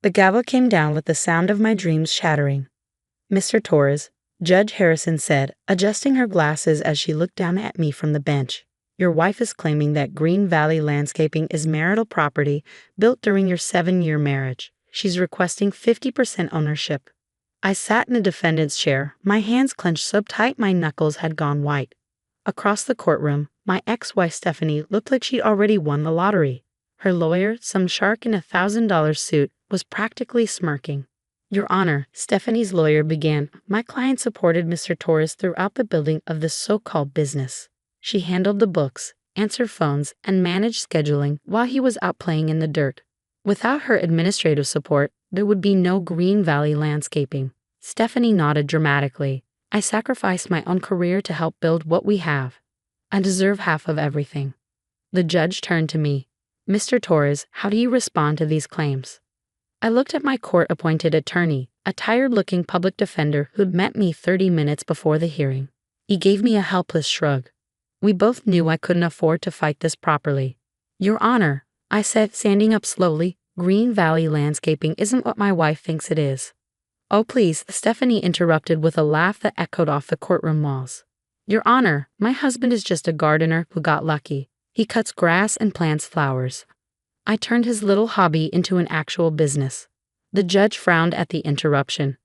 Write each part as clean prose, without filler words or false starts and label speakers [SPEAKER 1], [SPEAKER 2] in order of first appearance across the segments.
[SPEAKER 1] The gavel came down with the sound of my dreams shattering. "Mr. Torres," Judge Harrison said, adjusting her glasses as she looked down at me from the bench, "your wife is claiming that Green Valley Landscaping is marital property built during your 7-year marriage. She's requesting 50% ownership." I sat in the defendant's chair, my hands clenched so tight my knuckles had gone white. Across the courtroom, my ex-wife Stephanie looked like she'd already won the lottery. Her lawyer, some shark in a $1,000 suit, was practically smirking. "Your Honor," Stephanie's lawyer began, "my client supported Mr. Torres throughout the building of this so-called business. She handled the books, answered phones, and managed scheduling while he was out playing in the dirt. Without her administrative support, there would be no Green Valley Landscaping." Stephanie nodded dramatically. "I sacrificed my own career to help build what we have. I deserve half of everything." The judge turned to me. "Mr. Torres, how do you respond to these claims?" I looked at my court-appointed attorney, a tired-looking public defender who'd met me 30 minutes before the hearing. He gave me a helpless shrug. We both knew I couldn't afford to fight this properly. "Your Honor," I said, standing up slowly, "Green Valley Landscaping isn't what my wife thinks it is." "Oh, please," Stephanie interrupted with a laugh that echoed off the courtroom walls. "Your Honor, my husband is just a gardener who got lucky. He cuts grass and plants flowers." I turned his little hobby into an actual business. The judge frowned at the interruption.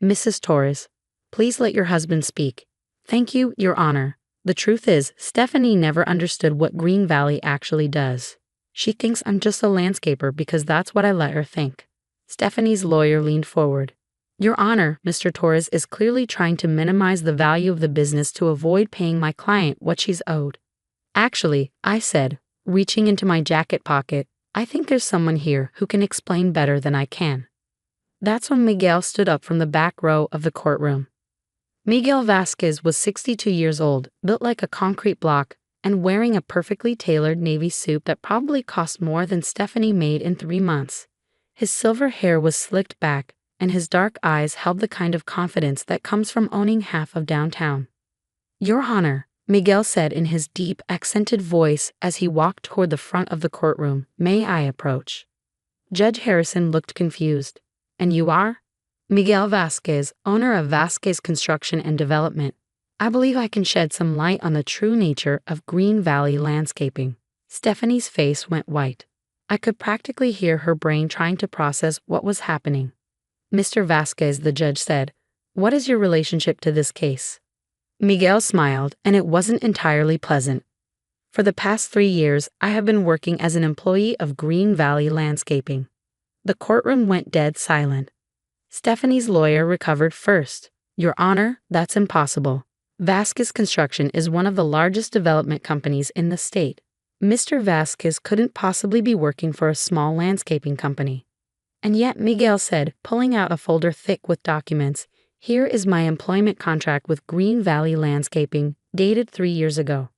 [SPEAKER 1] "Mrs. Torres, please let your husband speak." "Thank you, Your Honor. The truth is, Stephanie never understood what Green Valley actually does. She thinks I'm just a landscaper because that's what I let her think." Stephanie's lawyer leaned forward. "Your Honor, Mr. Torres is clearly trying to minimize the value of the business to avoid paying my client what she's owed." "Actually," I said, reaching into my jacket pocket, "I think there's someone here who can explain better than I can." That's when Miguel stood up from the back row of the courtroom. Miguel Vasquez was 62 years old, built like a concrete block, and wearing a perfectly tailored navy suit that probably cost more than Stephanie made in 3 months. His silver hair was slicked back, and his dark eyes held the kind of confidence that comes from owning half of downtown. "Your Honor," Miguel said in his deep, accented voice as he walked toward the front of the courtroom, "may I approach?" Judge Harrison looked confused. "And you are?" "Miguel Vasquez, owner of Vasquez Construction and Development. I believe I can shed some light on the true nature of Green Valley Landscaping." Stephanie's face went white. I could practically hear her brain trying to process what was happening. "Mr. Vasquez," the judge said, "what is your relationship to this case?" Miguel smiled, and it wasn't entirely pleasant. "For the past 3 years, I have been working as an employee of Green Valley Landscaping." The courtroom went dead silent. Stephanie's lawyer recovered first. "Your Honor, that's impossible. Vasquez Construction is one of the largest development companies in the state. Mr. Vasquez couldn't possibly be working for a small landscaping company." "And yet," Miguel said, pulling out a folder thick with documents, "here is my employment contract with Green Valley Landscaping, dated 3 years ago.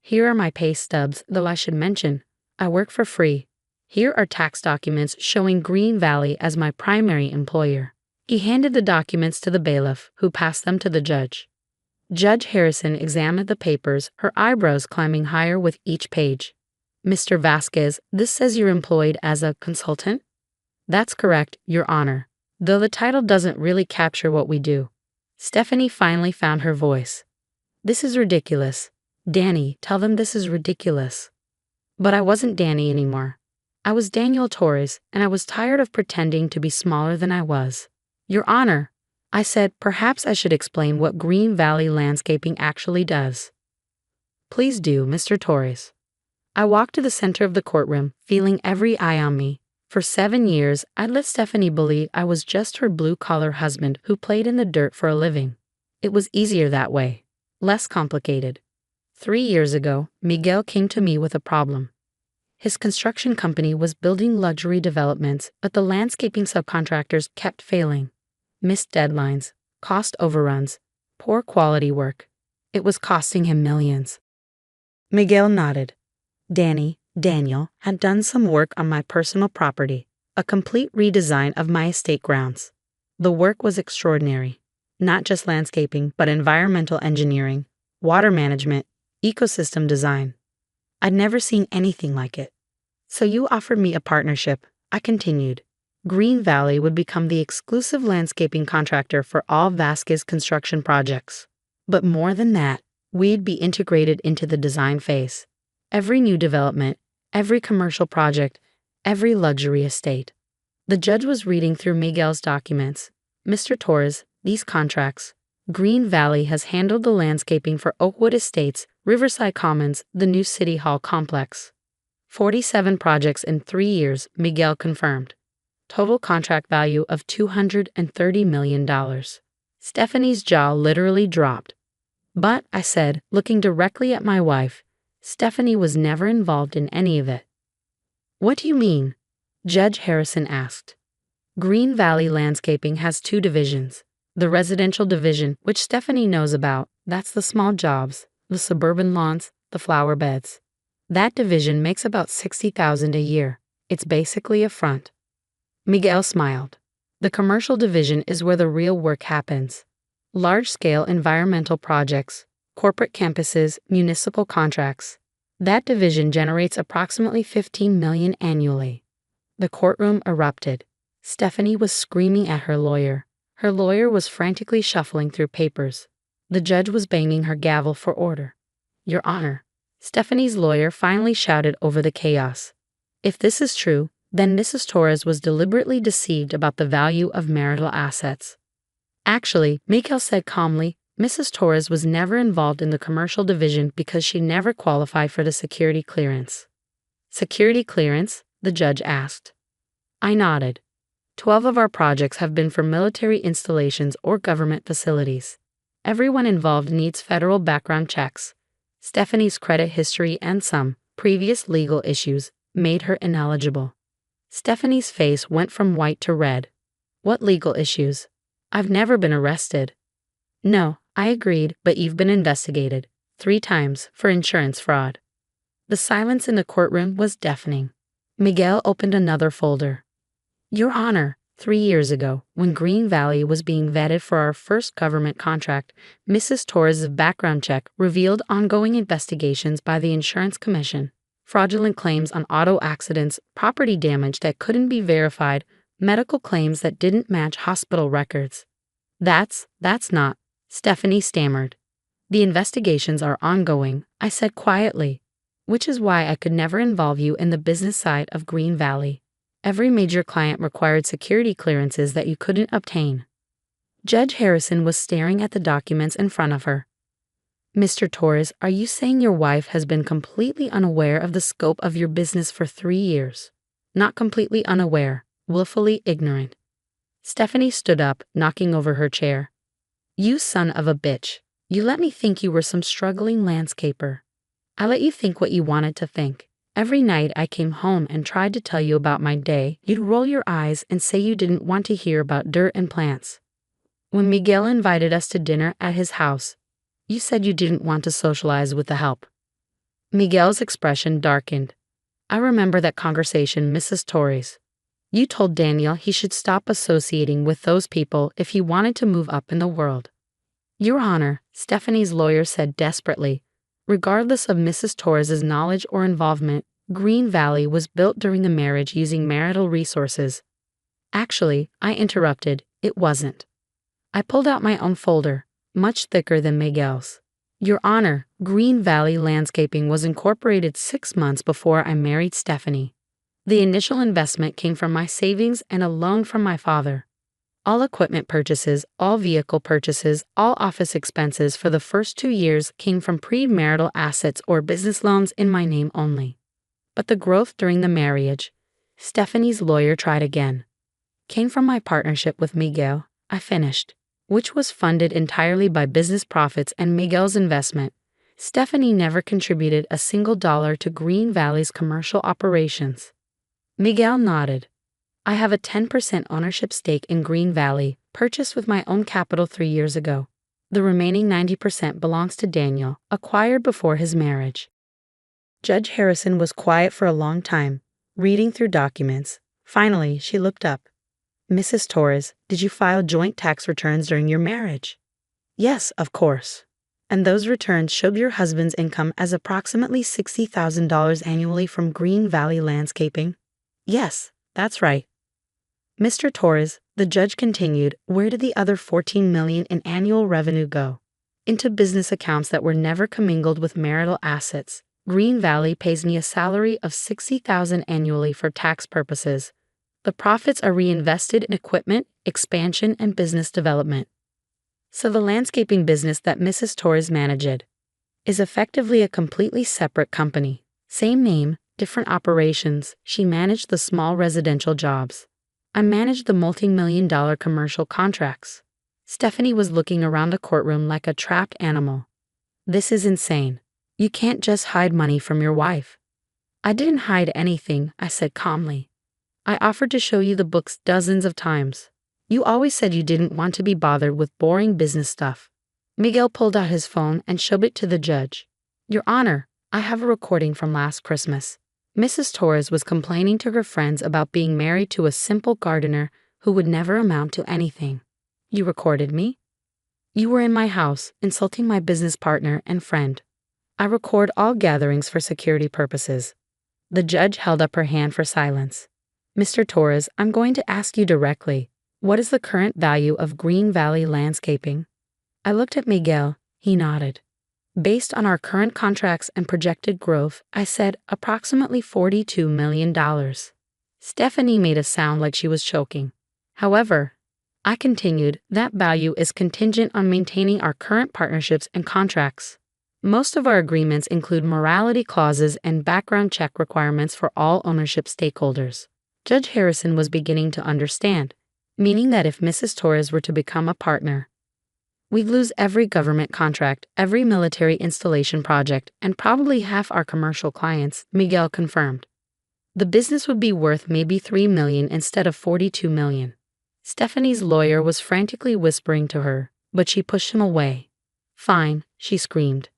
[SPEAKER 1] Here are my pay stubs, though I should mention, I work for free. Here are tax documents showing Green Valley as my primary employer." He handed the documents to the bailiff, who passed them to the judge. Judge Harrison examined the papers, her eyebrows climbing higher with each page. "Mr. Vasquez, this says you're employed as a consultant?" "That's correct, Your Honor, though the title doesn't really capture what we do." Stephanie finally found her voice. "This is ridiculous. Danny, tell them this is ridiculous." But I wasn't Danny anymore. I was Daniel Torres, and I was tired of pretending to be smaller than I was. "Your Honor," I said, "perhaps I should explain what Green Valley Landscaping actually does." "Please do, Mr. Torres." I walked to the center of the courtroom, feeling every eye on me. For 7 years, I'd let Stephanie believe I was just her blue-collar husband who played in the dirt for a living. It was easier that way, less complicated. 3 years ago, Miguel came to me with a problem. His construction company was building luxury developments, but the landscaping subcontractors kept failing. Missed deadlines, cost overruns, poor quality work. It was costing him millions. Miguel nodded. Daniel, had done some work on my personal property, a complete redesign of my estate grounds. The work was extraordinary. Not just landscaping, but environmental engineering, water management, ecosystem design. I'd never seen anything like it. "So you offered me a partnership," I continued. Green Valley would become the exclusive landscaping contractor for all Vasquez construction projects. But more than that, we'd be integrated into the design phase. Every new development, every commercial project, every luxury estate. The judge was reading through Miguel's documents. Mr. Torres, these contracts. Green Valley has handled the landscaping for Oakwood Estates, Riverside Commons, the new City Hall complex. 47 projects in 3 years, Miguel confirmed. Total contract value of $230 million. Stephanie's jaw literally dropped. But, I said, looking directly at my wife, Stephanie was never involved in any of it. What do you mean? Judge Harrison asked. Green Valley Landscaping has 2 divisions. The residential division, which Stephanie knows about, that's the small jobs, the suburban lawns, the flower beds. That division makes about $60,000 a year. It's basically a front. Miguel smiled. The commercial division is where the real work happens. Large-scale environmental projects, corporate campuses, municipal contracts. That division generates approximately $15 million annually. The courtroom erupted. Stephanie was screaming at her lawyer. Her lawyer was frantically shuffling through papers. The judge was banging her gavel for order. Your Honor, Stephanie's lawyer finally shouted over the chaos. If this is true, then Mrs. Torres was deliberately deceived about the value of marital assets. Actually, Miguel said calmly, Mrs. Torres was never involved in the commercial division because she never qualified for the security clearance. Security clearance? The judge asked. I nodded. 12 of our projects have been for military installations or government facilities. Everyone involved needs federal background checks. Stephanie's credit history and some previous legal issues made her ineligible. Stephanie's face went from white to red. What legal issues? I've never been arrested. No, I agreed, but you've been investigated 3 times for insurance fraud. The silence in the courtroom was deafening. Miguel opened another folder. Your Honor, 3 years ago, when Green Valley was being vetted for our first government contract, Mrs. Torres' background check revealed ongoing investigations by the Insurance Commission, fraudulent claims on auto accidents, property damage that couldn't be verified, medical claims that didn't match hospital records. That's not, Stephanie stammered. The investigations are ongoing, I said quietly, which is why I could never involve you in the business side of Green Valley. Every major client required security clearances that you couldn't obtain. Judge Harrison was staring at the documents in front of her. Mr. Torres, are you saying your wife has been completely unaware of the scope of your business for 3 years? Not completely unaware, willfully ignorant. Stephanie stood up, knocking over her chair. You son of a bitch. You let me think you were some struggling landscaper. I let you think what you wanted to think. Every night I came home and tried to tell you about my day, you'd roll your eyes and say you didn't want to hear about dirt and plants. When Miguel invited us to dinner at his house, you said you didn't want to socialize with the help. Miguel's expression darkened. I remember that conversation, Mrs. Torres. You told Daniel he should stop associating with those people if he wanted to move up in the world. Your Honor, Stephanie's lawyer said desperately, regardless of Mrs. Torres' knowledge or involvement, Green Valley was built during the marriage using marital resources. Actually, I interrupted, it wasn't. I pulled out my own folder, much thicker than Miguel's. Your Honor, Green Valley Landscaping was incorporated 6 months before I married Stephanie. The initial investment came from my savings and a loan from my father. All equipment purchases, all vehicle purchases, all office expenses for the first 2 years came from premarital assets or business loans in my name only. But the growth during the marriage, Stephanie's lawyer tried again, came from my partnership with Miguel, I finished, which was funded entirely by business profits and Miguel's investment. Stephanie never contributed a single dollar to Green Valley's commercial operations. Miguel nodded. I have a 10% ownership stake in Green Valley, purchased with my own capital 3 years ago. The remaining 90% belongs to Daniel, acquired before his marriage. Judge Harrison was quiet for a long time, reading through documents. Finally, she looked up. Mrs. Torres, did you file joint tax returns during your marriage? Yes, of course. And those returns showed your husband's income as approximately $60,000 annually from Green Valley Landscaping? Yes, that's right. Mr. Torres, the judge continued, where did the other $14 million in annual revenue go? Into business accounts that were never commingled with marital assets. Green Valley pays me a salary of $60,000 annually for tax purposes. The profits are reinvested in equipment, expansion, and business development. So the landscaping business that Mrs. Torres managed is effectively a completely separate company. Same name, different operations. She managed the small residential jobs. I managed the multi-million-dollar commercial contracts. Stephanie was looking around the courtroom like a trapped animal. This is insane. You can't just hide money from your wife. I didn't hide anything, I said calmly. I offered to show you the books dozens of times. You always said you didn't want to be bothered with boring business stuff. Miguel pulled out his phone and showed it to the judge. Your Honor, I have a recording from last Christmas. Mrs. Torres was complaining to her friends about being married to a simple gardener who would never amount to anything. You recorded me? You were in my house, insulting my business partner and friend. I record all gatherings for security purposes. The judge held up her hand for silence. Mr. Torres, I'm going to ask you directly, what is the current value of Green Valley Landscaping? I looked at Miguel. He nodded. Based on our current contracts and projected growth, I said approximately $42 million. Stephanie made a sound like she was choking. However, I continued, that value is contingent on maintaining our current partnerships and contracts. Most of our agreements include morality clauses and background check requirements for all ownership stakeholders. Judge Harrison was beginning to understand, meaning that if Mrs. Torres were to become a partner, we'd lose every government contract, every military installation project, and probably half our commercial clients, Miguel confirmed. The business would be worth maybe $3 million instead of $42 million. Stephanie's lawyer was frantically whispering to her, but she pushed him away. Fine, she screamed.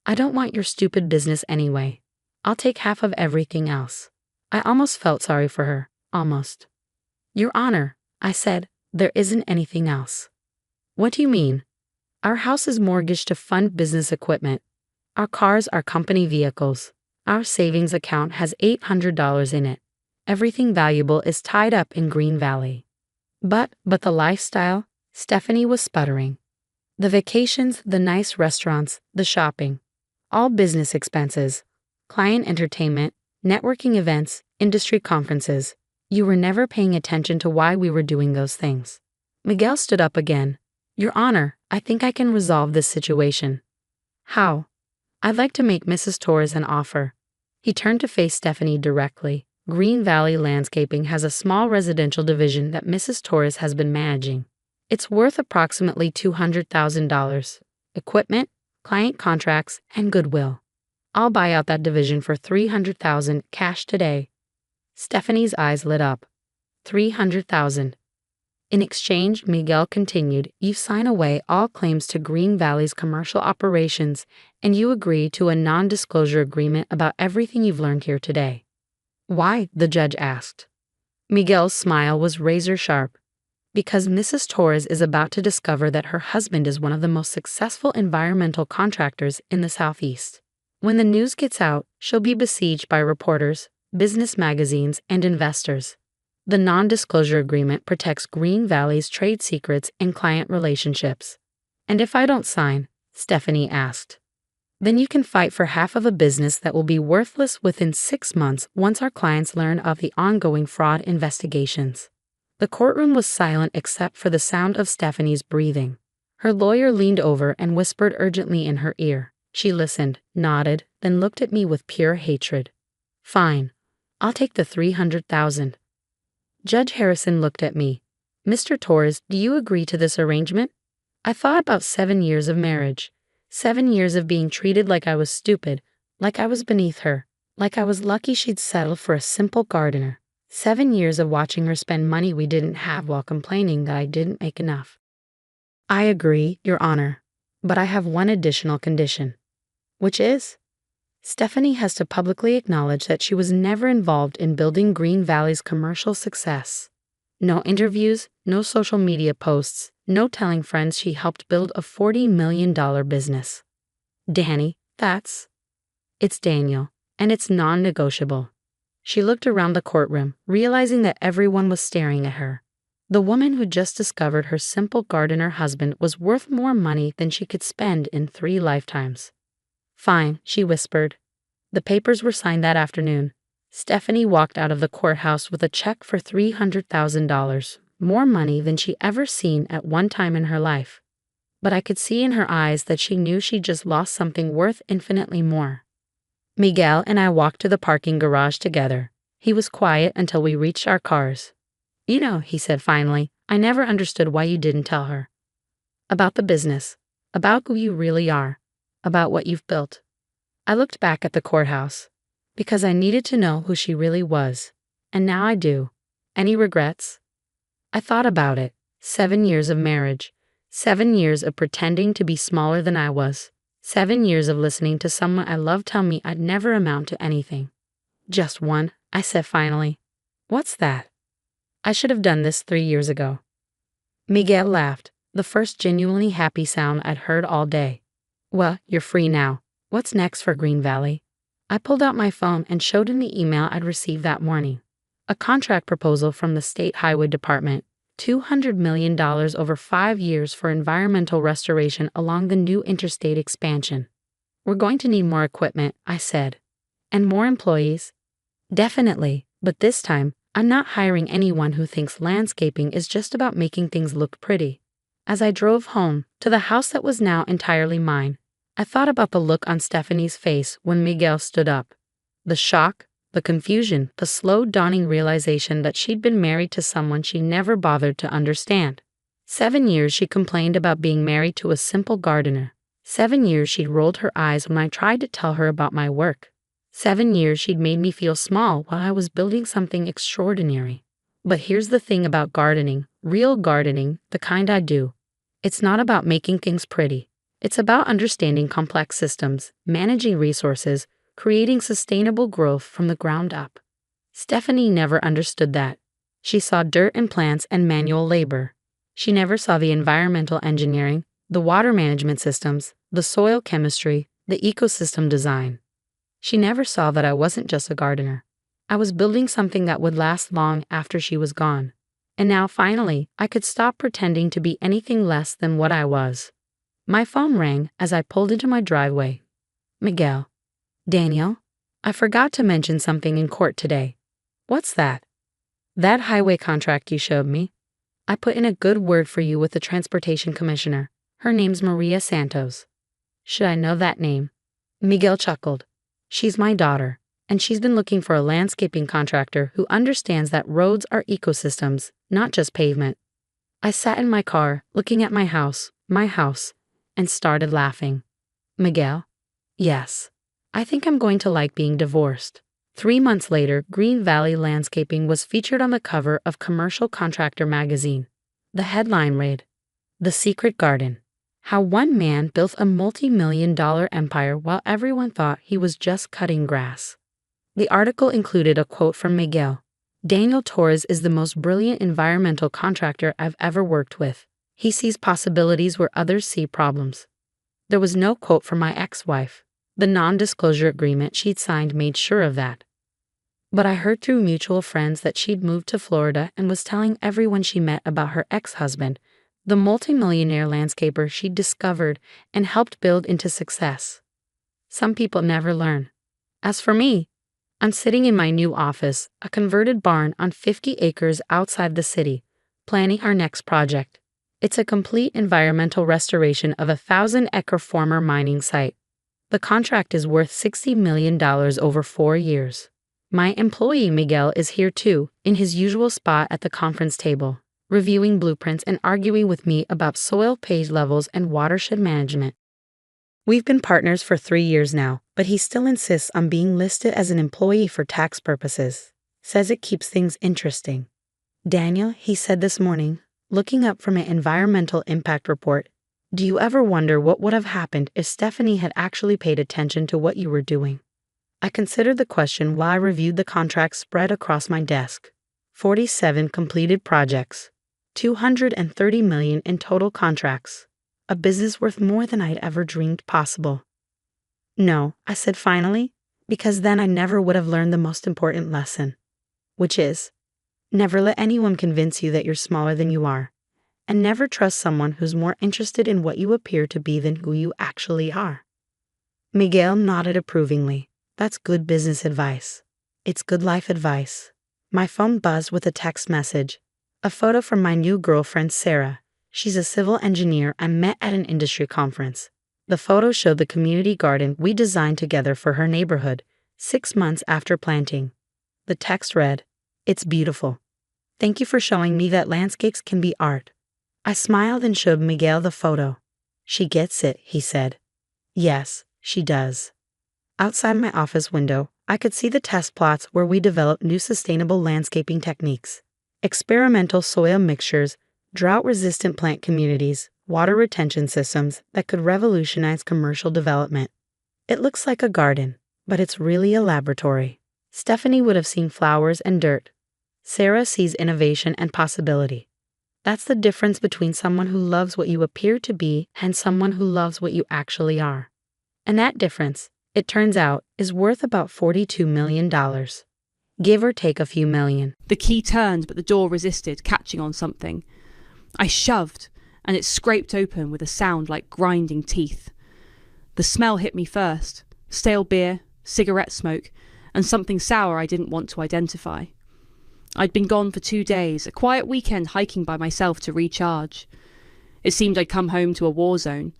[SPEAKER 1] I don't want your stupid business anyway. I'll take half of everything else. I almost felt sorry for her, almost. Your Honor, I said, there isn't anything else. What do you mean? Our house is mortgaged to fund business equipment. Our cars are company vehicles. Our savings account has $800 in it. Everything valuable is tied up in Green Valley. But the lifestyle, Stephanie was sputtering. The vacations, the nice restaurants, the shopping. All business expenses. Client entertainment, networking events, industry conferences. You were never paying attention to why we were doing those things. Miguel stood up again. Your Honor, I think I can resolve this situation. How? I'd like to make Mrs. Torres an offer. He turned to face Stephanie directly. Green Valley Landscaping has a small residential division that Mrs. Torres has been managing. It's worth approximately $200,000. Equipment, client contracts, and goodwill. I'll buy out that division for $300,000 cash today. Stephanie's eyes lit up. $300,000. In exchange, Miguel continued, you sign away all claims to Green Valley's commercial operations, and you agree to a non-disclosure agreement about everything you've learned here today. Why? The judge asked. Miguel's smile was razor sharp. Because Mrs. Torres is about to discover that her husband is one of the most successful environmental contractors in the Southeast. When the news gets out, she'll be besieged by reporters, business magazines, and investors. The non-disclosure agreement protects Green Valley's trade secrets and client relationships. And if I don't sign, Stephanie asked, then you can fight for half of a business that will be worthless within 6 months once our clients learn of the ongoing fraud investigations. The courtroom was silent except for the sound of Stephanie's breathing. Her lawyer leaned over and whispered urgently in her ear. She listened, nodded, then looked at me with pure hatred. Fine. I'll take the $300,000. Judge Harrison looked at me. Mr. Torres, do you agree to this arrangement? I thought about 7 years of marriage. 7 years of being treated like I was stupid, like I was beneath her, like I was lucky she'd settle for a simple gardener. 7 years of watching her spend money we didn't have while complaining that I didn't make enough. I agree, Your Honor, but I have one additional condition. Which is? Stephanie has to publicly acknowledge that she was never involved in building Green Valley's commercial success. No interviews, no social media posts, no telling friends she helped build a $40 million business. Danny, It's Daniel, and it's non-negotiable. She looked around the courtroom, realizing that everyone was staring at her. The woman who just discovered her simple gardener husband was worth more money than she could spend in 3 lifetimes. Fine, she whispered. The papers were signed that afternoon. Stephanie walked out of the courthouse with a check for $300,000, more money than she ever seen at one time in her life. But I could see in her eyes that she knew she'd just lost something worth infinitely more. Miguel and I walked to the parking garage together. He was quiet until we reached our cars. You know, he said finally, I never understood why you didn't tell her. About the business. About who you really are. About what you've built. I looked back at the courthouse. Because I needed to know who she really was. And now I do. Any regrets? I thought about it. 7 years of marriage. 7 years of pretending to be smaller than I was. 7 years of listening to someone I loved tell me I'd never amount to anything. Just one, I said finally. What's that? I should have done this 3 years ago. Miguel laughed, the first genuinely happy sound I'd heard all day. Well, you're free now. What's next for Green Valley? I pulled out my phone and showed him the email I'd received that morning. A contract proposal from the State Highway Department, $200 million over 5 years for environmental restoration along the new interstate expansion. We're going to need more equipment, I said. And more employees? Definitely, but this time, I'm not hiring anyone who thinks landscaping is just about making things look pretty. As I drove home, to the house that was now entirely mine, I thought about the look on Stephanie's face when Miguel stood up. The shock, the confusion, the slow dawning realization that she'd been married to someone she never bothered to understand. 7 years she complained about being married to a simple gardener. 7 years she'd rolled her eyes when I tried to tell her about my work. 7 years she'd made me feel small while I was building something extraordinary. But here's the thing about gardening, real gardening, the kind I do. It's not about making things pretty. It's about understanding complex systems, managing resources, creating sustainable growth from the ground up. Stephanie never understood that. She saw dirt and plants and manual labor. She never saw the environmental engineering, the water management systems, the soil chemistry, the ecosystem design. She never saw that I wasn't just a gardener. I was building something that would last long after she was gone. And now finally, I could stop pretending to be anything less than what I was. My phone rang as I pulled into my driveway. Miguel. Daniel, I forgot to mention something in court today. What's that? That highway contract you showed me. I put in a good word for you with the transportation commissioner. Her name's Maria Santos. Should I know that name? Miguel chuckled. She's my daughter, and she's been looking for a landscaping contractor who understands that roads are ecosystems, not just pavement. I sat in my car, looking at my house, and started laughing. Miguel? Yes. I think I'm going to like being divorced. 3 months later, Green Valley Landscaping was featured on the cover of Commercial Contractor magazine. The headline read, The Secret Garden. How one man built a multi-million-dollar empire while everyone thought he was just cutting grass. The article included a quote from Miguel. Daniel Torres is the most brilliant environmental contractor I've ever worked with. He sees possibilities where others see problems. There was no quote from my ex-wife. The non-disclosure agreement she'd signed made sure of that. But I heard through mutual friends that she'd moved to Florida and was telling everyone she met about her ex-husband, the multimillionaire landscaper she'd discovered and helped build into success. Some people never learn. As for me, I'm sitting in my new office, a converted barn on 50 acres outside the city, planning our next project. It's a complete environmental restoration of a 1,000-acre former mining site. The contract is worth $60 million over 4 years. My employee Miguel is here too, in his usual spot at the conference table, reviewing blueprints and arguing with me about soil pH levels and watershed management. We've been partners for 3 years now, but he still insists on being listed as an employee for tax purposes. Says it keeps things interesting. Daniel, he said this morning, looking up from an environmental impact report, do you ever wonder what would have happened if Stephanie had actually paid attention to what you were doing? I considered the question while I reviewed the contracts spread across my desk. 47 completed projects. $230 million in total contracts. A business worth more than I'd ever dreamed possible. No, I said finally, because then I never would have learned the most important lesson. Which is, Never let anyone convince you that you're smaller than you are. And never trust someone who's more interested in what you appear to be than who you actually are. Miguel nodded approvingly. That's good business advice. It's good life advice. My phone buzzed with a text message. A photo from my new girlfriend, Sarah. She's a civil engineer I met at an industry conference. The photo showed the community garden we designed together for her neighborhood, 6 months after planting. The text read, "It's beautiful. Thank you for showing me that landscapes can be art." I smiled and showed Miguel the photo. "She gets it," he said. Yes, she does. Outside my office window, I could see the test plots where we developed new sustainable landscaping techniques. Experimental soil mixtures, drought-resistant plant communities, water retention systems that could revolutionize commercial development. It looks like a garden, but it's really a laboratory. Stephanie would have seen flowers and dirt. Sarah sees innovation and possibility. That's the difference between someone who loves what you appear to be and someone who loves what you actually are. And that difference, it turns out, is worth about $42 million. Give or take a few million.
[SPEAKER 2] The key turned, but the door resisted, catching on something. I shoved, and it scraped open with a sound like grinding teeth. The smell hit me first. Stale beer, cigarette smoke, and something sour I didn't want to identify. I'd been gone for 2 days, a quiet weekend hiking by myself to recharge. It seemed I'd come home to a war zone.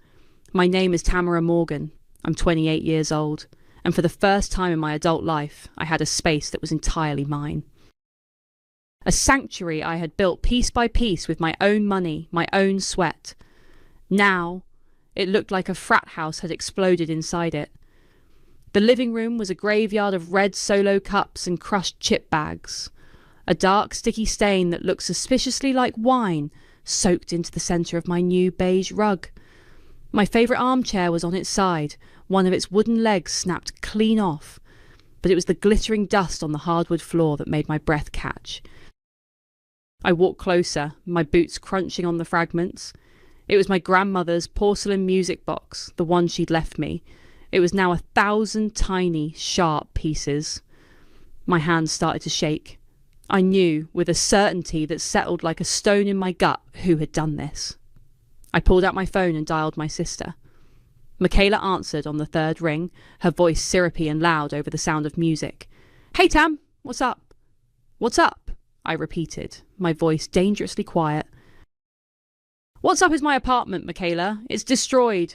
[SPEAKER 2] My name is Tamara Morgan. I'm 28 years old, and for the first time in my adult life, I had a space that was entirely mine. A sanctuary I had built piece by piece with my own money, my own sweat. Now, it looked like a frat house had exploded inside it. The living room was a graveyard of red Solo cups and crushed chip bags. A dark, sticky stain that looked suspiciously like wine soaked into the centre of my new beige rug. My favourite armchair was on its side, one of its wooden legs snapped clean off, but it was the glittering dust on the hardwood floor that made my breath catch. I walked closer, my boots crunching on the fragments. It was my grandmother's porcelain music box, the one she'd left me. It was now 1,000 tiny, sharp pieces. My hands started to shake. I knew, with a certainty that settled like a stone in my gut, who had done this. I pulled out my phone and dialed my sister. Michaela answered on the 3rd ring, her voice syrupy and loud over the sound of music. "Hey, Tam, what's up?" "What's up?" I repeated, my voice dangerously quiet. "What's up is my apartment, Michaela. It's destroyed."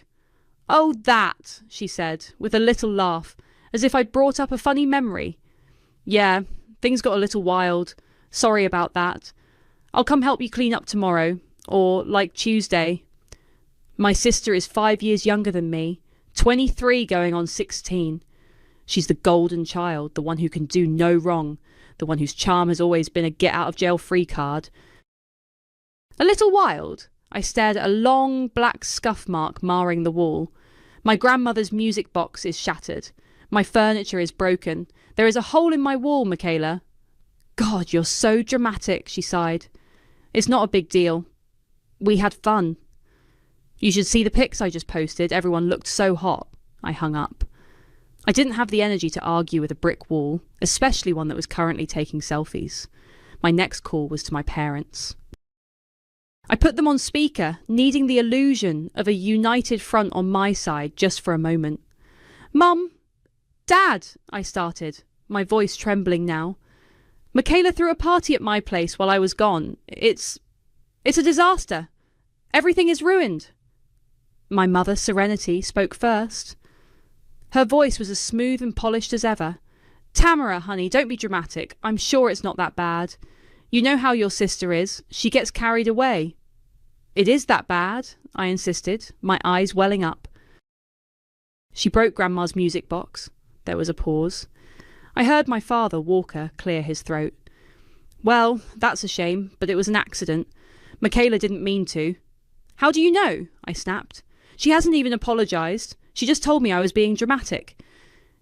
[SPEAKER 2] "Oh, that," she said, with a little laugh, as if I'd brought up a funny memory. "Yeah, things got a little wild. Sorry about that. I'll come help you clean up tomorrow, or like Tuesday. My sister is 5 years younger than me, 23 going on 16. She's the golden child, the one who can do no wrong, the one whose charm has always been a get-out-of-jail-free card." A little wild. I stared at a long black scuff mark marring the wall. My grandmother's music box is shattered. My furniture is broken. There is a hole in my wall, Michaela. "God, you're so dramatic," she sighed. "It's not a big deal. We had fun." "You should see the pics I just posted. Everyone looked so hot." I hung up. I didn't have the energy to argue with a brick wall, especially one that was currently taking selfies. My next call was to my parents. I put them on speaker, needing the illusion of a united front on my side just for a moment. "Mum, Dad," I started, my voice trembling now. "Michaela threw a party at my place while I was gone. It's a disaster. Everything is ruined." My mother, Serenity, spoke first. Her voice was as smooth and polished as ever. "Tamara, honey, don't be dramatic. I'm sure it's not that bad. You know how your sister is. She gets carried away." "It is that bad," I insisted, my eyes welling up. She broke Grandma's music box. There was a pause. I heard my father, Walker, clear his throat. "Well, that's a shame, but it was an accident. Michaela didn't mean to." "How do you know?" I snapped. "She hasn't even apologised. She just told me I was being dramatic."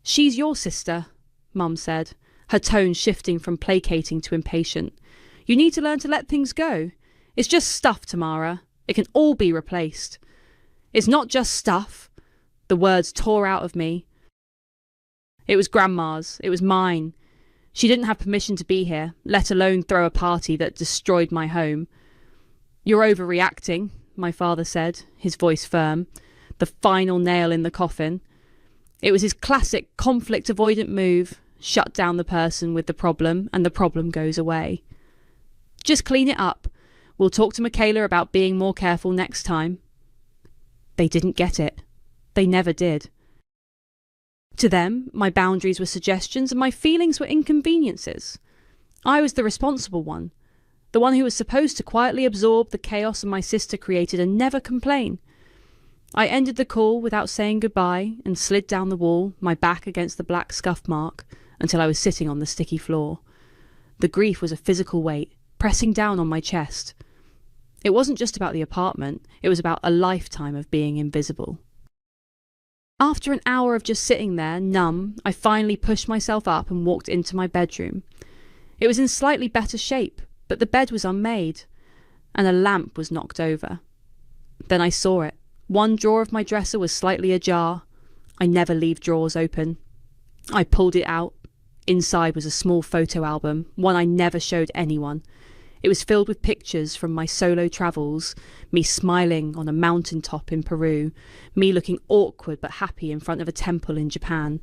[SPEAKER 2] "She's your sister," Mum said, her tone shifting from placating to impatient. "You need to learn to let things go. It's just stuff, Tamara. It can all be replaced." "It's not just stuff." The words tore out of me. "It was Grandma's. It was mine. She didn't have permission to be here, let alone throw a party that destroyed my home. "You're overreacting," my father said, his voice firm, the final nail in the coffin. It was his classic conflict-avoidant move: shut down the person with the problem and the problem goes away. "Just clean it up. We'll talk to Michaela about being more careful next time." They didn't get it. They never did. To them, my boundaries were suggestions and my feelings were inconveniences. I was the responsible one, the one who was supposed to quietly absorb the chaos my sister created and never complain. I ended the call without saying goodbye and slid down the wall, my back against the black scuff mark, until I was sitting on the sticky floor. The grief was a physical weight, pressing down on my chest. It wasn't just about the apartment, it was about a lifetime of being invisible. After an hour of just sitting there, numb, I finally pushed myself up and walked into my bedroom. It was in slightly better shape, but the bed was unmade, and a lamp was knocked over. Then I saw it. One drawer of my dresser was slightly ajar. I never leave drawers open. I pulled it out. Inside was a small photo album, one I never showed anyone. It was filled with pictures from my solo travels, me smiling on a mountaintop in Peru, me looking awkward but happy in front of a temple in Japan.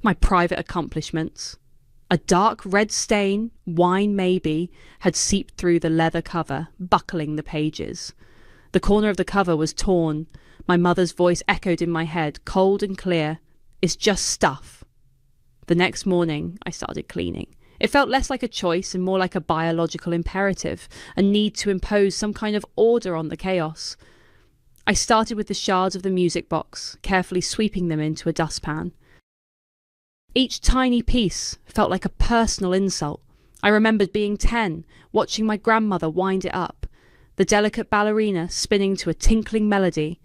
[SPEAKER 2] My private accomplishments. A dark red stain, wine maybe, had seeped through the leather cover, buckling the pages. The corner of the cover was torn. My mother's voice echoed in my head, cold and clear. "It's just stuff." The next morning, I started cleaning. It felt less like a choice and more like a biological imperative, a need to impose some kind of order on the chaos. I started with the shards of the music box, carefully sweeping them into a dustpan. Each tiny piece felt like a personal insult. I remembered being 10, watching my grandmother wind it up, the delicate ballerina spinning to a tinkling melody.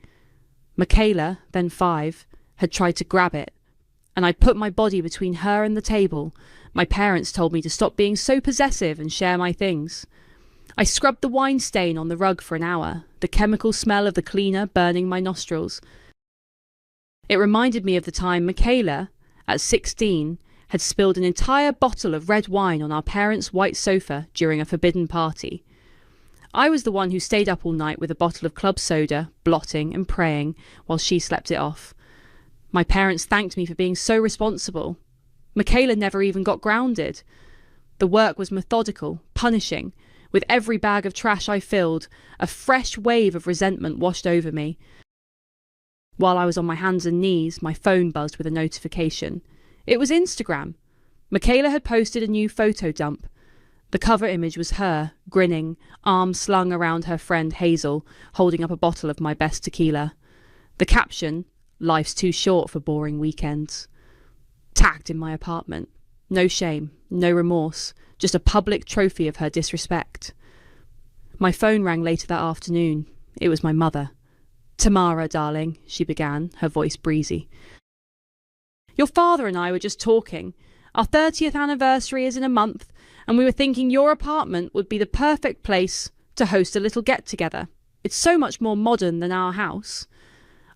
[SPEAKER 2] Michaela, then 5, had tried to grab it, and I'd put my body between her and the table. My parents told me to stop being so possessive and share my things. I scrubbed the wine stain on the rug for an hour, the chemical smell of the cleaner burning my nostrils. It reminded me of the time Michaela, at 16, had spilled an entire bottle of red wine on our parents' white sofa during a forbidden party. I was the one who stayed up all night with a bottle of club soda, blotting and praying, while she slept it off. My parents thanked me for being so responsible. Michaela never even got grounded. The work was methodical, punishing. With every bag of trash I filled, a fresh wave of resentment washed over me. While I was on my hands and knees, my phone buzzed with a notification. It was Instagram. Michaela had posted a new photo dump. The cover image was her, grinning, arms slung around her friend Hazel, holding up a bottle of my best tequila. The caption, "Life's too short for boring weekends." Tagged in my apartment. No shame, no remorse, just a public trophy of her disrespect. My phone rang later that afternoon. It was my mother. "Tamara, darling," she began, her voice breezy. "Your father and I were just talking. Our 30th anniversary is in a month, and we were thinking your apartment would be the perfect place to host a little get-together. It's so much more modern than our house."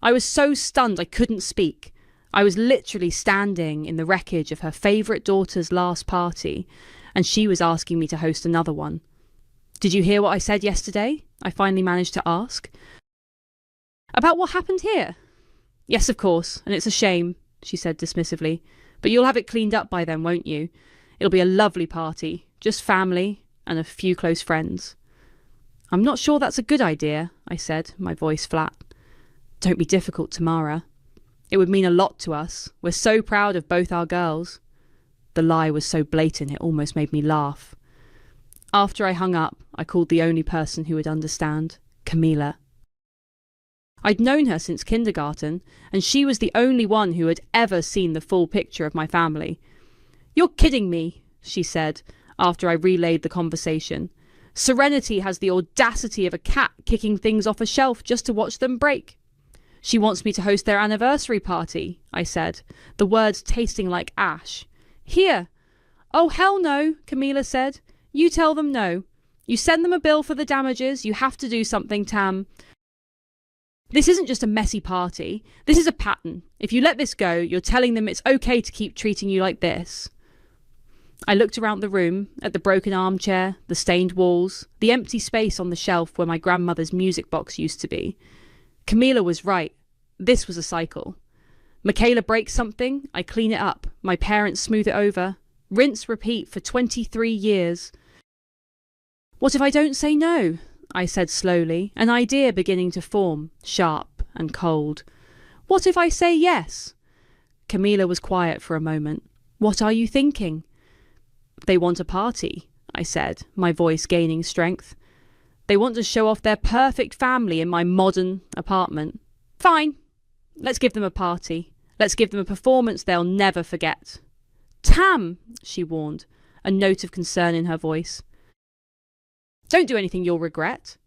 [SPEAKER 2] I was so stunned I couldn't speak. I was literally standing in the wreckage of her favourite daughter's last party, and she was asking me to host another one. "Did you hear what I said yesterday?" I finally managed to ask. "About what happened here?" "Yes, of course, and it's a shame," she said dismissively. "But you'll have it cleaned up by then, won't you? It'll be a lovely party, just family and a few close friends." "I'm not sure that's a good idea," I said, my voice flat. "Don't be difficult, Tamara. It would mean a lot to us. We're so proud of both our girls." The lie was so blatant it almost made me laugh. After I hung up, I called the only person who would understand, Camila. I'd known her since kindergarten, and she was the only one who had ever seen the full picture of my family. "You're kidding me," she said, after I relayed the conversation. "Serenity has the audacity of a cat kicking things off a shelf just to watch them break." "She wants me to host their anniversary party," I said, the words tasting like ash. "Here." "Oh, hell no," Camila said. "You tell them no. You send them a bill for the damages. You have to do something, Tam. This isn't just a messy party. This is a pattern. If you let this go, you're telling them it's okay to keep treating you like this." I looked around the room, at the broken armchair, the stained walls, the empty space on the shelf where my grandmother's music box used to be. Camila was right. This was a cycle. Michaela breaks something, I clean it up, my parents smooth it over. Rinse, repeat for 23 years. What if I don't say no? I said slowly, an idea beginning to form, sharp and cold. What if I say yes? Camila was quiet for a moment. What are you thinking? They want a party, I said, my voice gaining strength. They want to show off their perfect family in my modern apartment. Fine. Let's give them a party. Let's give them a performance they'll never forget. Tham, she warned, a note of concern in her voice. Don't do anything you'll regret.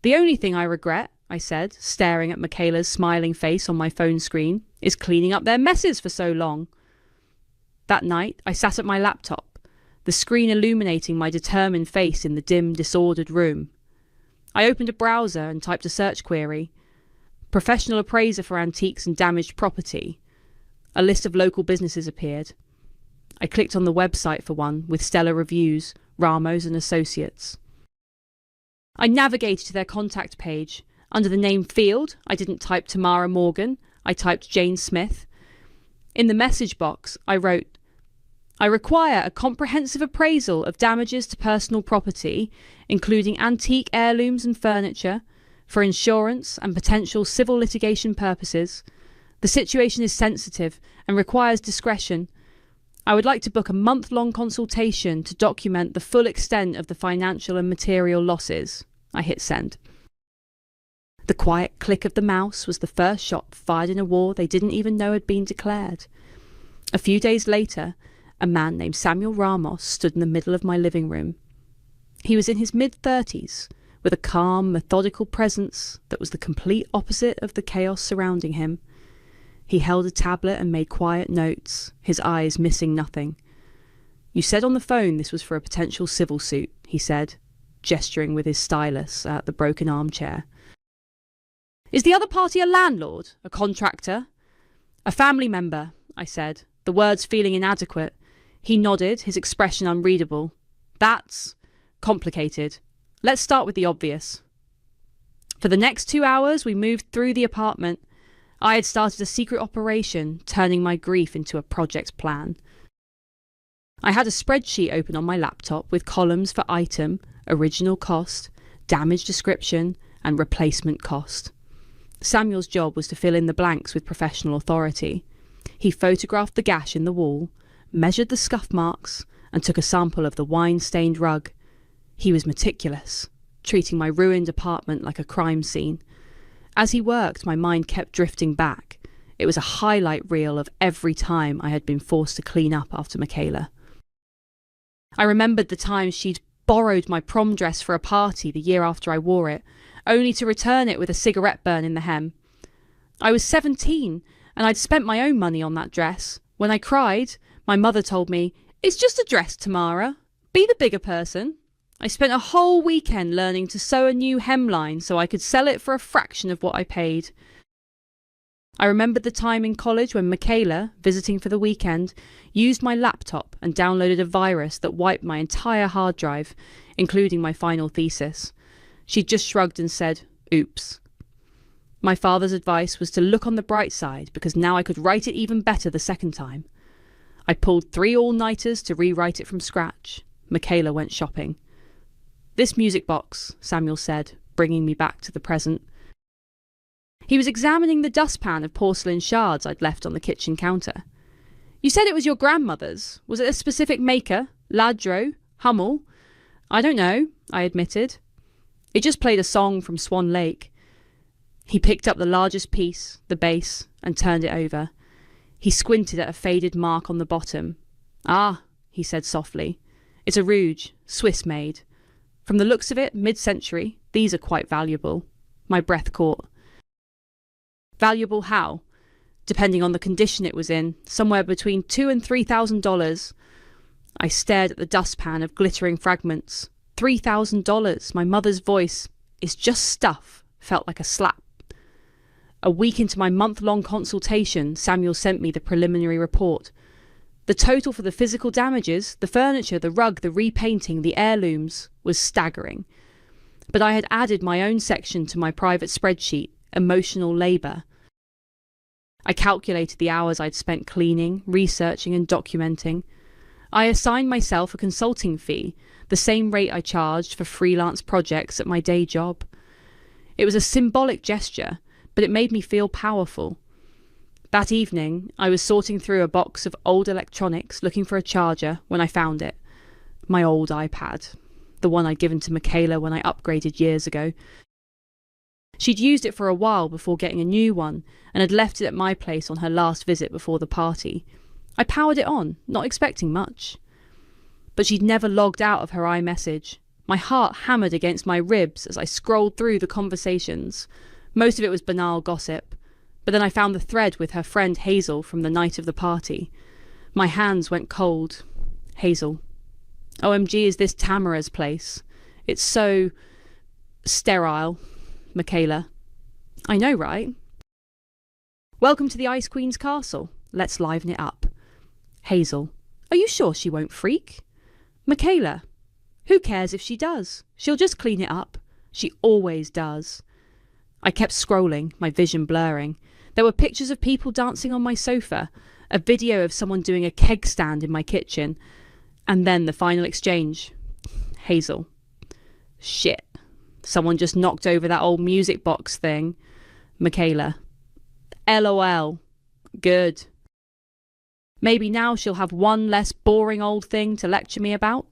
[SPEAKER 2] The only thing I regret, I said, staring at Michaela's smiling face on my phone screen, is cleaning up their messes for so long. That night, I sat at my laptop, the screen illuminating my determined face in the dim, disordered room. I opened a browser and typed a search query. Professional appraiser for antiques and damaged property. A list of local businesses appeared. I clicked on the website for one with stellar reviews, Ramos and Associates. I navigated to their contact page. Under the name field, I didn't type Tamara Morgan, I typed Jane Smith. In the message box, I wrote, I require a comprehensive appraisal of damages to personal property, including antique heirlooms and furniture, for insurance and potential civil litigation purposes. The situation is sensitive and requires discretion. I would like to book a month-long consultation to document the full extent of the financial and material losses. I hit send. The quiet click of the mouse was the first shot fired in a war they didn't even know had been declared. A few days later, a man named Samuel Ramos stood in the middle of my living room. He was in his mid-30s, with a calm, methodical presence that was the complete opposite of the chaos surrounding him. He held a tablet and made quiet notes, his eyes missing nothing. You said on the phone this was for a potential civil suit, he said, gesturing with his stylus at the broken armchair. Is the other party a landlord, a contractor? A family member, I said, the words feeling inadequate. He nodded, his expression unreadable. That's complicated. Let's start with the obvious. For the next 2 hours, we moved through the apartment. I had started a secret operation, turning my grief into a project plan. I had a spreadsheet open on my laptop with columns for item, original cost, damage description, and replacement cost. Samuel's job was to fill in the blanks with professional authority. He photographed the gash in the wall, measured the scuff marks, and took a sample of the wine-stained rug. He was meticulous, treating my ruined apartment like a crime scene. As he worked, my mind kept drifting back. It was a highlight reel of every time I had been forced to clean up after Michaela. I remembered the times she'd borrowed my prom dress for a party the year after I wore it, only to return it with a cigarette burn in the hem. I was 17, and I'd spent my own money on that dress. When I cried, my mother told me, "It's just a dress, Tamara. Be the bigger person." I spent a whole weekend learning to sew a new hemline so I could sell it for a fraction of what I paid. I remembered the time in college when Michaela, visiting for the weekend, used my laptop and downloaded a virus that wiped my entire hard drive, including my final thesis. She just shrugged and said, "Oops." My father's advice was to look on the bright side because now I could write it even better the second time. I pulled 3 all-nighters to rewrite it from scratch. Michaela went shopping. "This music box," Samuel said, bringing me back to the present. He was examining the dustpan of porcelain shards I'd left on the kitchen counter. "You said it was your grandmother's. Was it a specific maker? Ladro? Hummel?" "I don't know," I admitted. "It just played a song from Swan Lake." He picked up the largest piece, the base, and turned it over. He squinted at a faded mark on the bottom. "Ah," he said softly. "It's a rouge, Swiss-made. From the looks of it, mid-century, these are quite valuable." My breath caught. Valuable how? Depending on the condition it was in, somewhere between $2,000 and $3,000. I stared at the dustpan of glittering fragments. $3,000, my mother's voice, "is just stuff," felt like a slap. A week into my month-long consultation, Samuel sent me the preliminary report. The total for the physical damages, the furniture, the rug, the repainting, the heirlooms, was staggering. But I had added my own section to my private spreadsheet, emotional labour. I calculated the hours I'd spent cleaning, researching and documenting. I assigned myself a consulting fee, the same rate I charged for freelance projects at my day job. It was a symbolic gesture, but it made me feel powerful. That evening, I was sorting through a box of old electronics looking for a charger when I found it. My old iPad, the one I'd given to Michaela when I upgraded years ago. She'd used it for a while before getting a new one and had left it at my place on her last visit before the party. I powered it on, not expecting much. But she'd never logged out of her iMessage. My heart hammered against my ribs as I scrolled through the conversations. Most of it was banal gossip, but then I found the thread with her friend Hazel from the night of the party. My hands went cold. Hazel. OMG, is this Tamara's place? It's so sterile. Michaela. I know, right? Welcome to the Ice Queen's castle. Let's liven it up. Hazel. Are you sure she won't freak? Michaela. Who cares if she does? She'll just clean it up. She always does. I kept scrolling, my vision blurring. There were pictures of people dancing on my sofa, a video of someone doing a keg stand in my kitchen, and then the final exchange. Hazel. Shit. Someone just knocked over that old music box thing. Michaela. LOL. Good. Maybe now she'll have one less boring old thing to lecture me about.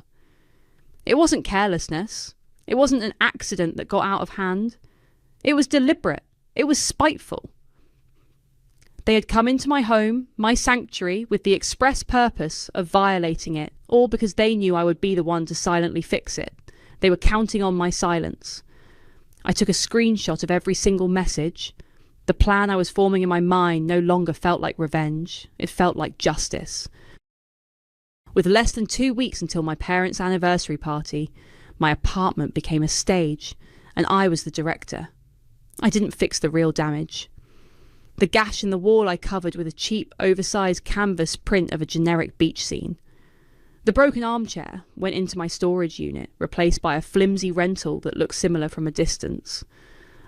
[SPEAKER 2] It wasn't carelessness. It wasn't an accident that got out of hand. It was deliberate. It was spiteful. They had come into my home, my sanctuary, with the express purpose of violating it, all because they knew I would be the one to silently fix it. They were counting on my silence. I took a screenshot of every single message. The plan I was forming in my mind no longer felt like revenge. It felt like justice. With less than 2 weeks until my parents' anniversary party, my apartment became a stage, and I was the director. I didn't fix the real damage. The gash in the wall I covered with a cheap, oversized canvas print of a generic beach scene. The broken armchair went into my storage unit, replaced by a flimsy rental that looked similar from a distance.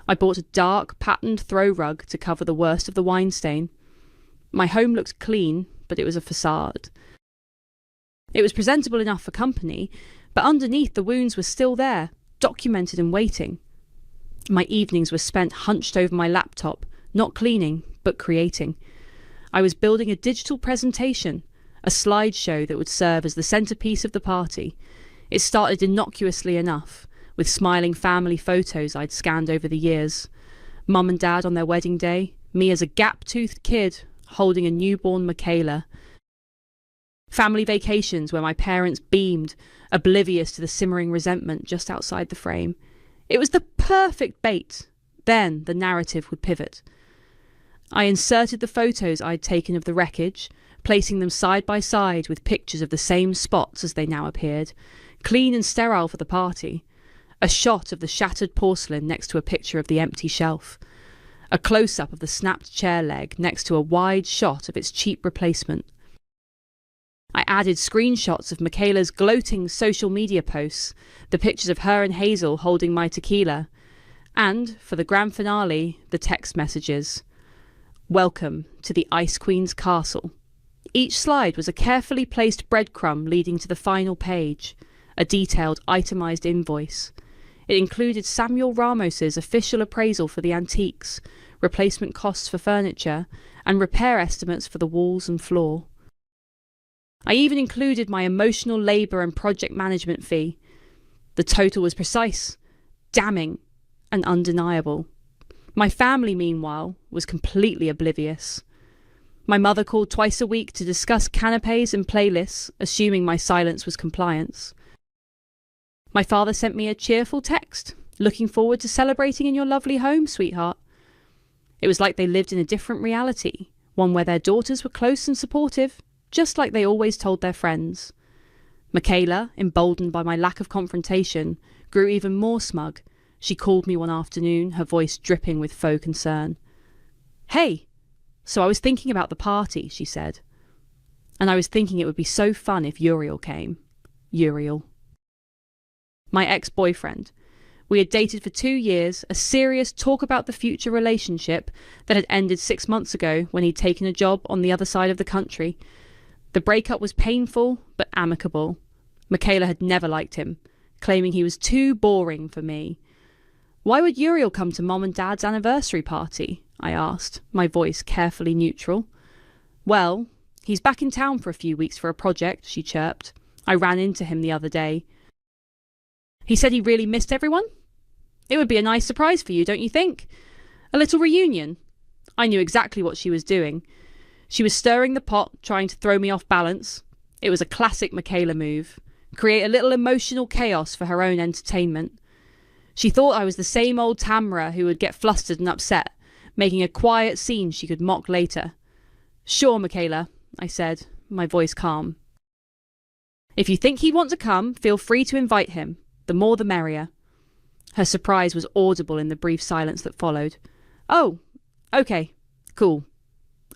[SPEAKER 2] I bought a dark, patterned throw rug to cover the worst of the wine stain. My home looked clean, but it was a facade. It was presentable enough for company, but underneath the wounds were still there, documented and waiting. My evenings were spent hunched over my laptop, not cleaning, but creating. I was building a digital presentation, a slideshow that would serve as the centerpiece of the party. It started innocuously enough, with smiling family photos I'd scanned over the years. Mum and Dad on their wedding day, me as a gap-toothed kid holding a newborn Michaela. Family vacations where my parents beamed, oblivious to the simmering resentment just outside the frame. It was the perfect bait. Then the narrative would pivot. I inserted the photos I'd taken of the wreckage, placing them side by side with pictures of the same spots as they now appeared, clean and sterile for the party. A shot of the shattered porcelain next to a picture of the empty shelf. A close-up of the snapped chair leg next to a wide shot of its cheap replacement. I added screenshots of Michaela's gloating social media posts, the pictures of her and Hazel holding my tequila, and, for the grand finale, the text messages. Welcome to the Ice Queen's castle. Each slide was a carefully placed breadcrumb leading to the final page, a detailed itemised invoice. It included Samuel Ramos's official appraisal for the antiques, replacement costs for furniture, and repair estimates for the walls and floor. I even included my emotional labour and project management fee. The total was precise, damning, and undeniable. My family, meanwhile, was completely oblivious. My mother called twice a week to discuss canapés and playlists, assuming my silence was compliance. My father sent me a cheerful text, looking forward to celebrating in your lovely home, sweetheart. It was like they lived in a different reality, one where their daughters were close and supportive, just like they always told their friends. Michaela, emboldened by my lack of confrontation, grew even more smug. She called me one afternoon, her voice dripping with faux concern. Hey, so I was thinking about the party, she said. And I was thinking it would be so fun if Uriel came. Uriel. My ex-boyfriend. We had dated for 2 years, a serious talk about the future relationship that had ended 6 months ago when he'd taken a job on the other side of the country. The breakup was painful, but amicable. Michaela had never liked him, claiming he was too boring for me. Why would Uriel come to Mom and Dad's anniversary party? I asked, my voice carefully neutral. Well, he's back in town for a few weeks for a project, she chirped. I ran into him the other day. He said he really missed everyone? It would be a nice surprise for you, don't you think? A little reunion. I knew exactly what she was doing. She was stirring the pot, trying to throw me off balance. It was a classic Michaela move. Create a little emotional chaos for her own entertainment. She thought I was the same old Tamra who would get flustered and upset, making a quiet scene she could mock later. Sure, Michaela, I said, my voice calm. If you think he'd want to come, feel free to invite him. The more the merrier. Her surprise was audible in the brief silence that followed. Oh, okay, cool.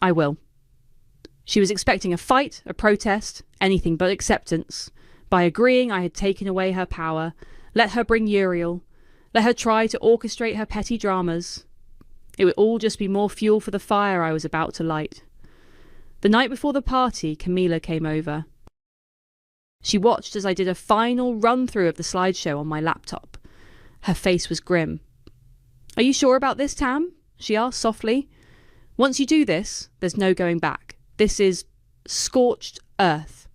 [SPEAKER 2] I will. She was expecting a fight, a protest, anything but acceptance. By agreeing I had taken away her power, let her bring Uriel, let her try to orchestrate her petty dramas. It would all just be more fuel for the fire I was about to light. The night before the party, Camila came over. She watched as I did a final run-through of the slideshow on my laptop. Her face was grim. Are you sure about this, Tam? She asked softly. Once you do this, there's no going back. This is scorched earth.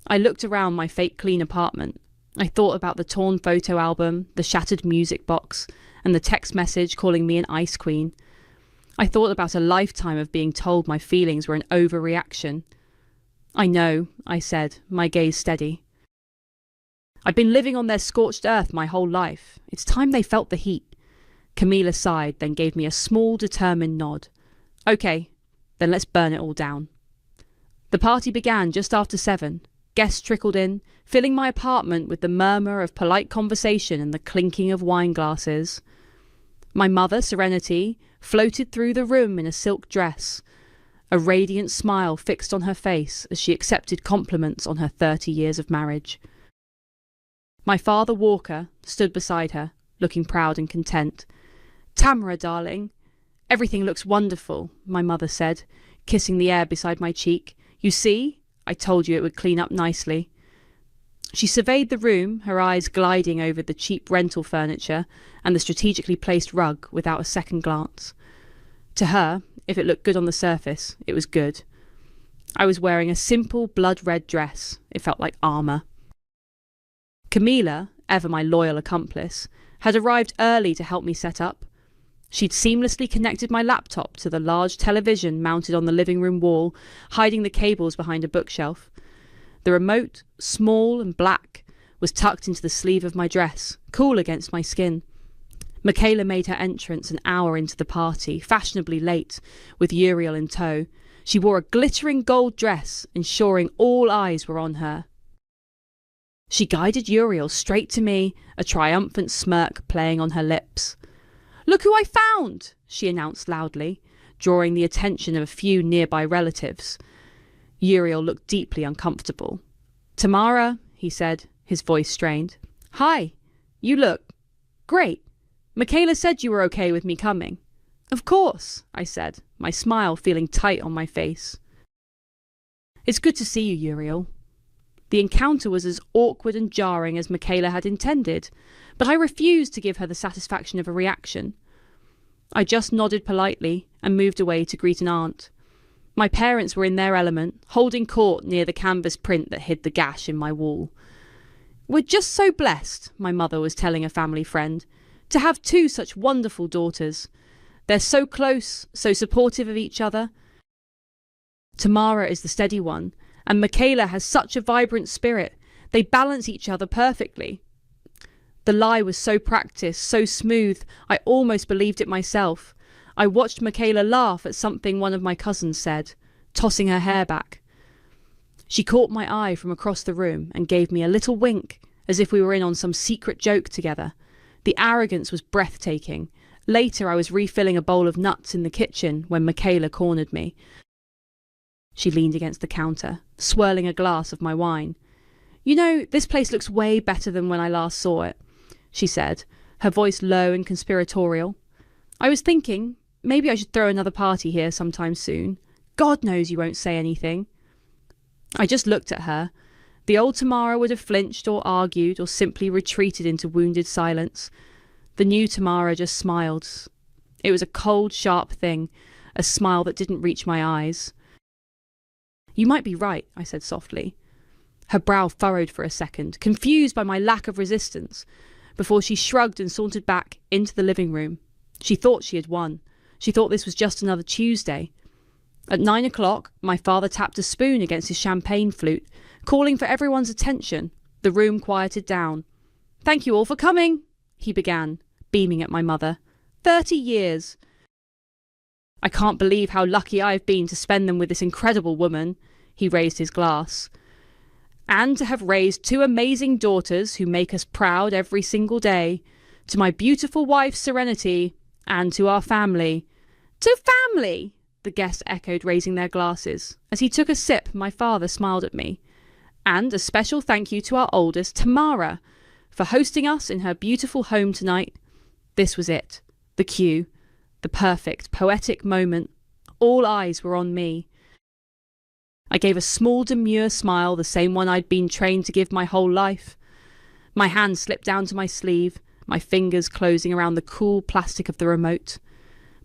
[SPEAKER 2] I looked around my fake clean apartment. I thought about the torn photo album, the shattered music box, and the text message calling me an ice queen. I thought about a lifetime of being told my feelings were an overreaction. I know, I said, my gaze steady. I've been living on their scorched earth my whole life. It's time they felt the heat. Camila sighed, then gave me a small, determined nod. Okay, then let's burn it all down. The party began just after 7. Guests trickled in, filling my apartment with the murmur of polite conversation and the clinking of wine glasses. My mother, Serenity, floated through the room in a silk dress, a radiant smile fixed on her face as she accepted compliments on her 30 years of marriage. My father, Walker, stood beside her, looking proud and content. Tamara, darling, everything looks wonderful, my mother said, kissing the air beside my cheek. You see, I told you it would clean up nicely. She surveyed the room, her eyes gliding over the cheap rental furniture and the strategically placed rug without a second glance. To her, if it looked good on the surface, it was good. I was wearing a simple blood-red dress. It felt like armour. Camila, ever my loyal accomplice, had arrived early to help me set up. She'd seamlessly connected my laptop to the large television mounted on the living room wall, hiding the cables behind a bookshelf. The remote, small and black, was tucked into the sleeve of my dress, cool against my skin. Michaela made her entrance an hour into the party, fashionably late, with Uriel in tow. She wore a glittering gold dress, ensuring all eyes were on her. She guided Uriel straight to me, a triumphant smirk playing on her lips. "Look who I found!" she announced loudly, drawing the attention of a few nearby relatives. Uriel looked deeply uncomfortable. "Tamara," he said, his voice strained. "Hi. You look great. Michaela said you were okay with me coming." "Of course," I said, my smile feeling tight on my face. "It's good to see you, Uriel." The encounter was as awkward and jarring as Michaela had intended, but I refused to give her the satisfaction of a reaction. I just nodded politely and moved away to greet an aunt. My parents were in their element, holding court near the canvas print that hid the gash in my wall. "We're just so blessed," my mother was telling a family friend, "to have 2 such wonderful daughters. They're so close, so supportive of each other. Tamara is the steady one, and Michaela has such a vibrant spirit. They balance each other perfectly." The lie was so practiced, so smooth, I almost believed it myself. I watched Michaela laugh at something one of my cousins said, tossing her hair back. She caught my eye from across the room and gave me a little wink, as if we were in on some secret joke together. The arrogance was breathtaking. Later I was refilling a bowl of nuts in the kitchen when Michaela cornered me. She leaned against the counter, swirling a glass of my wine. "You know, this place looks way better than when I last saw it," she said, her voice low and conspiratorial. "I was thinking, maybe I should throw another party here sometime soon. God knows you won't say anything." I just looked at her. The old Tamara would have flinched or argued or simply retreated into wounded silence. The new Tamara just smiled. It was a cold, sharp thing, a smile that didn't reach my eyes. "You might be right," I said softly. Her brow furrowed for a second, confused by my lack of resistance, before she shrugged and sauntered back into the living room. She thought she had won. She thought this was just another Tuesday. At 9 o'clock, my father tapped a spoon against his champagne flute, calling for everyone's attention. The room quieted down. "Thank you all for coming," he began, beaming at my mother. 30 years. "I can't believe how lucky I've been to spend them with this incredible woman," he raised his glass. "And to have raised 2 amazing daughters who make us proud every single day. To my beautiful wife, Serenity, and to our family." "To family!" the guests echoed, raising their glasses. As he took a sip, my father smiled at me. "And a special thank you to our oldest, Tamara, for hosting us in her beautiful home tonight." This was it. The cue. The perfect, poetic moment. All eyes were on me. I gave a small, demure smile, the same one I'd been trained to give my whole life. My hand slipped down to my sleeve, my fingers closing around the cool plastic of the remote.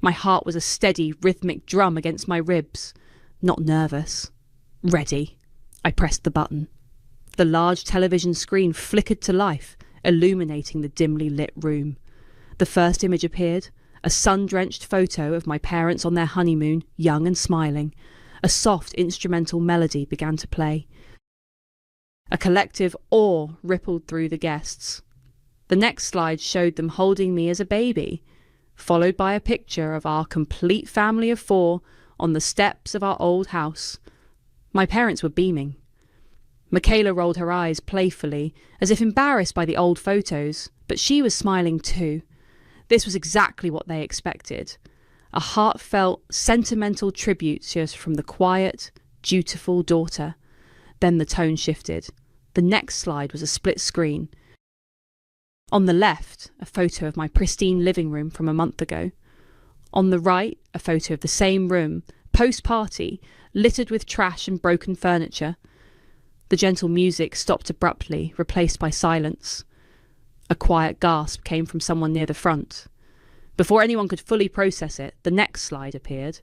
[SPEAKER 2] My heart was a steady, rhythmic drum against my ribs. Not nervous. Ready. I pressed the button. The large television screen flickered to life, illuminating the dimly lit room. The first image appeared, a sun-drenched photo of my parents on their honeymoon, young and smiling. A soft instrumental melody began to play. A collective awe rippled through the guests. The next slide showed them holding me as a baby, followed by a picture of our complete family of 4 on the steps of our old house. My parents were beaming. Michaela rolled her eyes playfully, as if embarrassed by the old photos, but she was smiling too. This was exactly what they expected. A heartfelt, sentimental tribute just from the quiet, dutiful daughter. Then the tone shifted. The next slide was a split screen. On the left, a photo of my pristine living room from a month ago. On the right, a photo of the same room, post-party, littered with trash and broken furniture. The gentle music stopped abruptly, replaced by silence. A quiet gasp came from someone near the front. Before anyone could fully process it, the next slide appeared.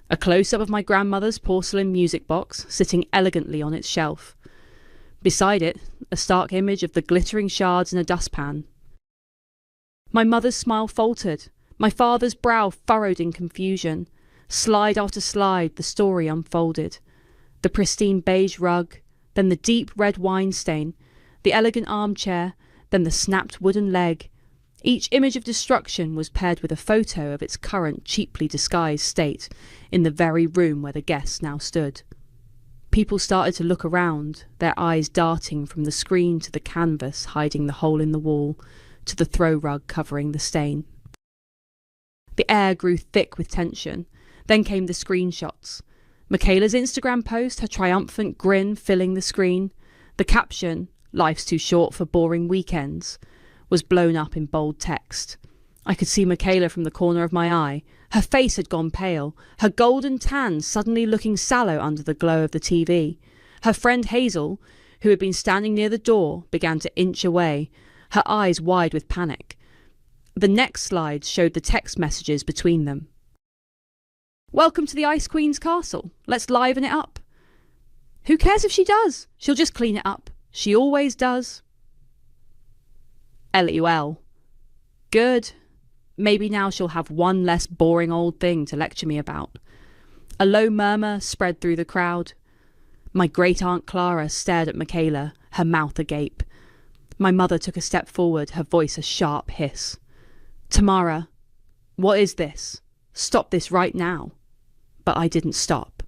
[SPEAKER 2] A close-up of my grandmother's porcelain music box sitting elegantly on its shelf. Beside it, a stark image of the glittering shards in a dustpan. My mother's smile faltered. My father's brow furrowed in confusion. Slide after slide, the story unfolded. The pristine beige rug, then the deep red wine stain, the elegant armchair, then the snapped wooden leg. Each image of destruction was paired with a photo of its current cheaply disguised state in the very room where the guests now stood. People started to look around, their eyes darting from the screen to the canvas hiding the hole in the wall, to the throw rug covering the stain. The air grew thick with tension. Then came the screenshots. Michaela's Instagram post, her triumphant grin filling the screen. The caption, "Life's too short for boring weekends," was blown up in bold text. I could see Michaela from the corner of my eye. Her face had gone pale, her golden tan suddenly looking sallow under the glow of the TV. Her friend Hazel, who had been standing near the door, began to inch away, her eyes wide with panic. The next slide showed the text messages between them. "Welcome to the Ice Queen's castle. Let's liven it up." "Who cares if she does? She'll just clean it up. She always does." LUL. Good. Maybe now she'll have one less boring old thing to lecture me about. A low murmur spread through the crowd. My great-aunt Clara stared at Michaela, her mouth agape. My mother took a step forward, her voice a sharp hiss. "Tamara, what is this? Stop this right now." But I didn't stop.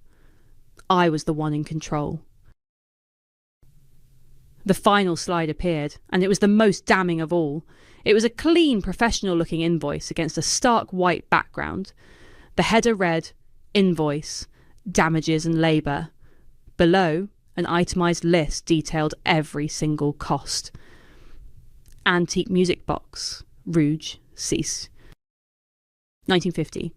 [SPEAKER 2] I was the one in control. The final slide appeared, and it was the most damning of all. It was a clean, professional-looking invoice against a stark white background. The header read, "Invoice, damages and labour. Below, an itemised list detailed every single cost. Antique music box, Rouge, cease. 1950.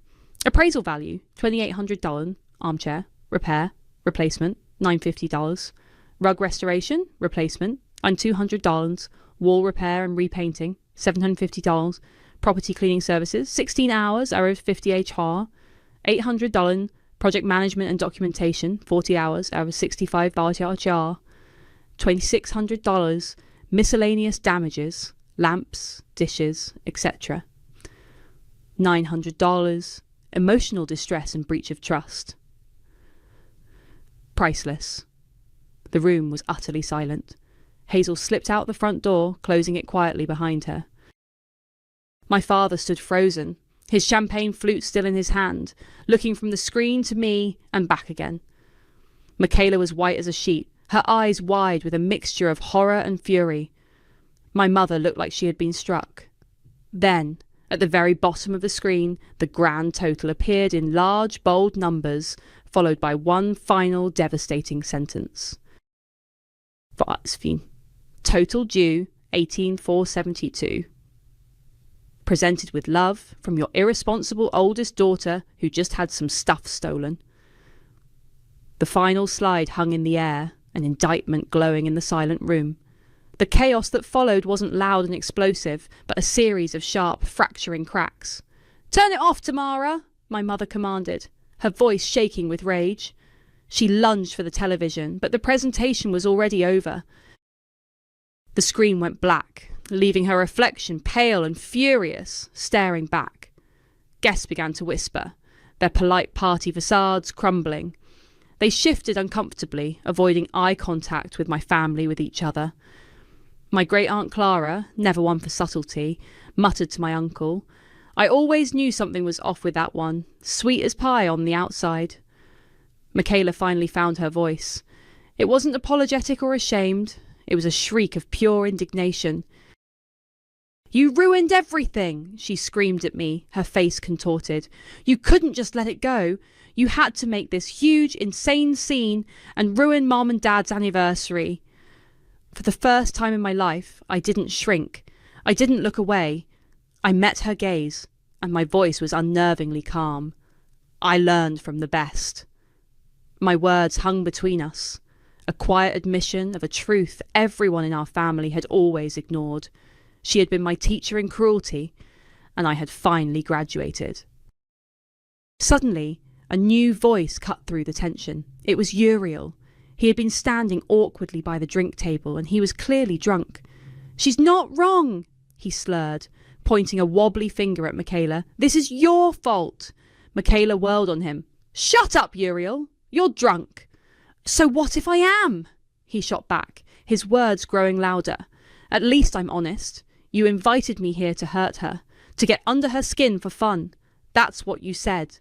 [SPEAKER 2] Appraisal value, $2,800, armchair, repair, replacement, $950. Rug restoration, replacement, and $200. Wall repair and repainting, $750. Property cleaning services, 16 hours, hours 50 HR, $800. Project management and documentation, 40 hours, hours 65 HR, $2,600. Miscellaneous damages, lamps, dishes, etc. $900. Emotional distress and breach of trust. Priceless. The room was utterly silent. Hazel slipped out the front door, closing it quietly behind her. My father stood frozen, his champagne flute still in his hand, looking from the screen to me and back again. Michaela was white as a sheet, her eyes wide with a mixture of horror and fury. My mother looked like she had been struck. Then, at the very bottom of the screen, the grand total appeared in large, bold numbers, followed by one final devastating sentence. Total due, 18,472. Presented with love from your irresponsible oldest daughter who just had some stuff stolen. The final slide hung in the air, an indictment glowing in the silent room. The chaos that followed wasn't loud and explosive, but a series of sharp, fracturing cracks. "Turn it off, Tamara!" my mother commanded, her voice shaking with rage. She lunged for the television, but the presentation was already over. The screen went black, leaving her reflection pale and furious, staring back. Guests began to whisper, their polite party facades crumbling. They shifted uncomfortably, avoiding eye contact with my family with each other. My great-aunt Clara, never one for subtlety, muttered to my uncle, "I always knew something was off with that one, sweet as pie on the outside." Michaela finally found her voice. It wasn't apologetic or ashamed. It was a shriek of pure indignation. "You ruined everything!" she screamed at me, her face contorted. "You couldn't just let it go. You had to make this huge, insane scene and ruin Mom and Dad's anniversary." For the first time in my life, I didn't shrink. I didn't look away. I met her gaze, and my voice was unnervingly calm. I learned from the best. My words hung between us, a quiet admission of a truth everyone in our family had always ignored. She had been my teacher in cruelty, and I had finally graduated. Suddenly, a new voice cut through the tension. It was Uriel. He had been standing awkwardly by the drink table, and he was clearly drunk. "She's not wrong," he slurred, pointing a wobbly finger at Michaela. "This is your fault." Michaela whirled on him. "Shut up, Uriel. You're drunk." "So what if I am?" he shot back, his words growing louder. "At least I'm honest. You invited me here to hurt her, to get under her skin for fun. That's what you said.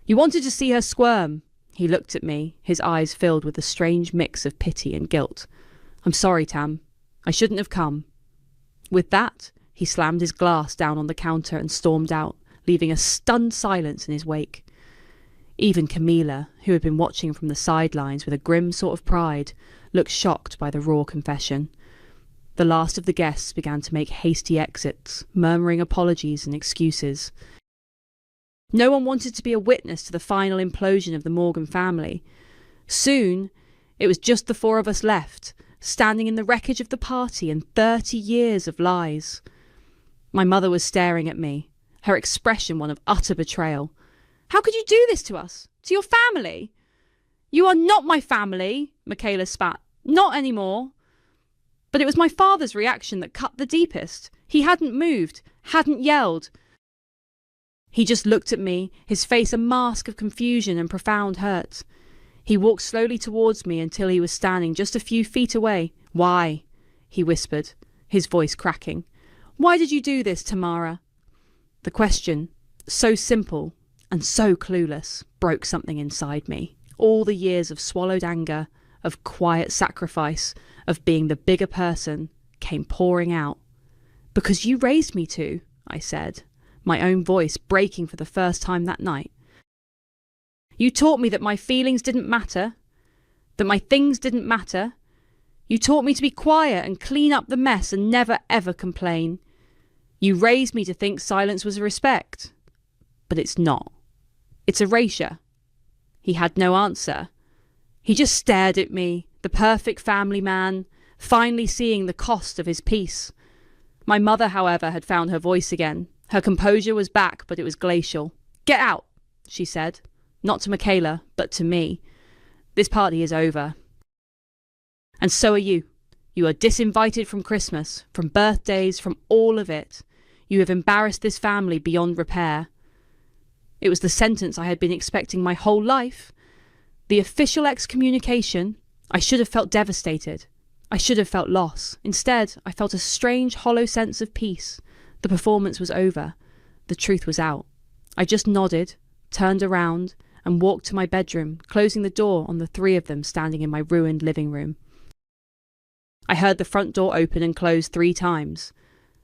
[SPEAKER 2] You wanted to see her squirm." He looked at me, his eyes filled with a strange mix of pity and guilt. "I'm sorry, Tam. I shouldn't have come." With that, he slammed his glass down on the counter and stormed out, leaving a stunned silence in his wake. Even Camilla, who had been watching from the sidelines with a grim sort of pride, looked shocked by the raw confession. The last of the guests began to make hasty exits, murmuring apologies and excuses. No one wanted to be a witness to the final implosion of the Morgan family. Soon, it was just the four of us left, standing in the wreckage of the party and 30 years of lies. My mother was staring at me, her expression one of utter betrayal. "How could you do this to us? To your family?" "You are not my family," Michaela spat. "Not anymore." But it was my father's reaction that cut the deepest. He hadn't moved, hadn't yelled. He just looked at me, his face a mask of confusion and profound hurt. He walked slowly towards me until he was standing just a few feet away. "Why?" he whispered, his voice cracking. "Why did you do this, Tamara?" The question, so simple and so clueless, broke something inside me. All the years of swallowed anger, of quiet sacrifice, of being the bigger person, came pouring out. "Because you raised me to," I said, my own voice breaking for the first time that night. You taught me that my feelings didn't matter, that my things didn't matter. You taught me to be quiet and clean up the mess and never ever complain. You raised me to think silence was a respect. But it's not. It's erasure. He had no answer. He just stared at me, the perfect family man, finally seeing the cost of his peace. My mother, however, had found her voice again. Her composure was back, but it was glacial. "Get out," she said. Not to Michaela, but to me. "This party is over. And so are you. You are disinvited from Christmas, from birthdays, from all of it. You have embarrassed this family beyond repair." It was the sentence I had been expecting my whole life. The official excommunication. I should have felt devastated. I should have felt loss. Instead, I felt a strange, hollow sense of peace. The performance was over. The truth was out. I just nodded, turned around, and walked to my bedroom, closing the door on the three of them standing in my ruined living room. I heard the front door open and close 3 times.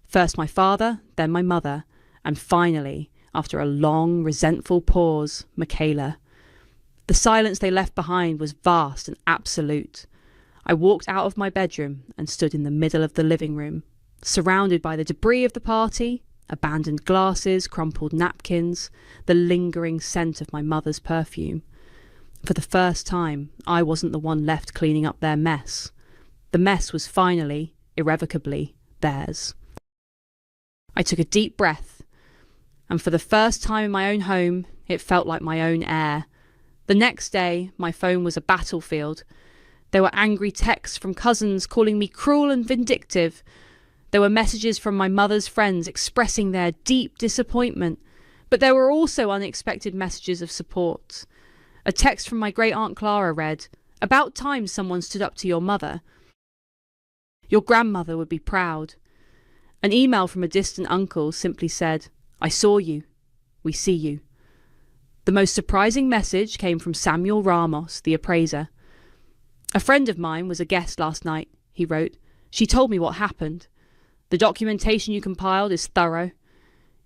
[SPEAKER 2] First my father, then my mother, and finally, after a long, resentful pause, Michaela. The silence they left behind was vast and absolute. I walked out of my bedroom and stood in the middle of the living room, surrounded by the debris of the party, abandoned glasses, crumpled napkins, the lingering scent of my mother's perfume. For the first time, I wasn't the one left cleaning up their mess. The mess was finally, irrevocably, theirs. I took a deep breath, and for the first time in my own home, it felt like my own air. The next day, my phone was a battlefield. There were angry texts from cousins calling me cruel and vindictive. There were messages from my mother's friends expressing their deep disappointment, but there were also unexpected messages of support. A text from my great-aunt Clara read, "About time someone stood up to your mother. Your grandmother would be proud." An email from a distant uncle simply said, "I saw you. We see you." The most surprising message came from Samuel Ramos, the appraiser. "A friend of mine was a guest last night," he wrote. "She told me what happened. The documentation you compiled is thorough.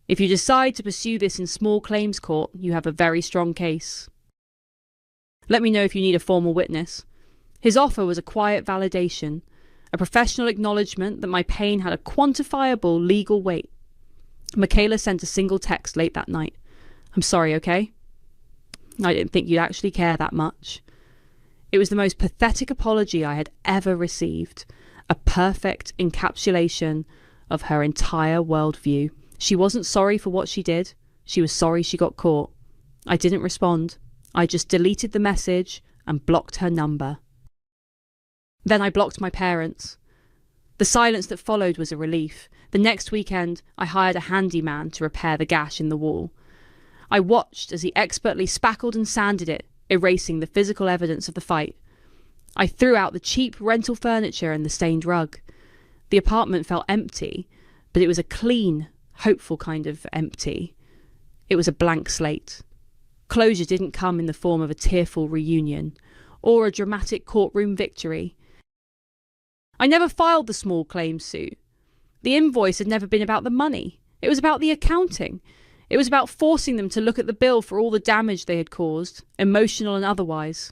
[SPEAKER 2] If you decide to pursue this in small claims court, you have a very strong case. Let me know if you need a formal witness." His offer was a quiet validation, a professional acknowledgement that my pain had a quantifiable legal weight. Michaela sent a single text late that night. "I'm sorry, okay? I didn't think you'd actually care that much." It was the most pathetic apology I had ever received, a perfect encapsulation of her entire worldview. She wasn't sorry for what she did. She was sorry she got caught. I didn't respond. I just deleted the message and blocked her number. Then I blocked my parents. The silence that followed was a relief. The next weekend, I hired a handyman to repair the gash in the wall. I watched as he expertly spackled and sanded it, erasing the physical evidence of the fight. I threw out the cheap rental furniture and the stained rug. The apartment felt empty, but it was a clean, hopeful kind of empty. It was a blank slate. Closure didn't come in the form of a tearful reunion or a dramatic courtroom victory. I never filed the small claims suit. The invoice had never been about the money. It was about the accounting. It was about forcing them to look at the bill for all the damage they had caused, emotional and otherwise.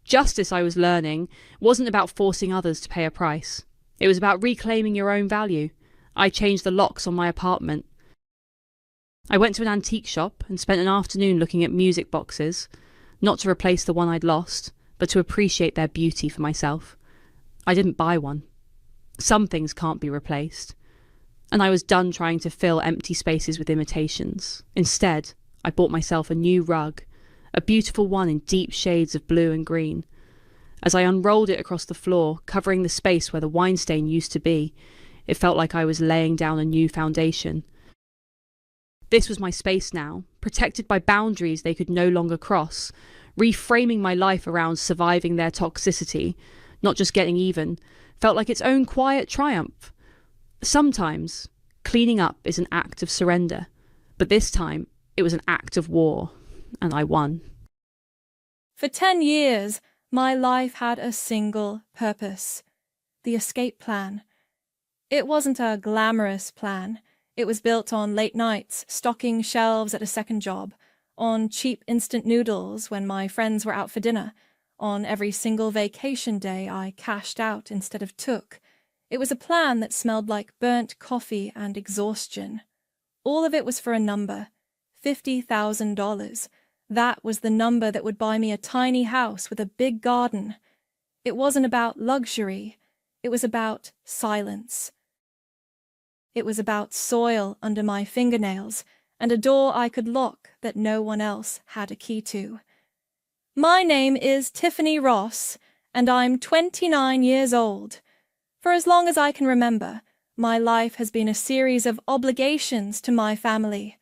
[SPEAKER 2] Justice, I was learning, wasn't about forcing others to pay a price. It was about reclaiming your own value. I changed the locks on my apartment. I went to an antique shop and spent an afternoon looking at music boxes, not to replace the one I'd lost, but to appreciate their beauty for myself. I didn't buy one. Some things can't be replaced. And I was done trying to fill empty spaces with imitations. Instead, I bought myself a new rug, a beautiful one in deep shades of blue and green. As I unrolled it across the floor, covering the space where the wine stain used to be, it felt like I was laying down a new foundation. This was my space now, protected by boundaries they could no longer cross, reframing my life around surviving their toxicity, not just getting even, felt like its own quiet triumph. Sometimes, cleaning up is an act of surrender, but this time it was an act of war, and I won.
[SPEAKER 3] For 10 years, my life had a single purpose: the escape plan. It wasn't a glamorous plan. It was built on late nights, stocking shelves at a second job, on cheap instant noodles when my friends were out for dinner, on every single vacation day I cashed out instead of took. It was a plan that smelled like burnt coffee and exhaustion. All of it was for a number, $50,000. That was the number that would buy me a tiny house with a big garden. It wasn't about luxury. It was about silence. It was about soil under my fingernails and a door I could lock that no one else had a key to. My name is Tiffany Ross, and I'm 29 years old. For as long as I can remember, my life has been a series of obligations to my family.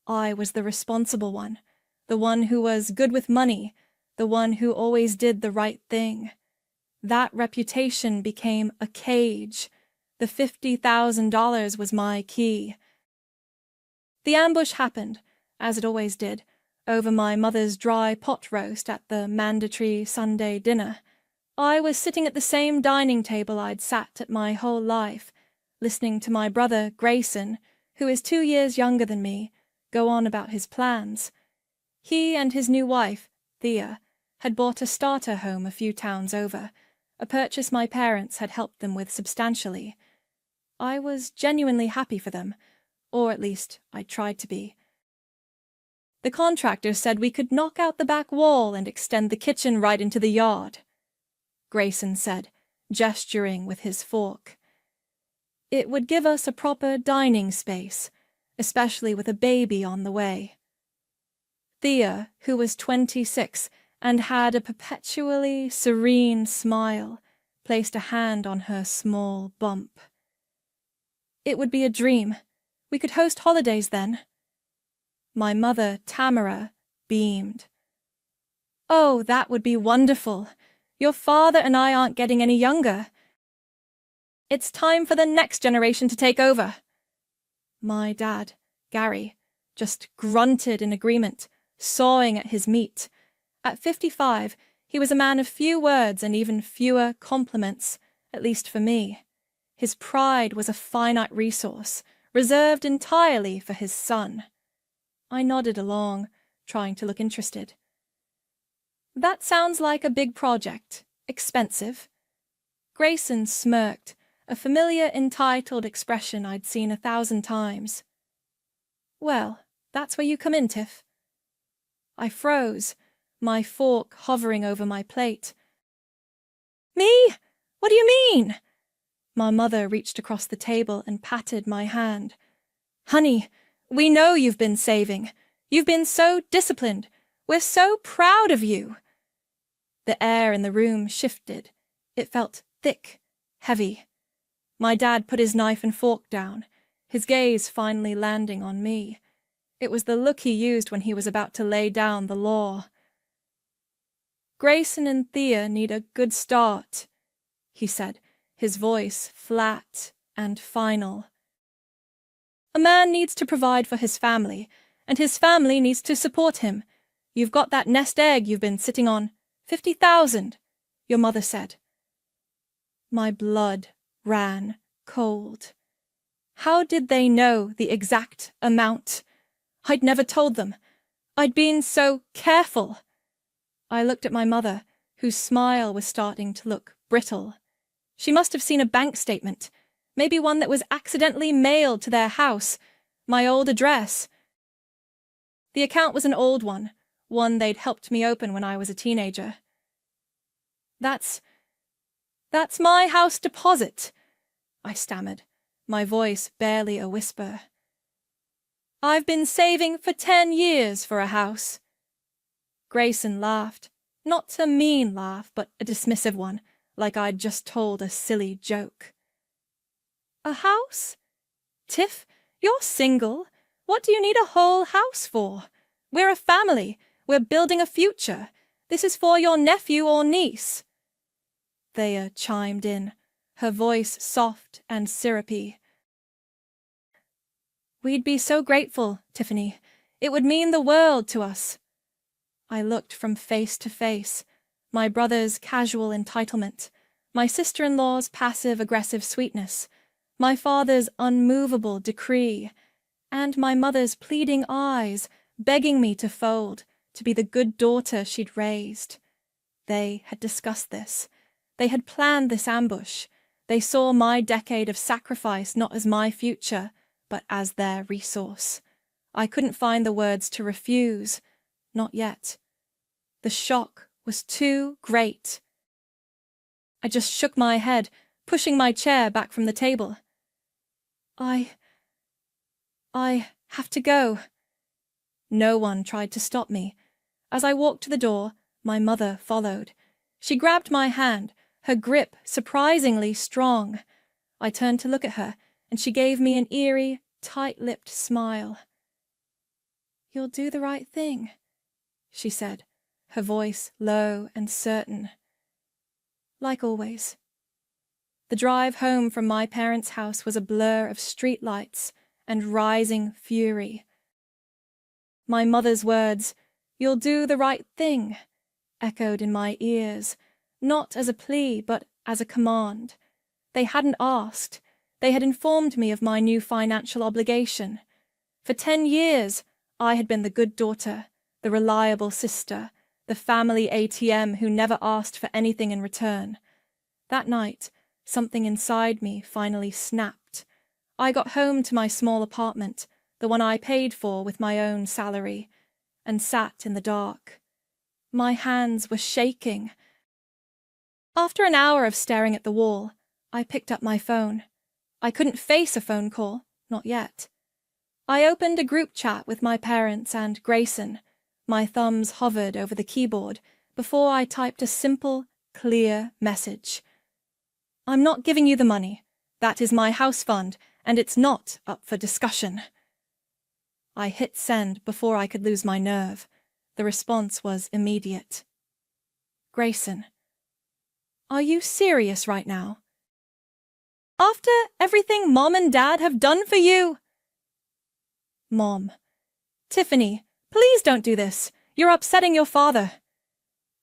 [SPEAKER 3] I was the responsible one, the one who was good with money, the one who always did the right thing. That reputation became a cage. The $50,000 was my key. The ambush happened, as it always did, over my mother's dry pot roast at the mandatory Sunday dinner. I was sitting at the same dining table I'd sat at my whole life, listening to my brother Grayson, who is 2 years younger than me, go on about his plans. He and his new wife, Thea, had bought a starter home a few towns over, a purchase my parents had helped them with substantially. I was genuinely happy for them, or at least I tried to be. The contractor said we could knock out the back wall and extend the kitchen right into the yard, Grayson said, gesturing with his fork. It would give us a proper dining space, especially with a baby on the way. Thea, who was 26 and had a perpetually serene smile, placed a hand on her small bump. It would be a dream. We could host holidays then. My mother, Tamara, beamed. Oh, that would be wonderful. Your father and I aren't getting any younger. It's time for the next generation to take over. My dad, Gary, just grunted in agreement, sawing at his meat. At 55, he was a man of few words and even fewer compliments, at least for me. His pride was a finite resource, reserved entirely for his son. I nodded along, trying to look interested. That sounds like a big project. Expensive. Grayson smirked, a familiar entitled expression I'd seen 1,000 times. Well, that's where you come in, Tiff. I froze, my fork hovering over my plate. Me? What do you mean? My mother reached across the table and patted my hand. Honey, we know you've been saving. You've been so disciplined. We're so proud of you. The air in the room shifted. It felt thick, heavy. My dad put his knife and fork down, his gaze finally landing on me. It was the look he used when he was about to lay down the law. Grayson and Thea need a good start, he said, his voice flat and final. A man needs to provide for his family, and his family needs to support him. You've got that nest egg you've been sitting on. 50,000, your mother said. My blood ran cold. How did they know the exact amount? I'd never told them. I'd been so careful. I looked at my mother, whose smile was starting to look brittle. She must have seen a bank statement, maybe one that was accidentally mailed to their house, my old address. The account was an old one they'd helped me open when I was a teenager. That's my house deposit, I stammered, my voice barely a whisper. I've been saving for 10 years for a house. Grayson laughed, not a mean laugh, but a dismissive one, like I'd just told a silly joke. A house? Tiff, you're single. What do you need a whole house for? We're a family. We're building a future. This is for your nephew or niece. Thea chimed in, her voice soft and syrupy. We'd be so grateful, Tiffany. It would mean the world to us. I looked from face to face, my brother's casual entitlement, my sister-in-law's passive-aggressive sweetness, my father's unmovable decree, and my mother's pleading eyes begging me to fold, to be the good daughter she'd raised. They had discussed this. They had planned this ambush. They saw my decade of sacrifice not as my future, but as their resource. I couldn't find the words to refuse. Not yet. The shock was too great. I just shook my head, pushing my chair back from the table. I have to go. No one tried to stop me. As I walked to the door, my mother followed. She grabbed my hand, her grip surprisingly strong. I turned to look at her, and she gave me an eerie, tight-lipped smile. "You'll do the right thing," she said, her voice low and certain. Like always. The drive home from my parents' house was a blur of streetlights and rising fury. My mother's words, "You'll do the right thing," echoed in my ears, not as a plea, but as a command. They hadn't asked. They had informed me of my new financial obligation. For 10 years, I had been the good daughter, the reliable sister, the family ATM who never asked for anything in return. That night, something inside me finally snapped. I got home to my small apartment, the one I paid for with my own salary, and sat in the dark. My hands were shaking. After an hour of staring at the wall, I picked up my phone. I couldn't face a phone call, not yet. I opened a group chat with my parents and Grayson. My thumbs hovered over the keyboard before I typed a simple, clear message. "I'm not giving you the money. That is my house fund, and it's not up for discussion." I hit send before I could lose my nerve. The response was immediate. "Grayson, are you serious right now? After everything Mom and Dad have done for you?" "Mom, Tiffany, please don't do this. You're upsetting your father."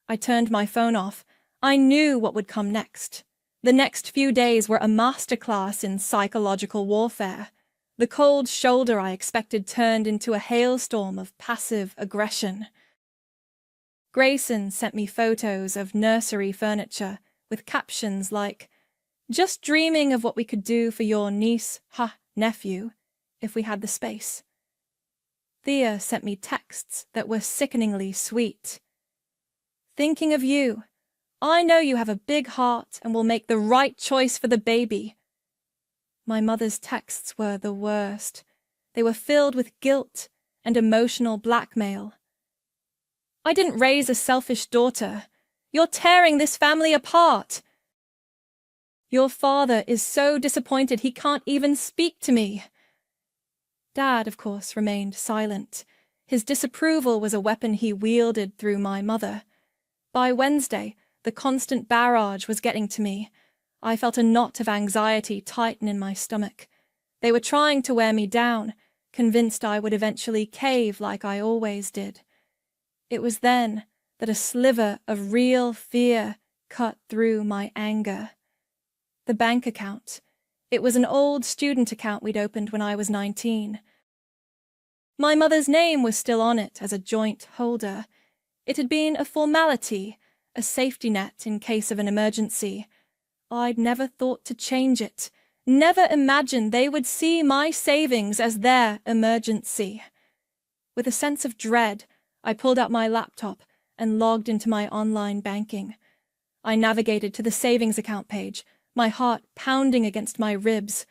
[SPEAKER 3] I turned my phone off. I knew what would come next. The next few days were a masterclass in psychological warfare. The cold shoulder I expected turned into a hailstorm of passive aggression. Grayson sent me photos of nursery furniture with captions like, "Just dreaming of what we could do for your niece, nephew, if we had the space." Thea sent me texts that were sickeningly sweet. "Thinking of you. I know you have a big heart and will make the right choice for the baby." My mother's texts were the worst. They were filled with guilt and emotional blackmail. "I didn't raise a selfish daughter. You're tearing this family apart. Your father is so disappointed he can't even speak to me." Dad, of course, remained silent. His disapproval was a weapon he wielded through my mother. By Wednesday, the constant barrage was getting to me. I felt a knot of anxiety tighten in my stomach. They were trying to wear me down, convinced I would eventually cave like I always did. It was then that a sliver of real fear cut through my anger. The bank account. It was an old student account we'd opened when I was 19. My mother's name was still on it as a joint holder. It had been a formality, a safety net in case of an emergency. I'd never thought to change it, never imagined they would see my savings as their emergency. With a sense of dread, I pulled out my laptop and logged into my online banking. I navigated to the savings account page, my heart pounding against my ribs.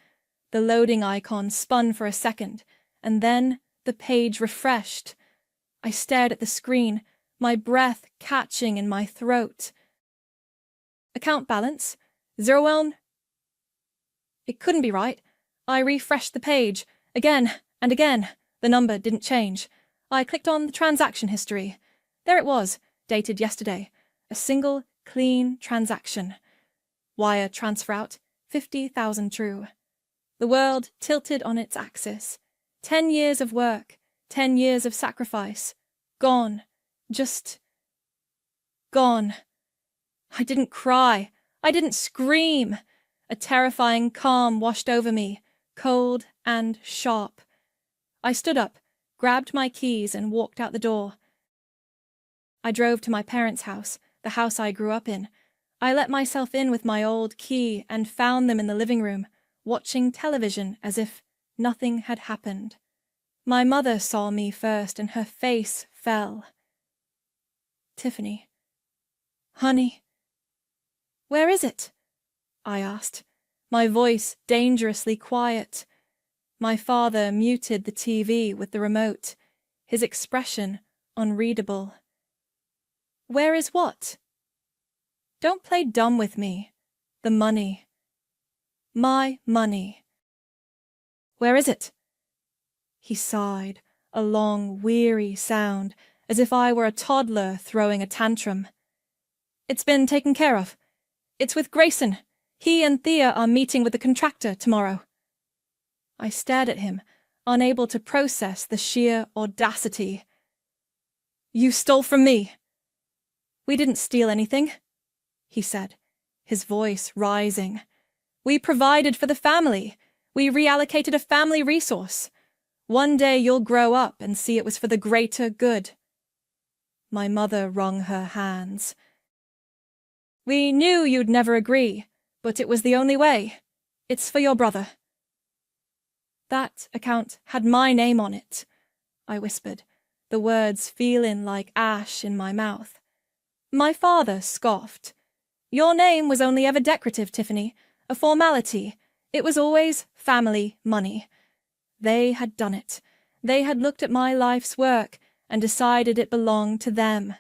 [SPEAKER 3] The loading icon spun for a second, and then the page refreshed. I stared at the screen, my breath catching in my throat. "Account balance, 0 won." It couldn't be right. I refreshed the page, again and again. The number didn't change. I clicked on the transaction history. There it was, dated yesterday. A single, clean transaction. Wire transfer out, 50,000 true. The world tilted on its axis. 10 years of work, 10 years of sacrifice. Gone. Just gone. I didn't cry. I didn't scream. A terrifying calm washed over me, cold and sharp. I stood up, grabbed my keys and walked out the door. I drove to my parents' house, the house I grew up in. I let myself in with my old key and found them in the living room, watching television as if nothing had happened. My mother saw me first and her face fell. "Tiffany. Honey. Where is it?" I asked, my voice dangerously quiet. My father muted the TV with the remote, his expression unreadable. "Where is what?" "Don't play dumb with me. The money. My money." "Where is it?" He sighed, a long, weary sound, as if I were a toddler throwing a tantrum. "It's been taken care of. It's with Grayson. He and Thea are meeting with the contractor tomorrow." I stared at him, unable to process the sheer audacity. "You stole from me." "We didn't steal anything," he said, his voice rising. "We provided for the family. We reallocated a family resource. One day you'll grow up and see it was for the greater good." My mother wrung her hands. "We knew you'd never agree, but it was the only way. It's for your brother." "That account had my name on it," I whispered, the words feeling like ash in my mouth. My father scoffed. "Your name was only ever decorative, Tiffany, a formality. It was always family money." They had done it. They had looked at my life's work and decided it belonged to them.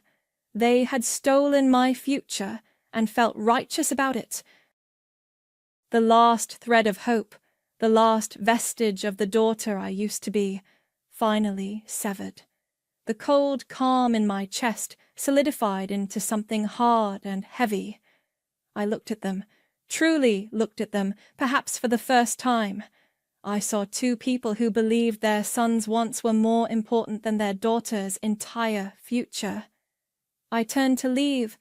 [SPEAKER 3] They had stolen my future and felt righteous about it. The last thread of hope, the last vestige of the daughter I used to be, finally severed. The cold calm in my chest solidified into something hard and heavy. I looked at them, truly looked at them, perhaps for the first time. I saw two people who believed their sons' wants were more important than their daughter's entire future. I turned to leave,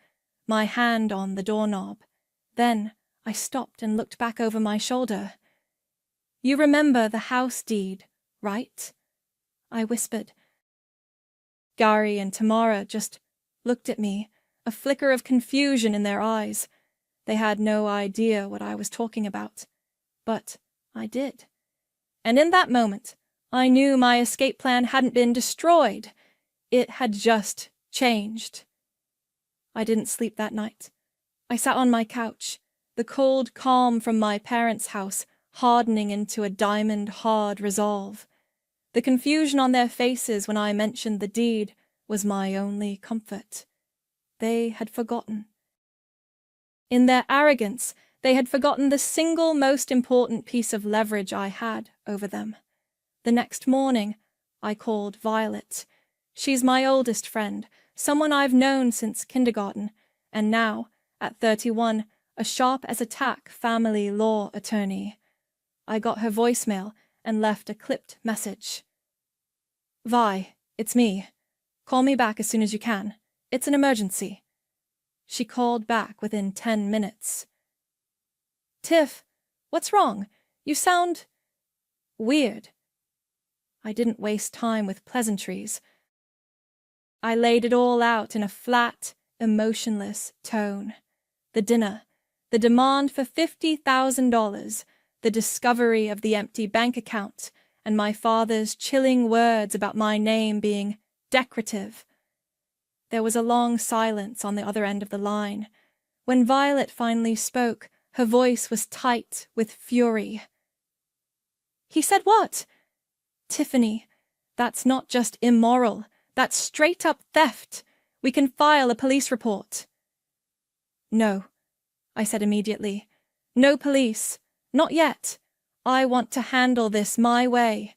[SPEAKER 3] my hand on the doorknob. Then I stopped and looked back over my shoulder. "You remember the house deed, right?" I whispered. Gary and Tamara just looked at me, a flicker of confusion in their eyes. They had no idea what I was talking about. But I did. And in that moment, I knew my escape plan hadn't been destroyed. It had just changed. I didn't sleep that night. I sat on my couch, the cold calm from my parents' house hardening into a diamond-hard resolve. The confusion on their faces when I mentioned the deed was my only comfort. They had forgotten. In their arrogance, they had forgotten the single most important piece of leverage I had over them. The next morning, I called Violet. She's my oldest friend, someone I've known since kindergarten, and now, at 31, a sharp-as-a-tack family law attorney. I got her voicemail and left a clipped message. "Vi, it's me. Call me back as soon as you can. It's an emergency." She called back within 10 minutes. "Tiff, what's wrong? You sound weird." I didn't waste time with pleasantries. I laid it all out in a flat, emotionless tone. The dinner, the demand for $50,000, the discovery of the empty bank account, and my father's chilling words about my name being decorative. There was a long silence on the other end of the line. When Violet finally spoke, her voice was tight with fury. "He said what?" "Tiffany, that's not just immoral. That's straight-up theft. We can file a police report." "No," I said immediately. "No police. Not yet. I want to handle this my way."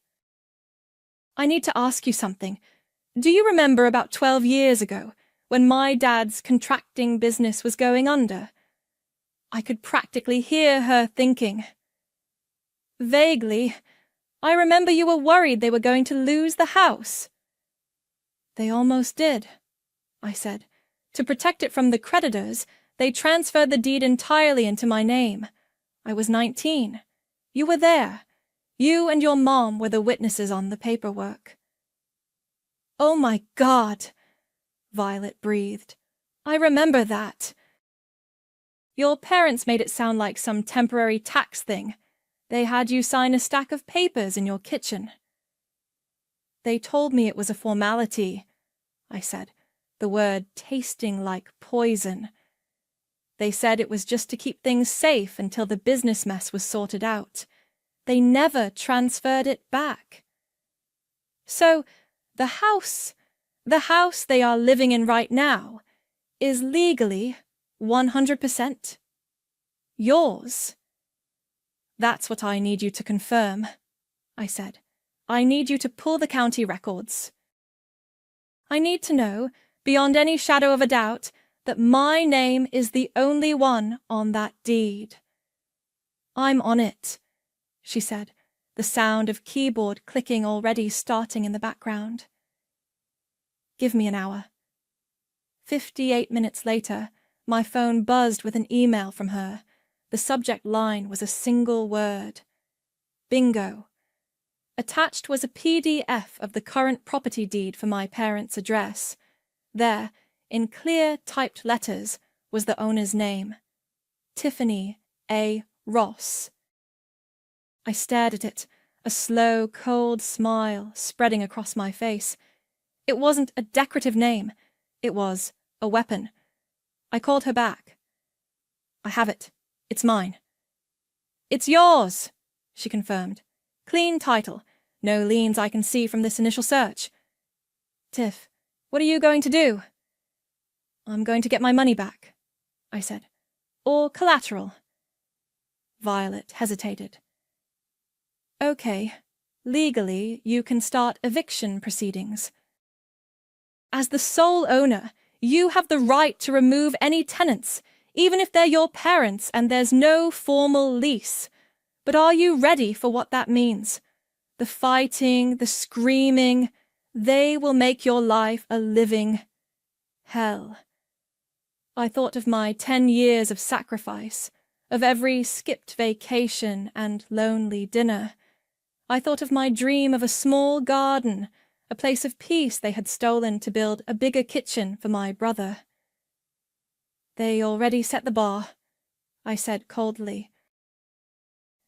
[SPEAKER 3] "I need to ask you something. Do you remember about 12 years ago, when my dad's contracting business was going under?" I could practically hear her thinking. "Vaguely. I remember you were worried they were going to lose the house." "They almost did," I said. "To protect it from the creditors, they transferred the deed entirely into my name. I was 19. You were there. You and your mom were the witnesses on the paperwork." "Oh my God," Violet breathed. "I remember that." "Your parents made it sound like some temporary tax thing. They had you sign a stack of papers in your kitchen." "They told me it was a formality," I said, the word tasting like poison. "They said it was just to keep things safe until the business mess was sorted out. They never transferred it back." "So, the house they are living in right now, is legally 100% yours?" "That's what I need you to confirm," I said. "I need you to pull the county records. I need to know, beyond any shadow of a doubt, that my name is the only one on that deed." "I'm on it," she said, the sound of keyboard clicking already starting in the background. "Give me an hour." 58 minutes later, my phone buzzed with an email from her. The subject line was a single word: bingo. Attached was a PDF of the current property deed for my parents' address. There, in clear typed letters, was the owner's name: Tiffany A. Ross. I stared at it, a slow, cold smile spreading across my face. It wasn't a decorative name. It was a weapon. I called her back. "I have it. It's mine." "It's yours," she confirmed. "Clean title. No liens I can see from this initial search." "Tiff, what are you going to do?" "I'm going to get my money back," I said. "Or collateral." Violet hesitated. "Okay, legally you can start eviction proceedings. As the sole owner, you have the right to remove any tenants, even if they're your parents and there's no formal lease. But are you ready for what that means? The fighting, the screaming, they will make your life a living hell." I thought of my 10 years of sacrifice, of every skipped vacation and lonely dinner. I thought of my dream of a small garden, a place of peace they had stolen to build a bigger kitchen for my brother. "They already set the bar," I said coldly.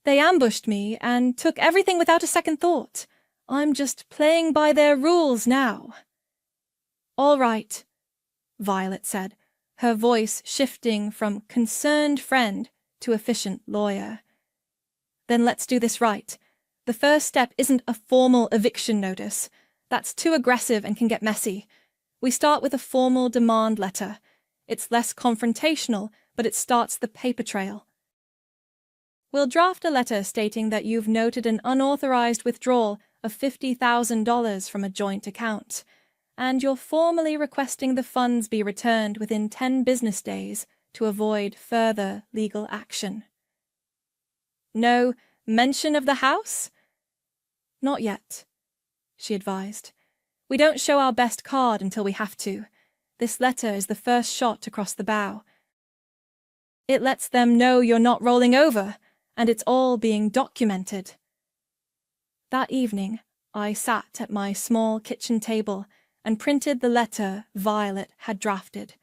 [SPEAKER 3] "They ambushed me and took everything without a second thought. I'm just playing by their rules now." "All right," Violet said, her voice shifting from concerned friend to efficient lawyer. "Then let's do this right. The first step isn't a formal eviction notice. That's too aggressive and can get messy. We start with a formal demand letter. It's less confrontational, but it starts the paper trail. We'll draft a letter stating that you've noted an unauthorized withdrawal of $50,000 from a joint account, and you're formally requesting the funds be returned within 10 business days to avoid further legal action." "No mention of the house?" "Not yet," she advised. "We don't show our best card until we have to. This letter is the first shot across the bow. It lets them know you're not rolling over, and it's all being documented." That evening, I sat at my small kitchen table and printed the letter Violet had drafted.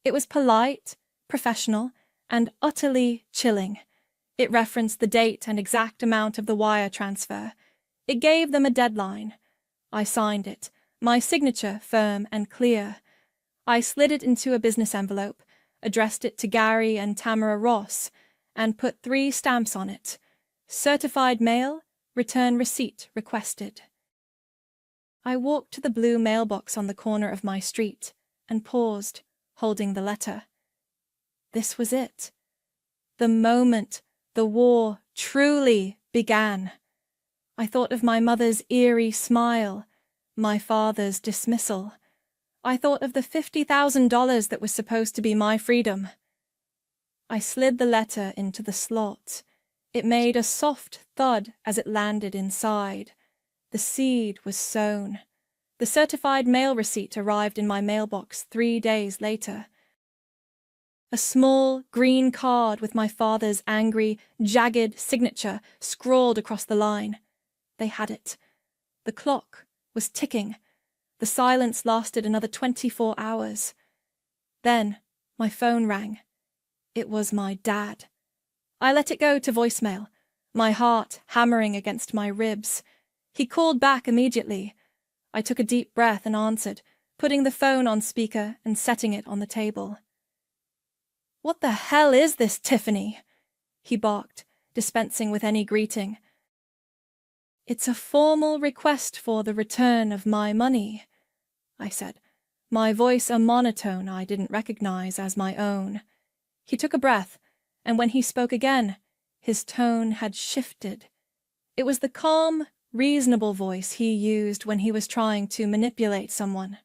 [SPEAKER 3] It was polite, professional, and utterly chilling. It referenced the date and exact amount of the wire transfer. It gave them a deadline. I signed it, my signature firm and clear. I slid it into a business envelope, addressed it to Gary and Tamara Ross, and put 3 stamps on it: certified mail, return receipt requested. I walked to the blue mailbox on the corner of my street and paused, holding the letter. This was it. The moment the war truly began. I thought of my mother's eerie smile, my father's dismissal. I thought of the $50,000 that was supposed to be my freedom. I slid the letter into the slot. It made a soft thud as it landed inside. The seed was sown. The certified mail receipt arrived in my mailbox 3 days later. A small green card with my father's angry, jagged signature scrawled across the line. They had it. The clock was ticking. The silence lasted another 24 hours. Then my phone rang. It was my dad. I let it go to voicemail, my heart hammering against my ribs. He called back immediately. I took a deep breath and answered, putting the phone on speaker and setting it on the table. "What the hell is this, Tiffany?" he barked, dispensing with any greeting. "It's a formal request for the return of my money," I said, my voice a monotone I didn't recognize as my own. He took a breath, and when he spoke again, his tone had shifted. It was the calm, reasonable voice he used when he was trying to manipulate someone.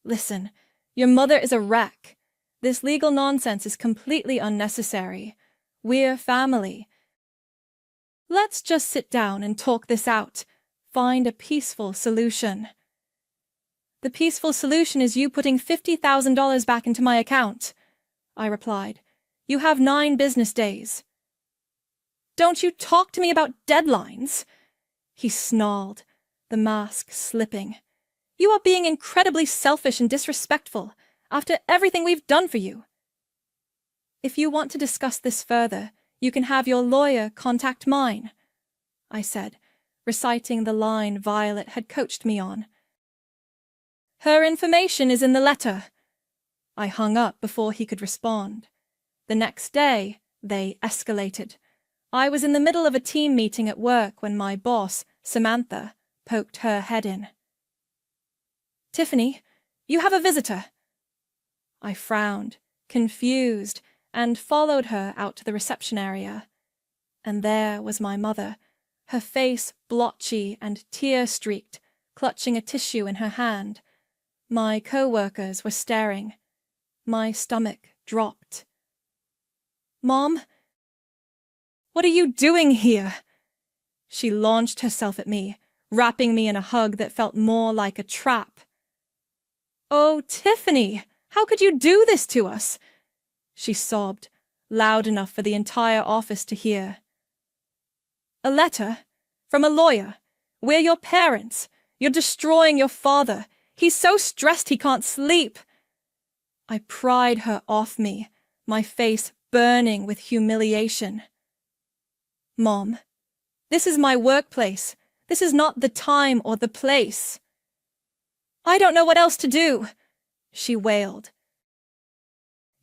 [SPEAKER 3] "Listen, your mother is a wreck. This legal nonsense is completely unnecessary. We're family. Let's just sit down and talk this out. Find a peaceful solution." "The peaceful solution is you putting $50,000 back into my account," I replied. "You have 9 business days." "Don't you talk to me about deadlines," he snarled, the mask slipping. "You are being incredibly selfish and disrespectful after everything we've done for you." "If you want to discuss this further, you can have your lawyer contact mine," I said, reciting the line Violet had coached me on. "Her information is in the letter." I hung up before he could respond. The next day, they escalated. I was in the middle of a team meeting at work when my boss, Samantha, poked her head in. "Tiffany, you have a visitor." I frowned, confused, and followed her out to the reception area. And there was my mother, her face blotchy and tear-streaked, clutching a tissue in her hand. My co-workers were staring. My stomach dropped. "Mom, what are you doing here?" She launched herself at me, wrapping me in a hug that felt more like a trap. "Oh, Tiffany, how could you do this to us?" she sobbed, loud enough for the entire office to hear. "A letter? From a lawyer? We're your parents. You're destroying your father. He's so stressed he can't sleep." I pried her off me, my face burning with humiliation. "Mom, this is my workplace. This is not the time or the place." "I don't know what else to do," she wailed.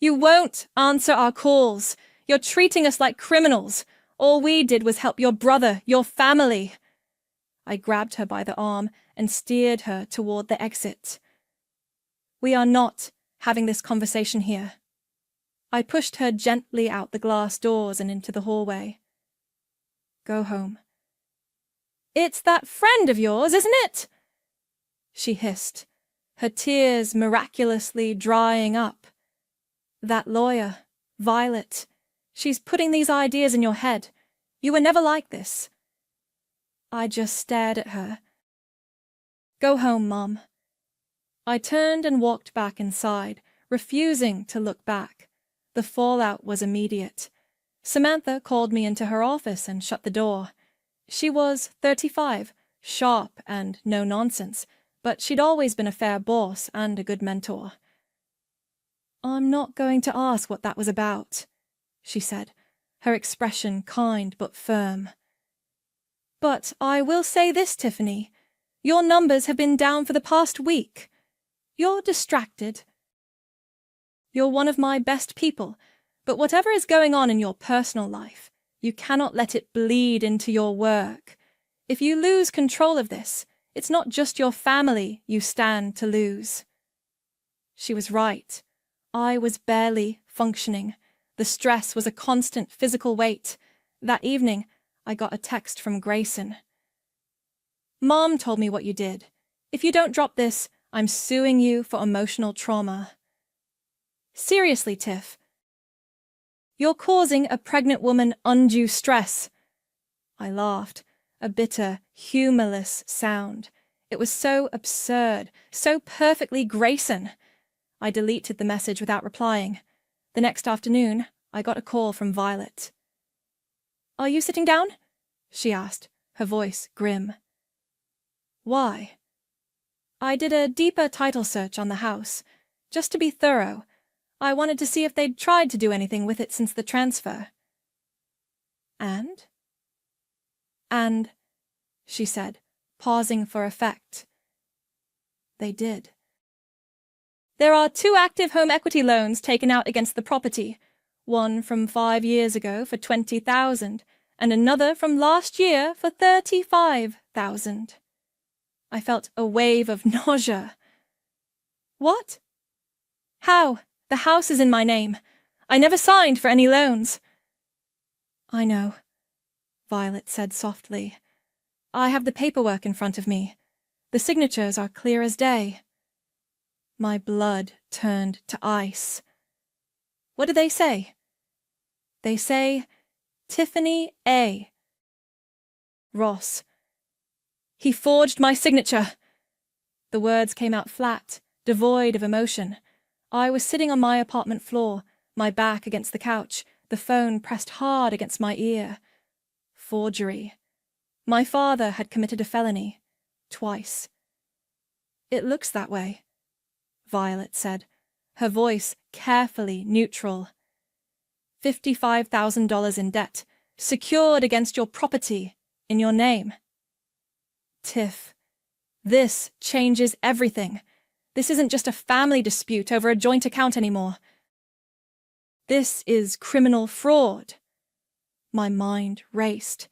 [SPEAKER 3] "You won't answer our calls. You're treating us like criminals. All we did was help your brother, your family." I grabbed her by the arm and steered her toward the exit. "We are not having this conversation here." I pushed her gently out the glass doors and into the hallway. "Go home." "It's that friend of yours, isn't it?" she hissed, her tears miraculously drying up. "That lawyer, Violet. She's putting these ideas in your head. You were never like this." I just stared at her. "Go home, Mom." I turned and walked back inside, refusing to look back. The fallout was immediate. Samantha called me into her office and shut the door. She was 35, sharp and no nonsense, but she'd always been a fair boss and a good mentor. "I'm not going to ask what that was about," she said, her expression kind but firm. "But I will say this, Tiffany. Your numbers have been down for the past week. You're distracted. You're one of my best people, but whatever is going on in your personal life, you cannot let it bleed into your work. If you lose control of this, it's not just your family you stand to lose." She was right. I was barely functioning. The stress was a constant physical weight. That evening, I got a text from Grayson. "Mom told me what you did. If you don't drop this, I'm suing you for emotional trauma." "Seriously, Tiff. You're causing a pregnant woman undue stress." I laughed, a bitter, humorless sound. It was so absurd, so perfectly Grayson. I deleted the message without replying. The next afternoon, I got a call from Violet. "Are you sitting down?" she asked, her voice grim. "Why?" I did a deeper title search on the house, just to be thorough. I wanted to see if they'd tried to do anything with it since the transfer. And, she said, pausing for effect. They did. There are 2 active home equity loans taken out against the property, one from 5 years ago for $20,000 and another from last year for $35,000. I felt a wave of nausea. What? How? The house is in my name. I never signed for any loans. I know, Violet said softly. I have the paperwork in front of me. The signatures are clear as day. My blood turned to ice. What do they say? They say, Tiffany A. Ross. He forged my signature. The words came out flat, devoid of emotion. I was sitting on my apartment floor, my back against the couch, the phone pressed hard against my ear. Forgery. My father had committed a felony. Twice. It looks that way, Violet said, her voice carefully neutral. $55,000 in debt, secured against your property, in your name. Tiff, this changes everything. This isn't just a family dispute over a joint account anymore. This is criminal fraud. My mind raced.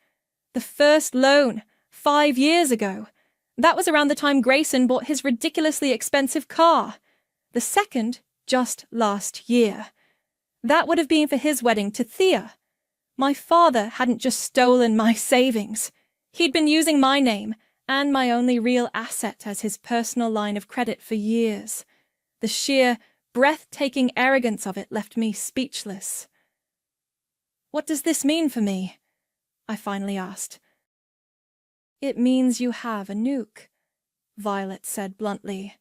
[SPEAKER 3] The first loan, 5 years ago. That was around the time Grayson bought his ridiculously expensive car. The second, just last year. That would have been for his wedding to Thea. My father hadn't just stolen my savings. He'd been using my name and my only real asset as his personal line of credit for years. The sheer, breathtaking arrogance of it left me speechless. What does this mean for me? I finally asked. It means you have a nuke, Violet said bluntly.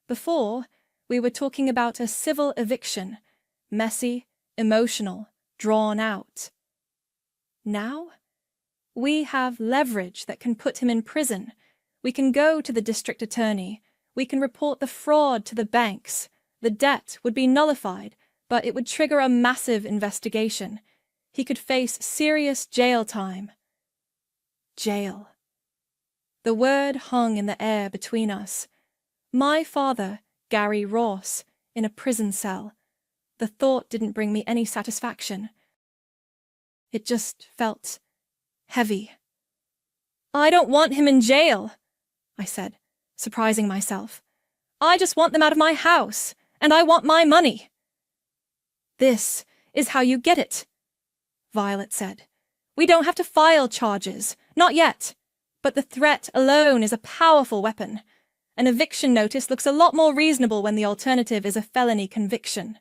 [SPEAKER 3] Before, we were talking about a civil eviction, messy, emotional, drawn out. Now, we have leverage that can put him in prison. We can go to the district attorney. We can report the fraud to the banks. The debt would be nullified, but it would trigger a massive investigation. He could face serious jail time. Jail. The word hung in the air between us. My father, Gary Ross, in a prison cell. The thought didn't bring me any satisfaction. It just felt heavy. I don't want him in jail, I said, surprising myself. I just want them out of my house, and I want my money. This is how you get it, Violet said. We don't have to file charges, not yet. But the threat alone is a powerful weapon. An eviction notice looks a lot more reasonable when the alternative is a felony conviction.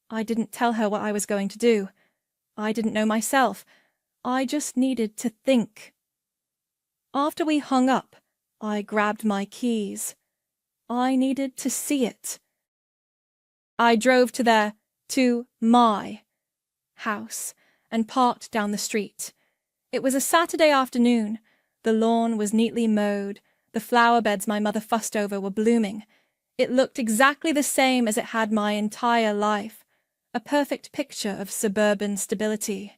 [SPEAKER 3] I didn't tell her what I was going to do. I didn't know myself. I just needed to think. After we hung up, I grabbed my keys. I needed to see it. I drove to my house and parked down the street. It was a Saturday afternoon. The lawn was neatly mowed. The flower beds my mother fussed over were blooming. It looked exactly the same as it had my entire life. A perfect picture of suburban stability.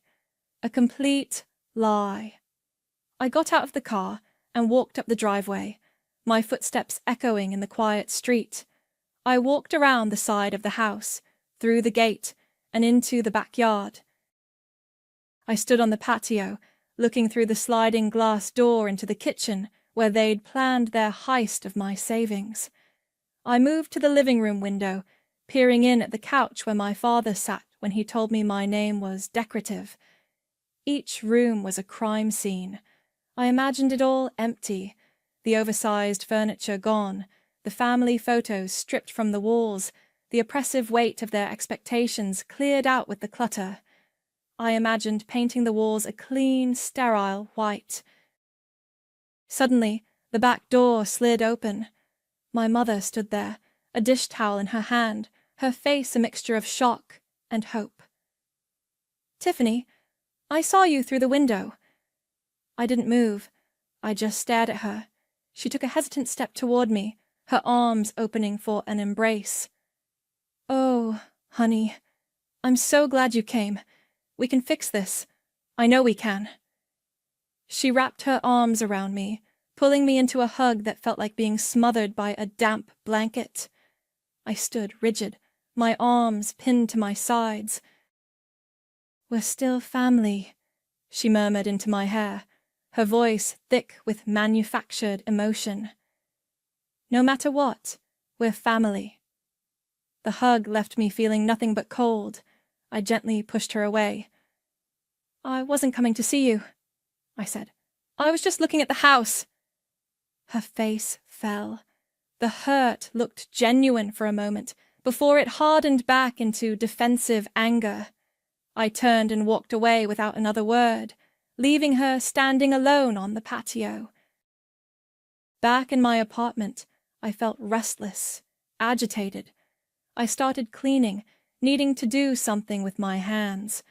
[SPEAKER 3] A complete lie. I got out of the car and walked up the driveway, my footsteps echoing in the quiet street. I walked around the side of the house, through the gate, and into the backyard. I stood on the patio, looking through the sliding glass door into the kitchen where they'd planned their heist of my savings. I moved to the living room window, peering in at the couch where my father sat when he told me my name was decorative. Each room was a crime scene. I imagined it all empty, the oversized furniture gone, the family photos stripped from the walls, the oppressive weight of their expectations cleared out with the clutter. I imagined painting the walls a clean, sterile white. Suddenly, the back door slid open. My mother stood there, a dish towel in her hand, her face a mixture of shock and hope. "Tiffany, I saw you through the window." I didn't move. I just stared at her. She took a hesitant step toward me, her arms opening for an embrace. "Oh, honey, I'm so glad you came. We can fix this. I know we can." She wrapped her arms around me, pulling me into a hug that felt like being smothered by a damp blanket. I stood rigid, my arms pinned to my sides. "We're still family," she murmured into my hair, her voice thick with manufactured emotion. "No matter what, we're family." The hug left me feeling nothing but cold. I gently pushed her away. "I wasn't coming to see you," I said. "I was just looking at the house." Her face fell. The hurt looked genuine for a moment, before it hardened back into defensive anger. I turned and walked away without another word, leaving her standing alone on the patio. Back in my apartment, I felt restless, agitated. I started cleaning, needing to do something with my hands.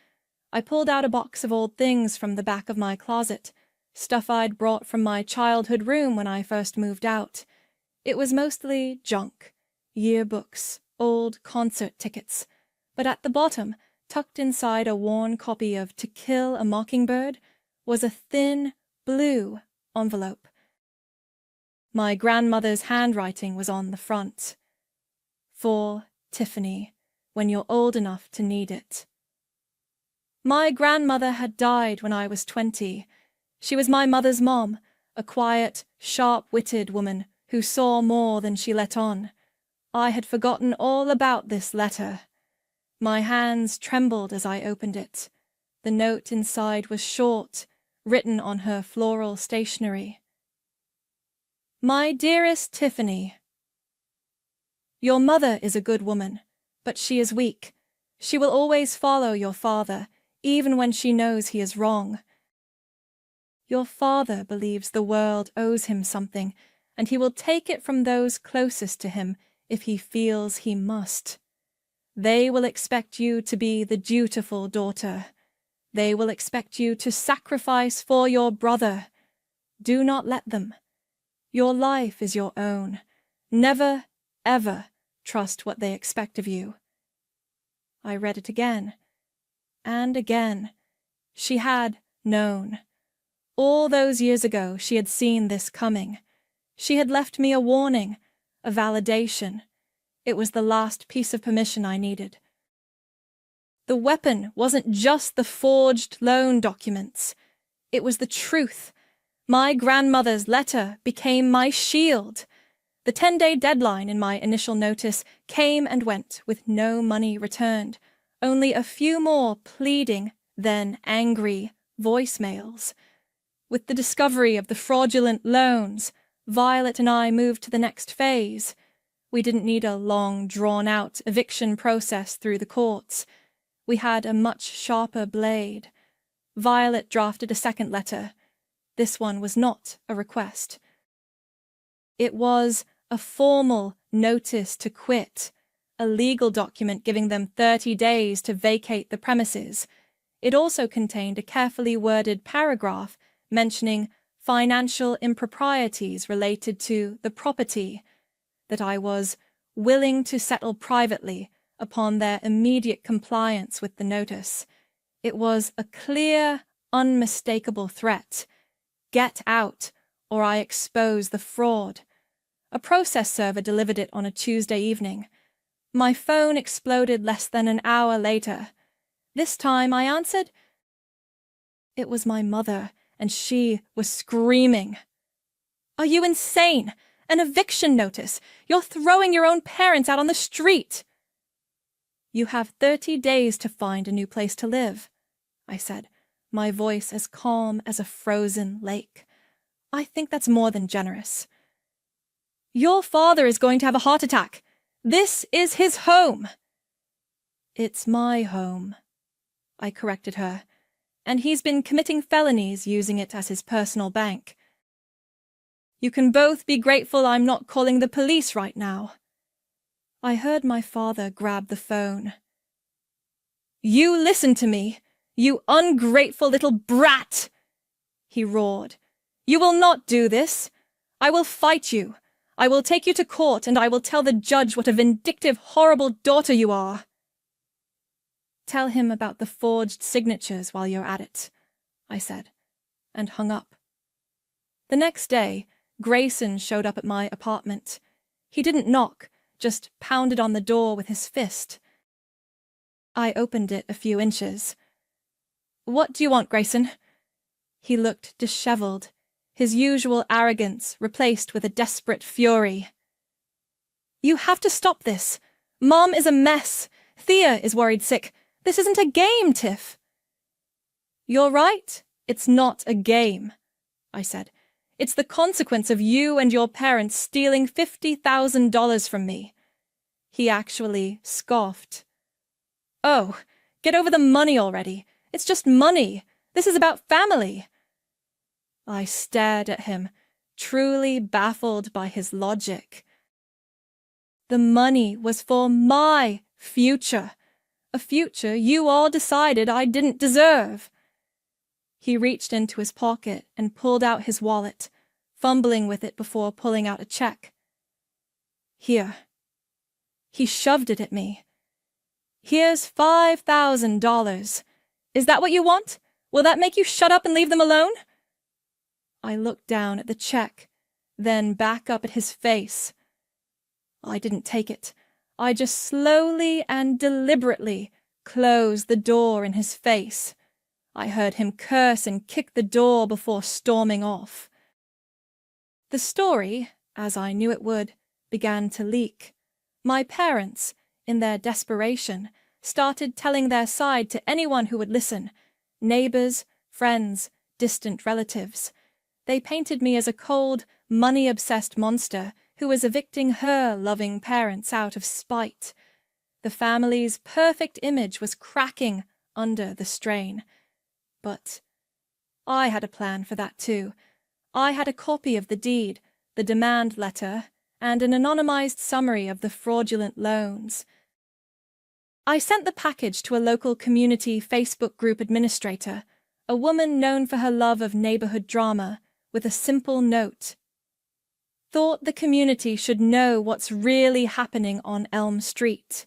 [SPEAKER 3] I pulled out a box of old things from the back of my closet, stuff I'd brought from my childhood room when I first moved out. It was mostly junk, yearbooks, old concert tickets, but at the bottom, tucked inside a worn copy of To Kill a Mockingbird, was a thin, blue envelope. My grandmother's handwriting was on the front. "For Tiffany, when you're old enough to need it." My grandmother had died when I was 20. She was my mother's mom, a quiet, sharp-witted woman who saw more than she let on. I had forgotten all about this letter. My hands trembled as I opened it. The note inside was short, written on her floral stationery. "My dearest Tiffany, your mother is a good woman, but she is weak. She will always follow your father, even when she knows he is wrong. Your father believes the world owes him something, and he will take it from those closest to him if he feels he must. They will expect you to be the dutiful daughter. They will expect you to sacrifice for your brother. Do not let them. Your life is your own. Never, ever trust what they expect of you." I read it again, and again. She had known. All those years ago, she had seen this coming. She had left me a warning, a validation. It was the last piece of permission I needed. The weapon wasn't just the forged loan documents. It was the truth. My grandmother's letter became my shield. The 10-day deadline in my initial notice came and went with no money returned, only a few more pleading, then angry voicemails. With the discovery of the fraudulent loans, Violet and I moved to the next phase. We didn't need a long, drawn-out eviction process through the courts. We had a much sharper blade. Violet drafted a second letter. This one was not a request. It was a formal notice to quit, a legal document giving them 30 days to vacate the premises. It also contained a carefully worded paragraph mentioning financial improprieties related to the property, that I was willing to settle privately upon their immediate compliance with the notice. It was a clear, unmistakable threat. Get out, or I expose the fraud. A process server delivered it on a Tuesday evening. My phone exploded less than an hour later. This time I answered. It was my mother, and she was screaming. "Are you insane? An eviction notice! You're throwing your own parents out on the street!" "You have 30 days to find a new place to live," I said, my voice as calm as a frozen lake. "I think that's more than generous." "Your father is going to have a heart attack. This is his home." "It's my home," I corrected her, "and he's been committing felonies using it as his personal bank. You can both be grateful I'm not calling the police right now." I heard my father grab the phone. "You listen to me, you ungrateful little brat!" he roared. "You will not do this. I will fight you. I will take you to court, and I will tell the judge what a vindictive, horrible daughter you are. Tell him about the forged signatures while you're at it, I said, and hung up. The next day, Grayson showed up at my apartment. He didn't knock, just pounded on the door with his fist. I opened it a few inches. "What do you want, Grayson?" He looked disheveled, his usual arrogance replaced with a desperate fury. "You have to stop this. Mom is a mess. Thea is worried sick. This isn't a game, Tiff." "You're right. It's not a game," I said. "It's the consequence of you and your parents stealing $50,000 from me." He actually scoffed. "Oh, get over the money already. It's just money. This is about family." I stared at him, truly baffled by his logic. The money was for my future, a future you all decided I didn't deserve. He reached into his pocket and pulled out his wallet, fumbling with it before pulling out a check. "Here." He shoved it at me. "Here's $5,000. Is that what you want? Will that make you shut up and leave them alone?" I looked down at the check, then back up at his face. I didn't take it. I just slowly and deliberately closed the door in his face. I heard him curse and kick the door before storming off. The story, as I knew it would, began to leak. My parents, in their desperation, started telling their side to anyone who would listen. Neighbors, friends, distant relatives. They painted me as a cold, money-obsessed monster who was evicting her loving parents out of spite. The family's perfect image was cracking under the strain. But I had a plan for that too. I had a copy of the deed, the demand letter, and an anonymized summary of the fraudulent loans. I sent the package to a local community Facebook group administrator, a woman known for her love of neighborhood drama, with a simple note. Thought the community should know what's really happening on Elm Street.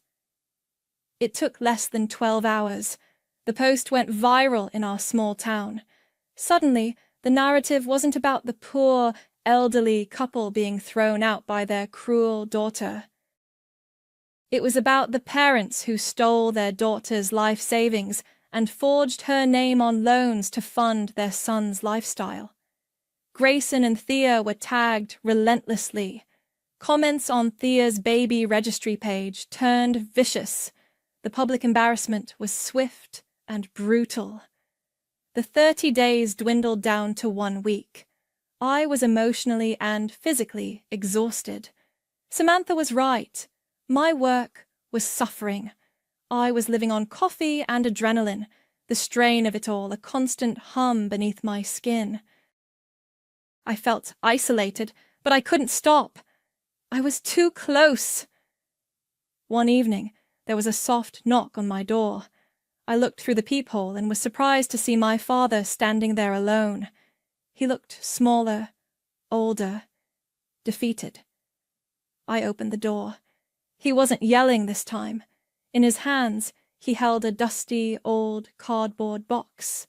[SPEAKER 3] It took less than 12 hours. The post went viral in our small town. Suddenly, the narrative wasn't about the poor, elderly couple being thrown out by their cruel daughter. It was about the parents who stole their daughter's life savings and forged her name on loans to fund their son's lifestyle. Grayson and Thea were tagged relentlessly. Comments on Thea's baby registry page turned vicious. The public embarrassment was swift and brutal. The 30 days dwindled down to 1 week. I was emotionally and physically exhausted. Samantha was right. My work was suffering. I was living on coffee and adrenaline, the strain of it all a constant hum beneath my skin. I felt isolated, but I couldn't stop. I was too close. One evening, there was a soft knock on my door. I looked through the peephole and was surprised to see my father standing there alone. He looked smaller, older, defeated. I opened the door. He wasn't yelling this time. In his hands, he held a dusty, old cardboard box.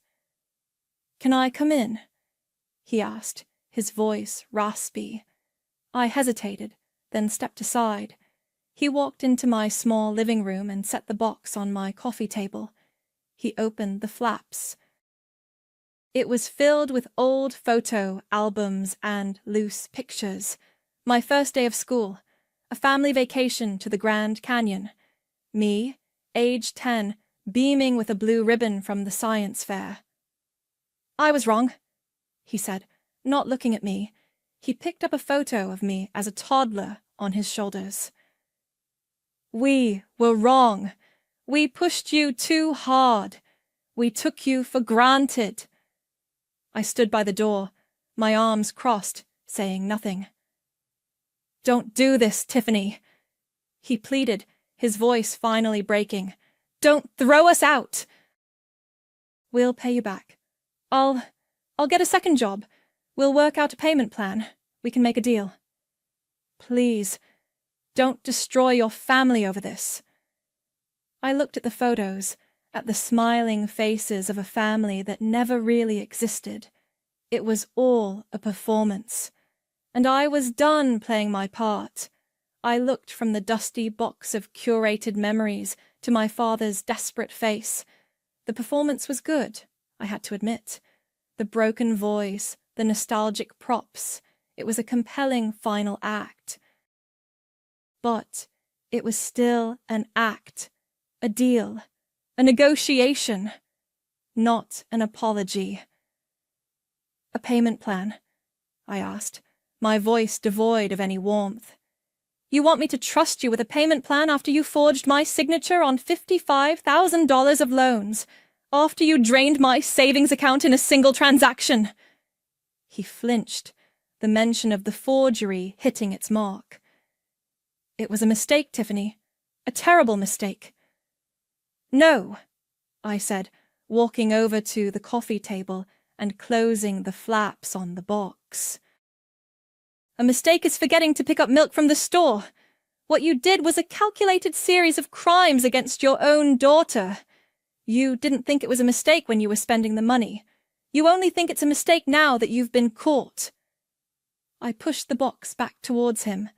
[SPEAKER 3] "Can I come in?" he asked, his voice raspy. I hesitated, then stepped aside. He walked into my small living room and set the box on my coffee table. He opened the flaps. It was filled with old photo albums and loose pictures. My first day of school, a family vacation to the Grand Canyon. Me, age 10, beaming with a blue ribbon from the science fair. "I was wrong," he said, not looking at me. He picked up a photo of me as a toddler on his shoulders. "We were wrong. We pushed you too hard. We took you for granted." I stood by the door, my arms crossed, saying nothing. "Don't do this, Tiffany," he pleaded, his voice finally breaking. "Don't throw us out." "We'll pay you back. I'll get a second job. We'll work out a payment plan," We can make a deal. Please, don't destroy your family over this. I looked at the photos, at the smiling faces of a family that never really existed. It was all a performance, and I was done playing my part. I looked from the dusty box of curated memories to my father's desperate face. The performance was good, I had to admit. The broken voice, the nostalgic props, it was a compelling final act. But it was still an act, a deal, a negotiation, not an apology. A payment plan, I asked, my voice devoid of any warmth. You want me to trust you with a payment plan after you forged my signature on $55,000 of loans, after you drained my savings account in a single transaction? He flinched, the mention of the forgery hitting its mark. It was a mistake, Tiffany. A terrible mistake. No, I said, walking over to the coffee table and closing the flaps on the box. A mistake is forgetting to pick up milk from the store. What you did was a calculated series of crimes against your own daughter. You didn't think it was a mistake when you were spending the money. You only think it's a mistake now that you've been caught. I pushed the box back towards him.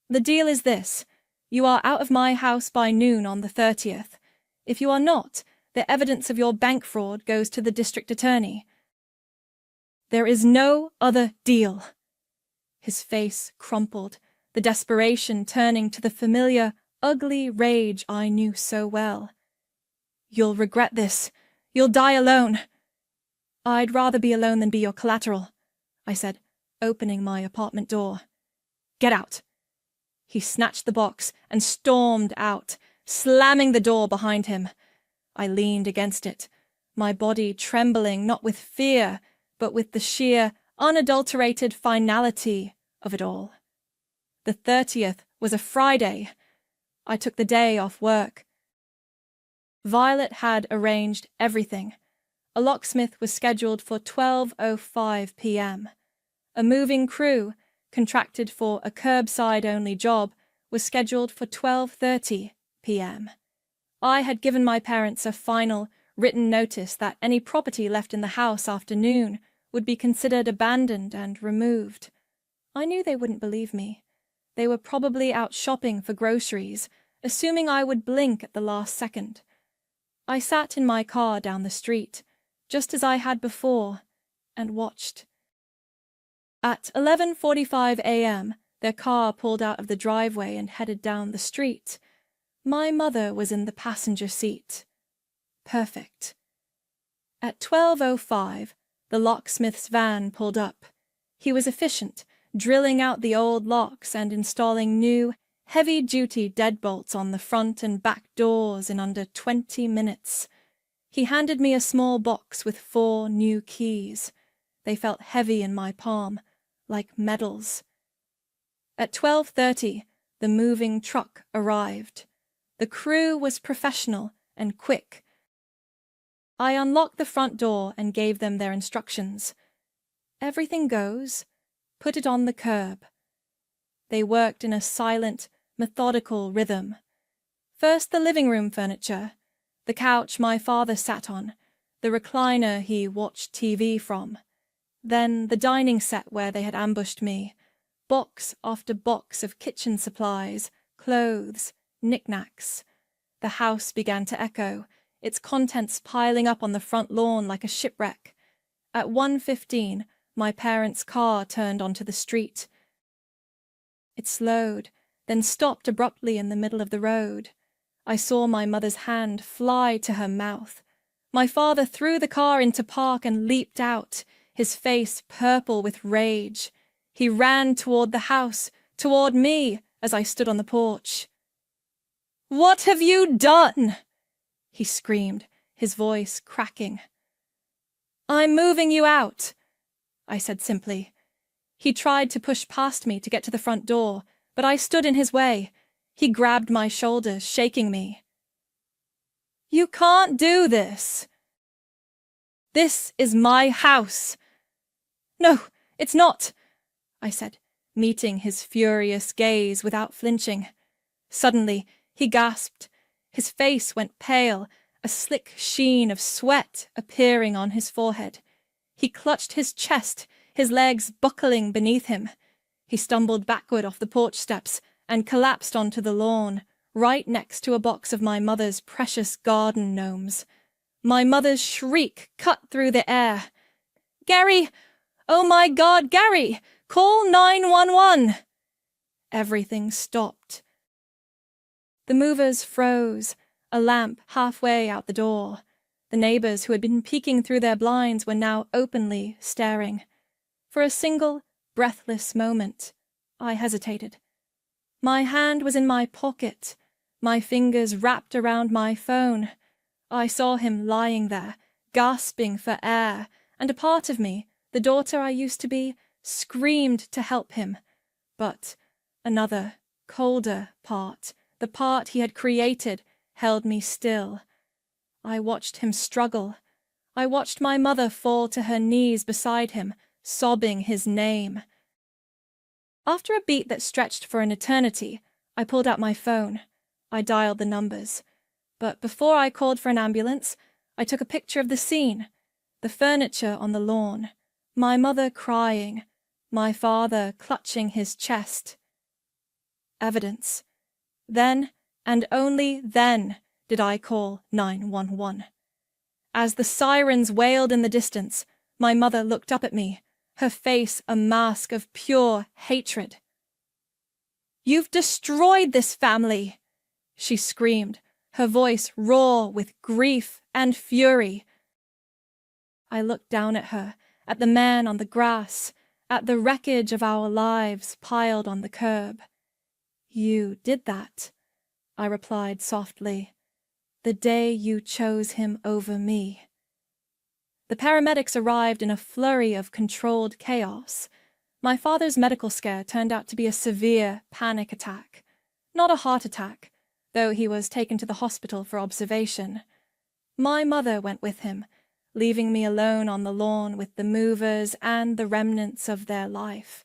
[SPEAKER 3] The deal is this. You are out of my house by noon on the 30th. If you are not, the evidence of your bank fraud goes to the district attorney. There is no other deal. His face crumpled, the desperation turning to the familiar, ugly rage I knew so well. You'll regret this. You'll die alone. I'd rather be alone than be your collateral, I said, opening my apartment door. Get out. He snatched the box and stormed out, slamming the door behind him. I leaned against it, my body trembling not with fear, but with the sheer, unadulterated finality of it all. The 30th was a Friday. I took the day off work. Violet had arranged everything. A locksmith was scheduled for 12:05 p.m. A moving crew, contracted for a curbside-only job, was scheduled for 12:30 p.m. I had given my parents a final, written notice that any property left in the house after noon would be considered abandoned and removed. I knew they wouldn't believe me. They were probably out shopping for groceries, assuming I would blink at the last second. I sat in my car down the street, just as I had before, and watched. At 11:45 a.m., their car pulled out of the driveway and headed down the street. My mother was in the passenger seat. Perfect. At 12:05, the locksmith's van pulled up. He was efficient, drilling out the old locks and installing new, heavy-duty deadbolts on the front and back doors in under 20 minutes. He handed me a small box with 4 new keys. They felt heavy in my palm, like medals. At 12:30, the moving truck arrived. The crew was professional and quick. I unlocked the front door and gave them their instructions. Everything goes. Put it on the curb. They worked in a silent, methodical rhythm. First the living room furniture, the couch my father sat on, the recliner he watched TV from. Then the dining set where they had ambushed me, box after box of kitchen supplies, clothes, knickknacks. The house began to echo, its contents piling up on the front lawn like a shipwreck. At 1:15, my parents' car turned onto the street. It slowed, then stopped abruptly in the middle of the road. I saw my mother's hand fly to her mouth. My father threw the car into park and leaped out, his face purple with rage. He ran toward the house, toward me, as I stood on the porch. "What have you done?" he screamed, his voice cracking. "I'm moving you out," I said simply. He tried to push past me to get to the front door, but I stood in his way. He grabbed my shoulders, shaking me. "You can't do this. This is my house." "No, it's not," I said, meeting his furious gaze without flinching. Suddenly, he gasped. His face went pale, a slick sheen of sweat appearing on his forehead. He clutched his chest, his legs buckling beneath him. He stumbled backward off the porch steps and collapsed onto the lawn, right next to a box of my mother's precious garden gnomes. My mother's shriek cut through the air. "Gary! Oh my God, Gary! Call 911!" Everything stopped. The movers froze, a lamp halfway out the door. The neighbors who had been peeking through their blinds were now openly staring. For a single, breathless moment, I hesitated. My hand was in my pocket, my fingers wrapped around my phone. I saw him lying there, gasping for air, and a part of me, the daughter I used to be, screamed to help him. But another, colder part, the part he had created, held me still. I watched him struggle. I watched my mother fall to her knees beside him, sobbing his name. After a beat that stretched for an eternity, I pulled out my phone. I dialed the numbers. But before I called for an ambulance, I took a picture of the scene. The furniture on the lawn, my mother crying, my father clutching his chest. Evidence. Then, and only then, did I call 911. As the sirens wailed in the distance, my mother looked up at me, her face a mask of pure hatred. "You've destroyed this family!" she screamed, her voice raw with grief and fury. I looked down at her, at the man on the grass, at the wreckage of our lives piled on the curb. "You did that," I replied softly, "the day you chose him over me." The paramedics arrived in a flurry of controlled chaos. My father's medical scare turned out to be a severe panic attack. Not a heart attack, though he was taken to the hospital for observation. My mother went with him, leaving me alone on the lawn with the movers and the remnants of their life.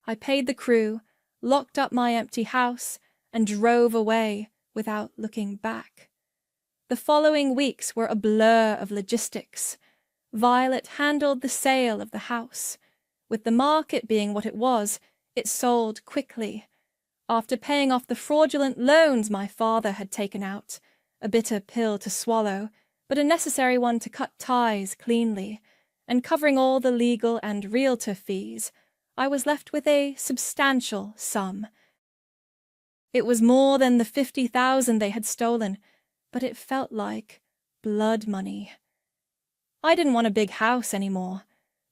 [SPEAKER 3] I paid the crew, locked up my empty house, and drove away without looking back. The following weeks were a blur of logistics. Violet handled the sale of the house. With the market being what it was, it sold quickly. After paying off the fraudulent loans my father had taken out, a bitter pill to swallow, but a necessary one to cut ties cleanly, and covering all the legal and realtor fees, I was left with a substantial sum. It was more than the 50,000 they had stolen, but it felt like blood money. I didn't want a big house anymore.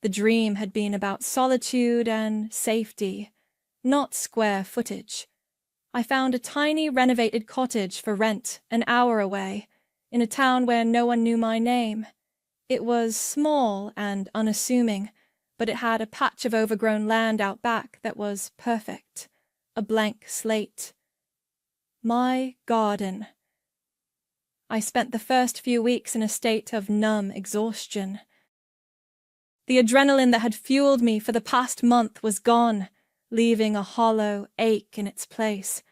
[SPEAKER 3] The dream had been about solitude and safety, not square footage. I found a tiny renovated cottage for rent an hour away, in a town where no one knew my name. It was small and unassuming, but it had a patch of overgrown land out back that was perfect, a blank slate. My garden. I spent the first few weeks in a state of numb exhaustion. The adrenaline that had fueled me for the past month was gone, leaving a hollow ache in its place.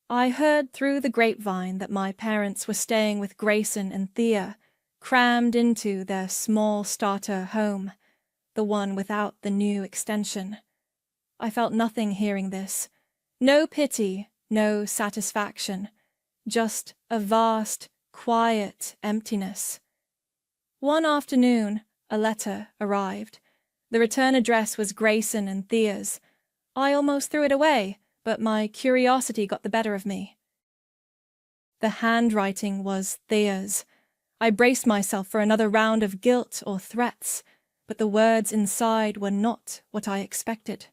[SPEAKER 3] I heard through the grapevine that my parents were staying with Grayson and Thea, crammed into their small starter home, the one without the new extension. I felt nothing hearing this. No pity, no satisfaction, just a vast, quiet emptiness. One afternoon, a letter arrived. The return address was Grayson and Thea's. I almost threw it away, but my curiosity got the better of me. The handwriting was Thea's. I braced myself for another round of guilt or threats, but the words inside were not what I expected.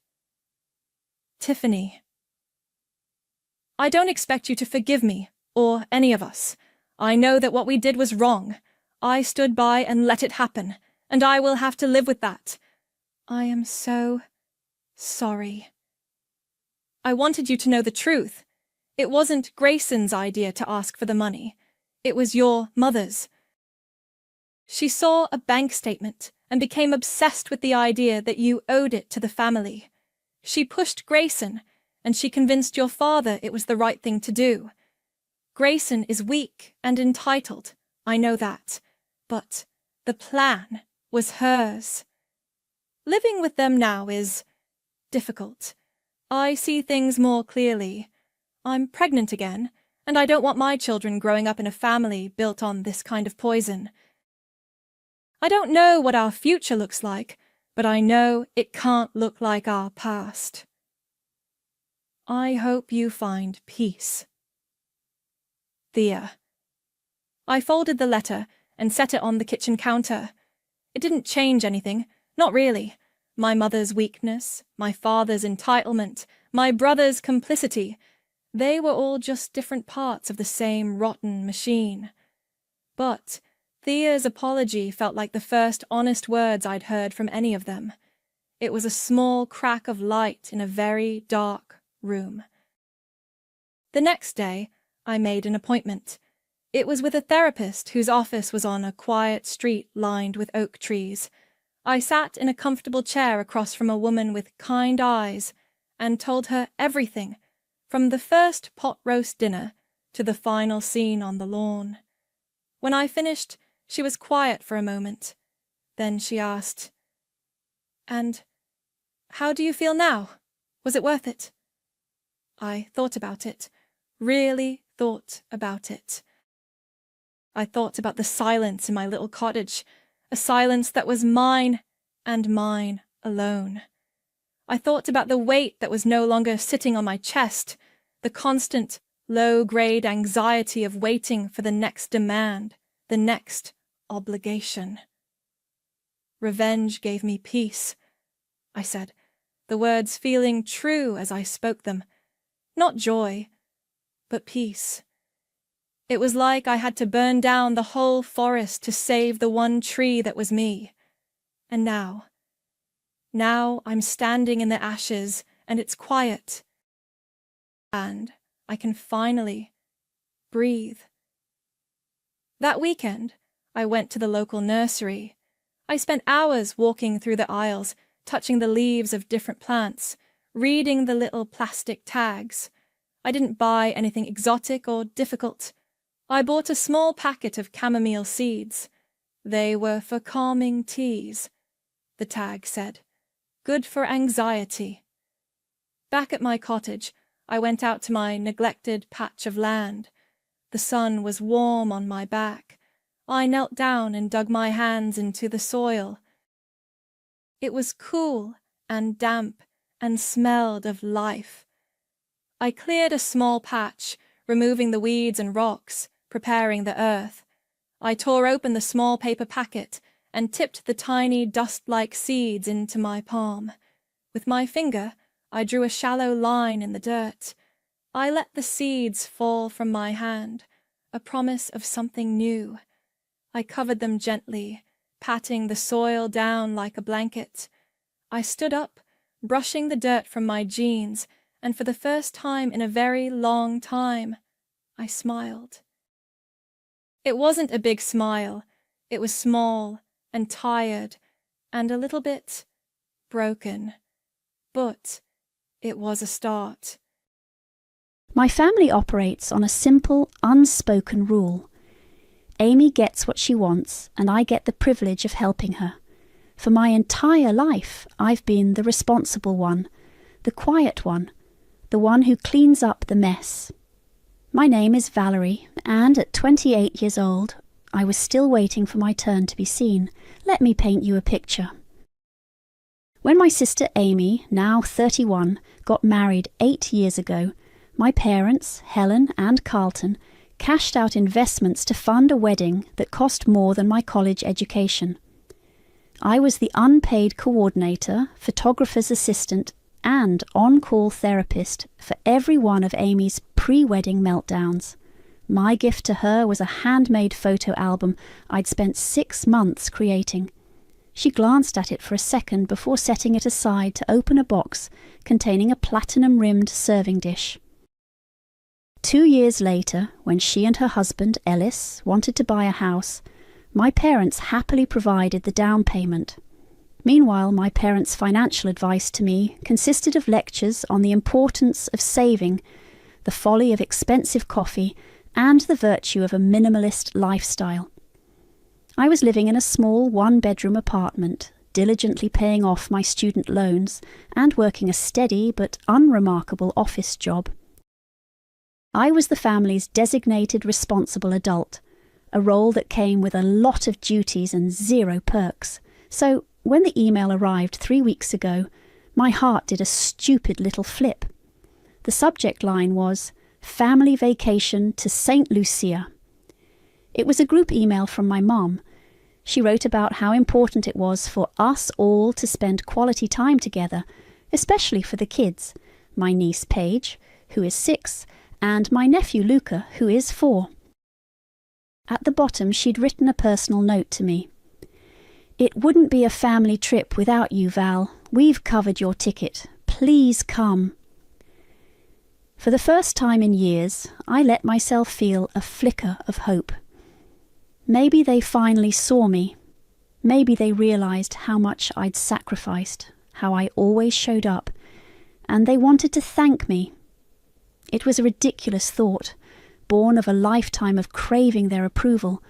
[SPEAKER 3] Tiffany. I don't expect you to forgive me, or any of us. I know that what we did was wrong. I stood by and let it happen, and I will have to live with that. I am so sorry. I wanted you to know the truth. It wasn't Grayson's idea to ask for the money. It was your mother's. She saw a bank statement and became obsessed with the idea that you owed it to the family. She pushed Grayson, and she convinced your father it was the right thing to do. Grayson is weak and entitled, I know that, but the plan was hers. Living with them now is difficult. I see things more clearly. I'm pregnant again, and I don't want my children growing up in a family built on this kind of poison. I don't know what our future looks like, but I know it can't look like our past. I hope you find peace. Thea. I folded the letter and set it on the kitchen counter. It didn't change anything, not really. My mother's weakness, my father's entitlement, my brother's complicity, they were all just different parts of the same rotten machine. But Thea's apology felt like the first honest words I'd heard from any of them. It was a small crack of light in a very dark room. The next day, I made an appointment. It was with a therapist whose office was on a quiet street lined with oak trees. I sat in a comfortable chair across from a woman with kind eyes and told her everything, from the first pot roast dinner to the final scene on the lawn. When I finished, she was quiet for a moment. Then she asked, "And how do you feel now? Was it worth it?" I thought about it, really thought about it. I thought about the silence in my little cottage, a silence that was mine and mine alone. I thought about the weight that was no longer sitting on my chest, the constant, low-grade anxiety of waiting for the next demand, the next obligation. "Revenge gave me peace," I said, the words feeling true as I spoke them. Not joy, but peace. It was like I had to burn down the whole forest to save the one tree that was me. And now I'm standing in the ashes, and it's quiet. And I can finally breathe. That weekend, I went to the local nursery. I spent hours walking through the aisles, touching the leaves of different plants, reading the little plastic tags. I didn't buy anything exotic or difficult. I bought a small packet of chamomile seeds. They were for calming teas, the tag said. Good for anxiety. Back at my cottage, I went out to my neglected patch of land. The sun was warm on my back. I knelt down and dug my hands into the soil. It was cool and damp and smelled of life. I cleared a small patch, removing the weeds and rocks, preparing the earth. I tore open the small paper packet and tipped the tiny dust-like seeds into my palm. With my finger, I drew a shallow line in the dirt. I let the seeds fall from my hand, a promise of something new. I covered them gently, patting the soil down like a blanket. I stood up, brushing the dirt from my jeans, and for the first time in a very long time, I smiled. It wasn't a big smile. It was small and tired and a little bit broken. But it was a start.
[SPEAKER 4] My family operates on a simple, unspoken rule. Amy gets what she wants, and I get the privilege of helping her. For my entire life, I've been the responsible one, the quiet one, the one who cleans up the mess. My name is Valerie, and at 28 years old, I was still waiting for my turn to be seen. Let me paint you a picture. When my sister Amy, now 31, got married 8 years ago, my parents, Helen and Carlton, cashed out investments to fund a wedding that cost more than my college education. I was the unpaid coordinator, photographer's assistant, and on-call therapist for every one of Amy's pre-wedding meltdowns. My gift to her was a handmade photo album I'd spent 6 months creating. She glanced at it for a second before setting it aside to open a box containing a platinum-rimmed serving dish. 2 years later, when she and her husband, Ellis, wanted to buy a house, my parents happily provided the down payment. Meanwhile, my parents' financial advice to me consisted of lectures on the importance of saving, the folly of expensive coffee, and the virtue of a minimalist lifestyle. I was living in a small one-bedroom apartment, diligently paying off my student loans and working a steady but unremarkable office job. I was the family's designated responsible adult, a role that came with a lot of duties and zero perks. So, when the email arrived 3 weeks ago, my heart did a stupid little flip. The subject line was, "Family Vacation to St. Lucia." It was a group email from my mum. She wrote about how important it was for us all to spend quality time together, especially for the kids, my niece Paige, who is 6, and my nephew Luca, who is 4. At the bottom she'd written a personal note to me. "It wouldn't be a family trip without you, Val. We've covered your ticket. Please come." For the first time in years, I let myself feel a flicker of hope. Maybe they finally saw me. Maybe they realised how much I'd sacrificed, how I always showed up, and they wanted to thank me. It was a ridiculous thought, born of a lifetime of craving their approval,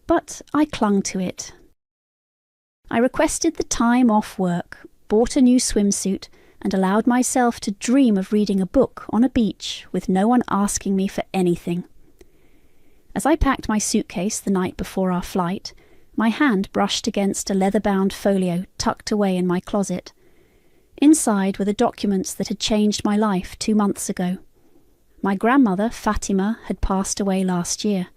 [SPEAKER 4] but I clung to it. I requested the time off work, bought a new swimsuit, and allowed myself to dream of reading a book on a beach with no one asking me for anything. As I packed my suitcase the night before our flight, my hand brushed against a leather-bound folio tucked away in my closet. Inside were the documents that had changed my life 2 months ago. My grandmother, Fatima, had passed away last year.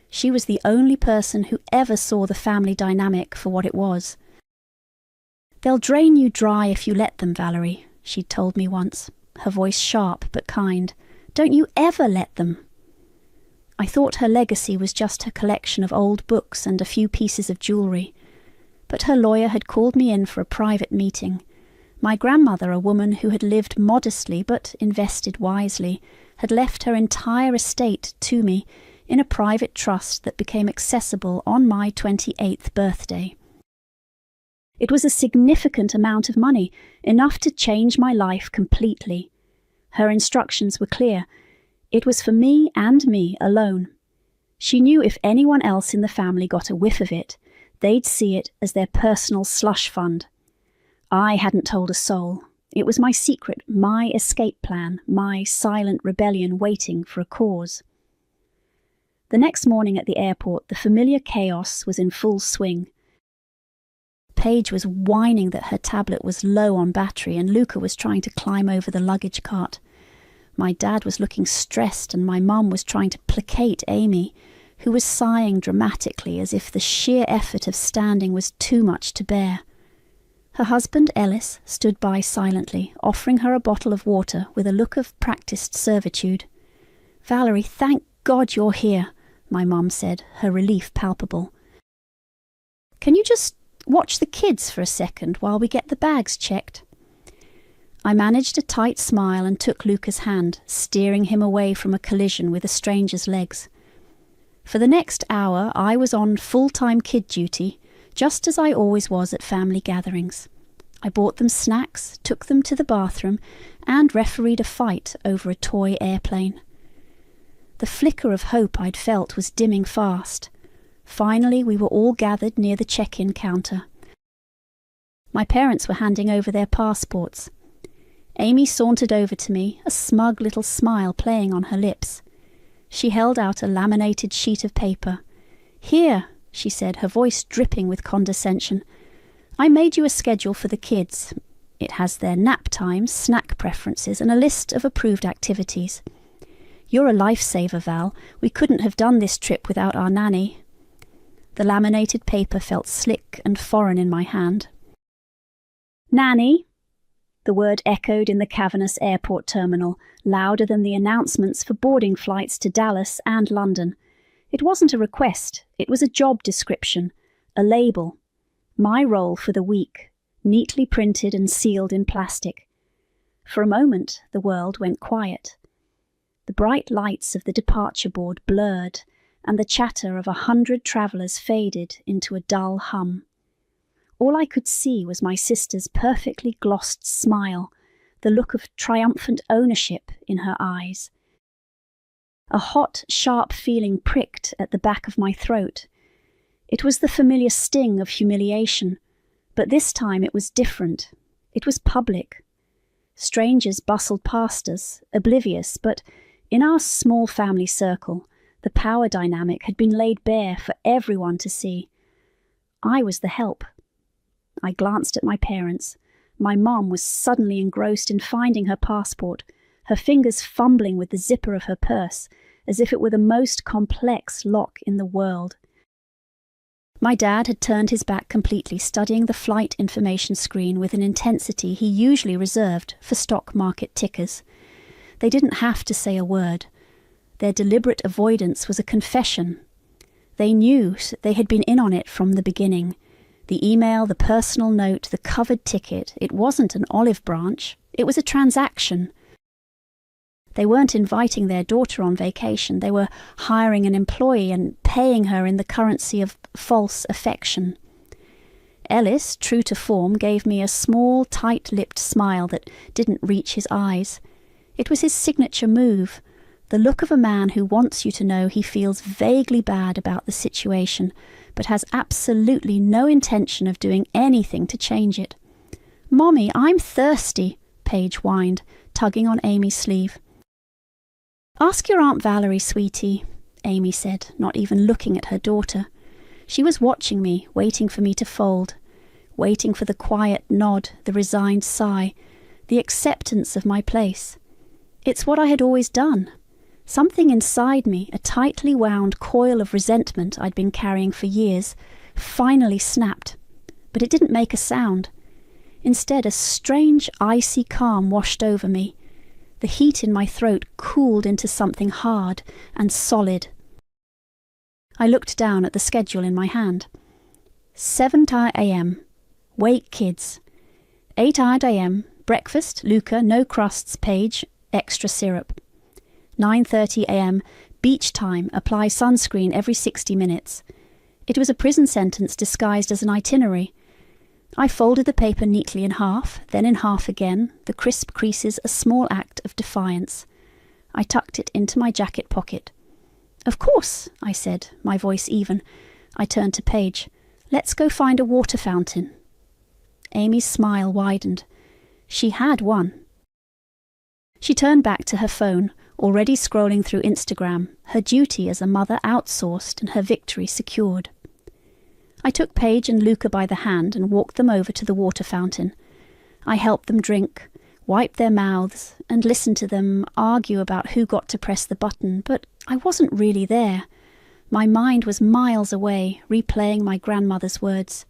[SPEAKER 4] She was the only person who ever saw the family dynamic for what it was. "They'll drain you dry if you let them, Valerie," she'd told me once, her voice sharp but kind. "Don't you ever let them." I thought her legacy was just her collection of old books and a few pieces of jewellery. But her lawyer had called me in for a private meeting. My grandmother, a woman who had lived modestly but invested wisely, had left her entire estate to me in a private trust that became accessible on my 28th birthday. It was a significant amount of money, enough to change my life completely. Her instructions were clear. It was for me and me alone. She knew if anyone else in the family got a whiff of it, they'd see it as their personal slush fund. I hadn't told a soul. It was my secret, my escape plan, my silent rebellion waiting for a cause. The next morning at the airport, the familiar chaos was in full swing. Paige was whining that her tablet was low on battery and Luca was trying to climb over the luggage cart. My dad was looking stressed and my mum was trying to placate Amy, who was sighing dramatically as if the sheer effort of standing was too much to bear. Her husband, Ellis, stood by silently, offering her a bottle of water with a look of practised servitude. "Valerie, thank God you're here," my mum said, her relief palpable. "Can you just watch the kids for a second while we get the bags checked?" I managed a tight smile and took Luca's hand, steering him away from a collision with a stranger's legs. For the next hour I was on full-time kid duty, just as I always was at family gatherings. I bought them snacks, took them to the bathroom, and refereed a fight over a toy airplane. The flicker of hope I'd felt was dimming fast. Finally, we were all gathered near the check-in counter. My parents were handing over their passports. Amy sauntered over to me, a smug little smile playing on her lips. She held out a laminated sheet of paper. "Here," she said, her voice dripping with condescension. "I made you a schedule for the kids. It has their nap times, snack preferences, and a list of approved activities. You're a lifesaver, Val. We couldn't have done this trip without our nanny." The laminated paper felt slick and foreign in my hand. "Nanny?" The word echoed in the cavernous airport terminal, louder than the announcements for boarding flights to Dallas and London. It wasn't a request, it was a job description, a label. My role for the week, neatly printed and sealed in plastic. For a moment, the world went quiet. The bright lights of the departure board blurred, and the chatter of 100 travellers faded into a dull hum. All I could see was my sister's perfectly glossed smile, the look of triumphant ownership in her eyes. A hot, sharp feeling pricked at the back of my throat. It was the familiar sting of humiliation, but this time it was different. It was public. Strangers bustled past us, oblivious, but in our small family circle, the power dynamic had been laid bare for everyone to see. I was the help. I glanced at my parents. My mom was suddenly engrossed in finding her passport, her fingers fumbling with the zipper of her purse, as if it were the most complex lock in the world. My dad had turned his back completely, studying the flight information screen with an intensity he usually reserved for stock market tickers. They didn't have to say a word. Their deliberate avoidance was a confession. They knew they had been in on it from the beginning. The email, the personal note, the covered ticket, it wasn't an olive branch. It was a transaction. They weren't inviting their daughter on vacation. They were hiring an employee and paying her in the currency of false affection. Ellis, true to form, gave me a small, tight-lipped smile that didn't reach his eyes. It was his signature move, the look of a man who wants you to know he feels vaguely bad about the situation, but has absolutely no intention of doing anything to change it. "Mommy, I'm thirsty," Paige whined, tugging on Amy's sleeve. "Ask your Aunt Valerie, sweetie," Amy said, not even looking at her daughter. She was watching me, waiting for me to fold, waiting for the quiet nod, the resigned sigh, the acceptance of my place. It's what I had always done. Something inside me, a tightly wound coil of resentment I'd been carrying for years, finally snapped. But it didn't make a sound. Instead, a strange, icy calm washed over me. The heat in my throat cooled into something hard and solid. I looked down at the schedule in my hand. 7 a.m. Wake kids. 8 a.m. Breakfast, Luca, no crusts, Paige, extra syrup. 9:30 a.m. Beach time, apply sunscreen every 60 minutes. It was a prison sentence disguised as an itinerary. I folded the paper neatly in half, then in half again, the crisp creases a small act of defiance. I tucked it into my jacket pocket. "Of course," I said, my voice even. I turned to Paige. "Let's go find a water fountain." Amy's smile widened. She had won. She turned back to her phone, already scrolling through Instagram, her duty as a mother outsourced and her victory secured. I took Paige and Luca by the hand and walked them over to the water fountain. I helped them drink, wiped their mouths, and listened to them argue about who got to press the button, but I wasn't really there. My mind was miles away, replaying my grandmother's words.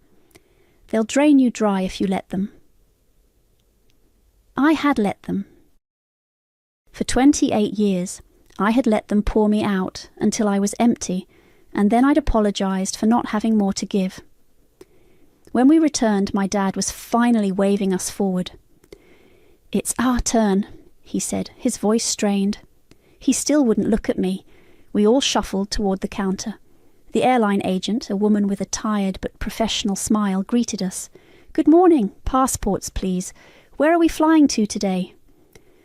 [SPEAKER 4] "They'll drain you dry if you let them." I had let them. For 28 years, I had let them pour me out until I was empty, and then I'd apologized for not having more to give. When we returned, my dad was finally waving us forward. "It's our turn," he said, his voice strained. He still wouldn't look at me. We all shuffled toward the counter. The airline agent, a woman with a tired but professional smile, greeted us. "Good morning. Passports, please. Where are we flying to today?"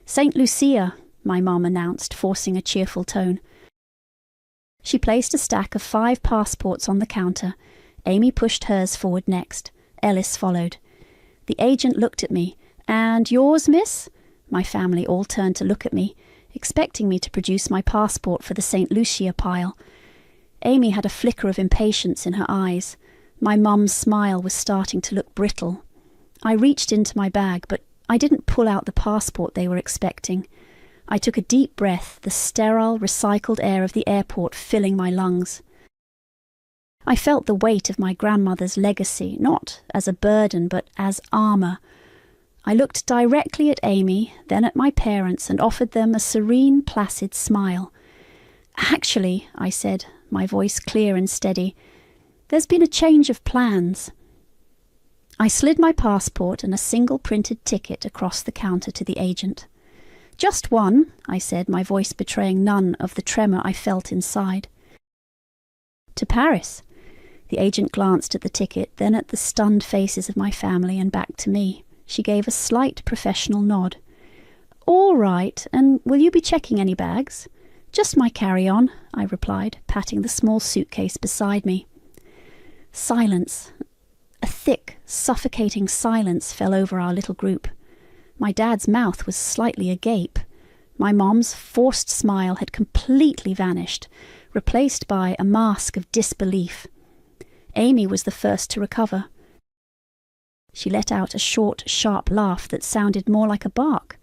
[SPEAKER 4] "St. Lucia," my mom announced, forcing a cheerful tone. She placed a stack of 5 passports on the counter. Amy pushed hers forward next. Ellis followed. The agent looked at me. "And yours, miss?" My family all turned to look at me, expecting me to produce my passport for the St. Lucia pile. Amy had a flicker of impatience in her eyes. My mum's smile was starting to look brittle. I reached into my bag, but I didn't pull out the passport they were expecting. I took a deep breath, the sterile, recycled air of the airport filling my lungs. I felt the weight of my grandmother's legacy, not as a burden, but as armour. I looked directly at Amy, then at my parents, and offered them a serene, placid smile. "Actually," I said, my voice clear and steady, "there's been a change of plans." I slid my passport and a single printed ticket across the counter to the agent. "Just one," I said, my voice betraying none of the tremor I felt inside. "To Paris." The agent glanced at the ticket, then at the stunned faces of my family and back to me. She gave a slight professional nod. "All right, and will you be checking any bags?" "Just my carry-on," I replied, patting the small suitcase beside me. Silence. A thick, suffocating silence fell over our little group. My dad's mouth was slightly agape. My mom's forced smile had completely vanished, replaced by a mask of disbelief. Amy was the first to recover. She let out a short, sharp laugh that sounded more like a bark.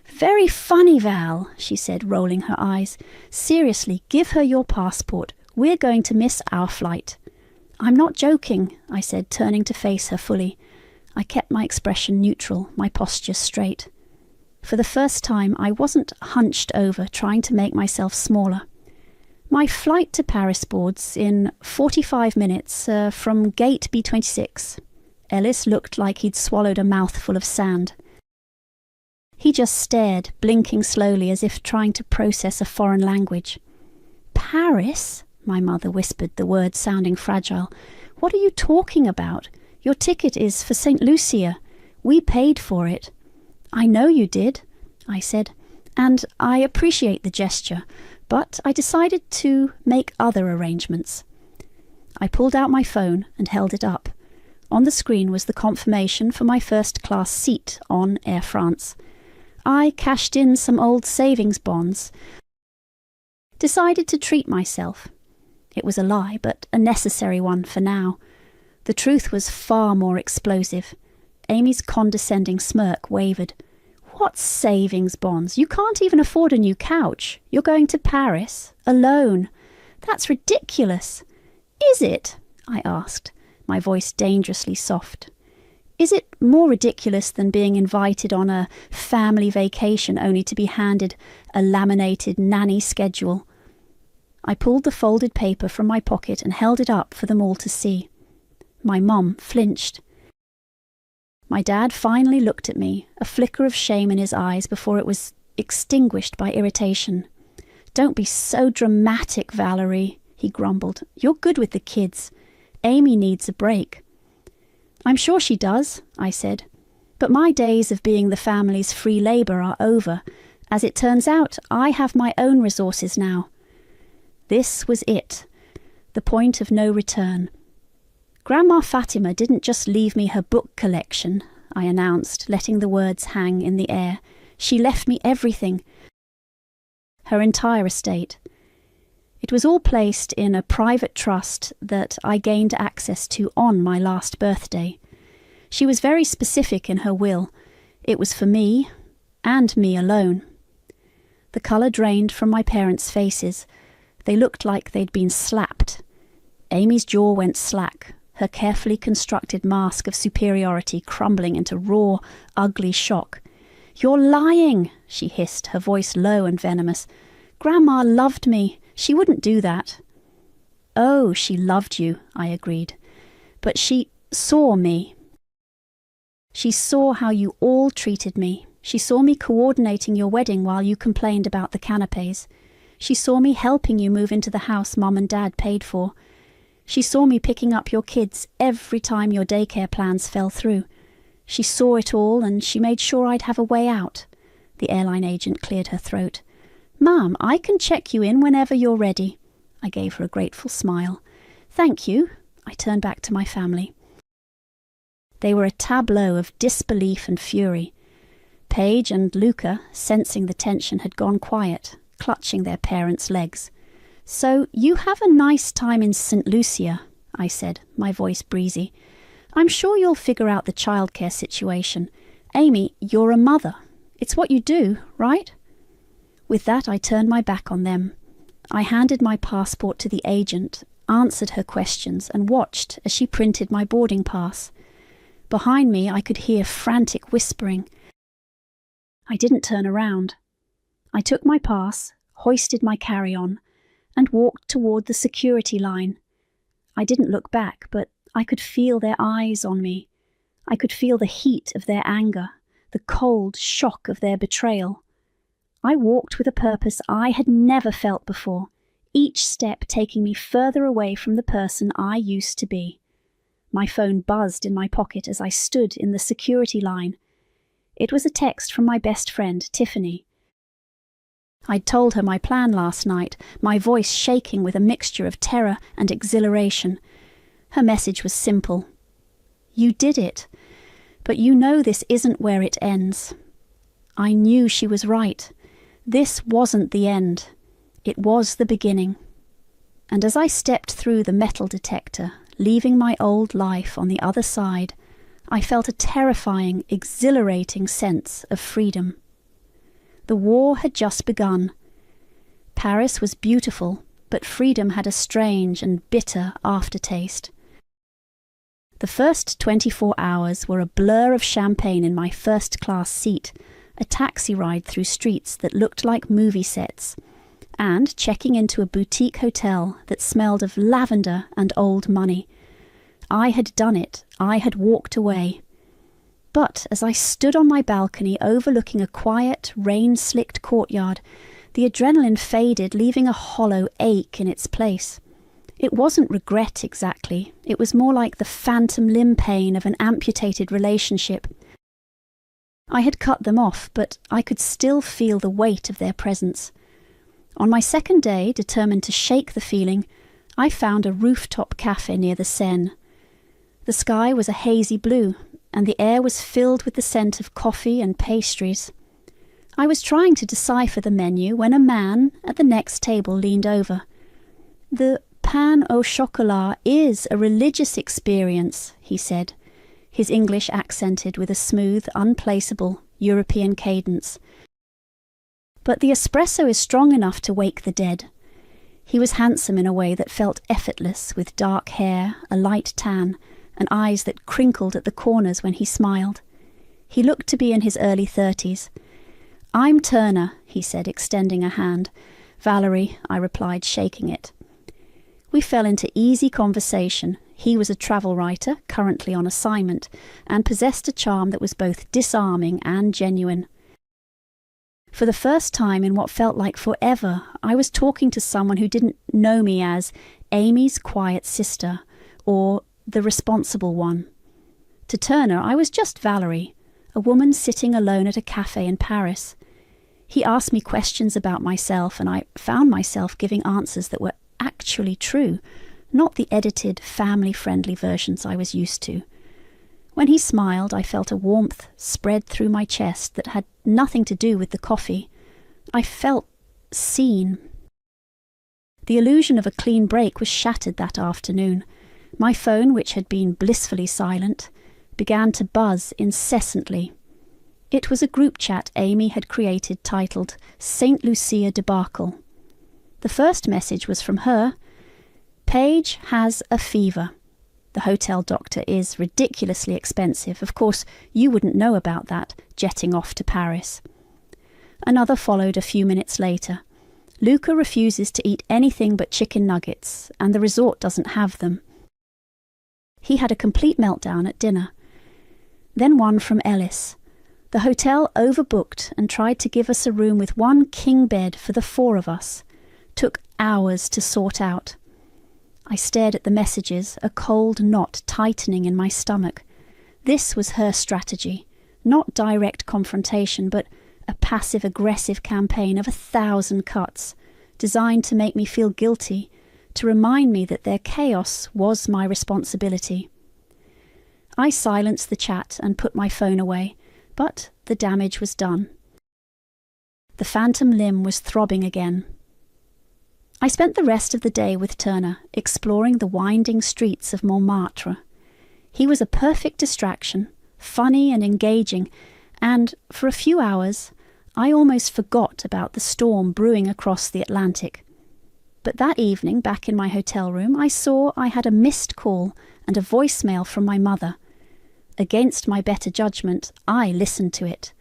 [SPEAKER 4] "Very funny, Val," she said, rolling her eyes. "Seriously, give her your passport. We're going to miss our flight." "I'm not joking," I said, turning to face her fully. I kept my expression neutral, my posture straight. For the first time, I wasn't hunched over, trying to make myself smaller. "My flight to Paris boards in 45 minutes from gate B26. Ellis looked like he'd swallowed a mouthful of sand. He just stared, blinking slowly as if trying to process a foreign language. "Paris?" my mother whispered, the words sounding fragile. "What are you talking about? Your ticket is for St. Lucia. We paid for it." "I know you did," I said, "and I appreciate the gesture, but I decided to make other arrangements." I pulled out my phone and held it up. On the screen was the confirmation for my first-class seat on Air France. I cashed in some old savings bonds. Decided to treat myself. It was a lie, but a necessary one for now. The truth was far more explosive. Amy's condescending smirk wavered. "What savings bonds? You can't even afford a new couch. You're going to Paris, alone. That's ridiculous." "Is it?" I asked, my voice dangerously soft. "Is it more ridiculous than being invited on a family vacation only to be handed a laminated nanny schedule?" I pulled the folded paper from my pocket and held it up for them all to see. My mum flinched. My dad finally looked at me, a flicker of shame in his eyes before it was extinguished by irritation. "Don't be so dramatic, Valerie," he grumbled. "You're good with the kids. Amy needs a break." "I'm sure she does," I said. "But my days of being the family's free labour are over. As it turns out, I have my own resources now." This was it, the point of no return. "Grandma Fatima didn't just leave me her book collection," I announced, letting the words hang in the air. "She left me everything. Her entire estate. It was all placed in a private trust that I gained access to on my last birthday. She was very specific in her will. It was for me, and me alone." The colour drained from my parents' faces. They looked like they'd been slapped. Amy's jaw went slack, her carefully constructed mask of superiority crumbling into raw, ugly shock. "You're lying," she hissed, her voice low and venomous. "Grandma loved me. She wouldn't do that." "Oh, she loved you," I agreed. "But she saw me. She saw how you all treated me. She saw me coordinating your wedding while you complained about the canapes. She saw me helping you move into the house Mum and Dad paid for. She saw me picking up your kids every time your daycare plans fell through. She saw it all, and she made sure I'd have a way out." The airline agent cleared her throat. "Mum, I can check you in whenever you're ready." I gave her a grateful smile. "Thank you." I turned back to my family. They were a tableau of disbelief and fury. Paige and Luca, sensing the tension, had gone quiet, clutching their parents' legs. "So you have a nice time in St. Lucia," I said, my voice breezy. "I'm sure you'll figure out the childcare situation. Amy, you're a mother. It's what you do, right?" With that, I turned my back on them. I handed my passport to the agent, answered her questions, and watched as she printed my boarding pass. Behind me, I could hear frantic whispering. I didn't turn around. I took my pass, hoisted my carry-on, and walked toward the security line. I didn't look back, but I could feel their eyes on me. I could feel the heat of their anger, the cold shock of their betrayal. I walked with a purpose I had never felt before, each step taking me further away from the person I used to be. My phone buzzed in my pocket as I stood in the security line. It was a text from my best friend, Tiffany. I'd told her my plan last night, my voice shaking with a mixture of terror and exhilaration. Her message was simple. "You did it, but you know this isn't where it ends." I knew she was right. This wasn't the end. It was the beginning. And as I stepped through the metal detector, leaving my old life on the other side, I felt a terrifying, exhilarating sense of freedom. The war had just begun. Paris was beautiful, but freedom had a strange and bitter aftertaste. The first 24 hours were a blur of champagne in my first-class seat, a taxi ride through streets that looked like movie sets, and checking into a boutique hotel that smelled of lavender and old money. I had done it. I had walked away. But as I stood on my balcony overlooking a quiet, rain-slicked courtyard, the adrenaline faded, leaving a hollow ache in its place. It wasn't regret exactly. It was more like the phantom limb pain of an amputated relationship. I had cut them off, but I could still feel the weight of their presence. On my second day, determined to shake the feeling, I found a rooftop cafe near the Seine. The sky was a hazy blue, and the air was filled with the scent of coffee and pastries. I was trying to decipher the menu when a man at the next table leaned over. "The pain au chocolat is a religious experience," he said, his English accented with a smooth, unplaceable European cadence. "But the espresso is strong enough to wake the dead." He was handsome in a way that felt effortless, with dark hair, a light tan, and eyes that crinkled at the corners when he smiled. He looked to be in his early 30s. "I'm Turner," he said, extending a hand. "Valerie," I replied, shaking it. We fell into easy conversation. He was a travel writer, currently on assignment, and possessed a charm that was both disarming and genuine. For the first time in what felt like forever, I was talking to someone who didn't know me as Amy's quiet sister, or the responsible one. To Turner, I was just Valerie, a woman sitting alone at a cafe in Paris. He asked me questions about myself, and I found myself giving answers that were actually true, not the edited, family-friendly versions I was used to. When he smiled, I felt a warmth spread through my chest that had nothing to do with the coffee. I felt seen. The illusion of a clean break was shattered that afternoon. My phone, which had been blissfully silent, began to buzz incessantly. It was a group chat Amy had created titled St. Lucia Debacle. The first message was from her. "Paige has a fever. The hotel doctor is ridiculously expensive. Of course, you wouldn't know about that, jetting off to Paris." Another followed a few minutes later. "Luca refuses to eat anything but chicken nuggets, and the resort doesn't have them. He had a complete meltdown at dinner." Then one from Ellis. "The hotel overbooked and tried to give us a room with one king bed for the 4 of us. Took hours to sort out." I stared at the messages, a cold knot tightening in my stomach. This was her strategy. Not direct confrontation, but a passive-aggressive campaign of 1,000 cuts, designed to make me feel guilty, to remind me that their chaos was my responsibility. I silenced the chat and put my phone away, but the damage was done. The phantom limb was throbbing again. I spent the rest of the day with Turner, exploring the winding streets of Montmartre. He was a perfect distraction, funny and engaging, and, for a few hours, I almost forgot about the storm brewing across the Atlantic. But that evening, back in my hotel room, I saw I had a missed call and a voicemail from my mother. Against my better judgment, I listened to it.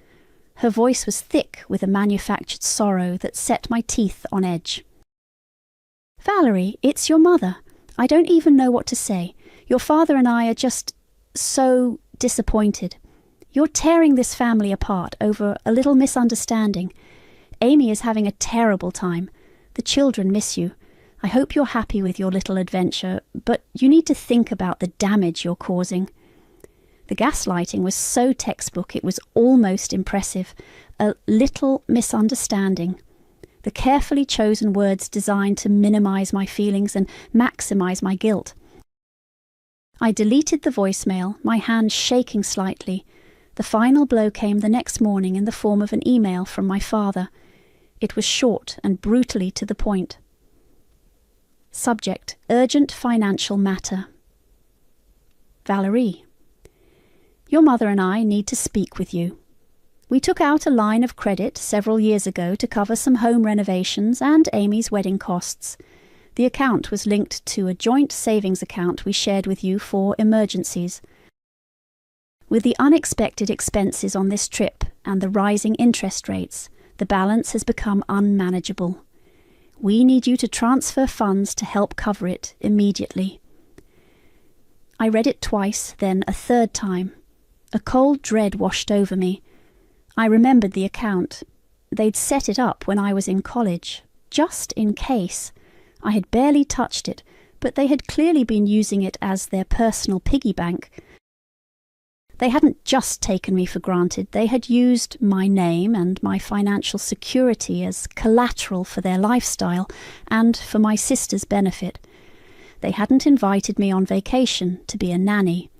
[SPEAKER 4] Her voice was thick with a manufactured sorrow that set my teeth on edge. "Valerie, it's your mother. I don't even know what to say. Your father and I are just so disappointed. You're tearing this family apart over a little misunderstanding. Amy is having a terrible time. The children miss you. I hope you're happy with your little adventure, but you need to think about the damage you're causing. The gaslighting was so textbook it was almost impressive. A little misunderstanding. The carefully chosen words designed to minimize my feelings and maximize my guilt. I deleted the voicemail, my hand shaking slightly. The final blow came the next morning in the form of an email from my father. It was short and brutally to the point. Subject: urgent financial matter. Valerie, your mother and I need to speak with you. We took out a line of credit several years ago to cover some home renovations and Amy's wedding costs. The account was linked to a joint savings account we shared with you for emergencies. With the unexpected expenses on this trip and the rising interest rates, the balance has become unmanageable. We need you to transfer funds to help cover it immediately. I read it twice, then a third time. A cold dread washed over me. I remembered the account. They'd set it up when I was in college, just in case. I had barely touched it, but they had clearly been using it as their personal piggy bank. They hadn't just taken me for granted, they had used my name and my financial security as collateral for their lifestyle and for my sister's benefit. They hadn't invited me on vacation to be a nanny.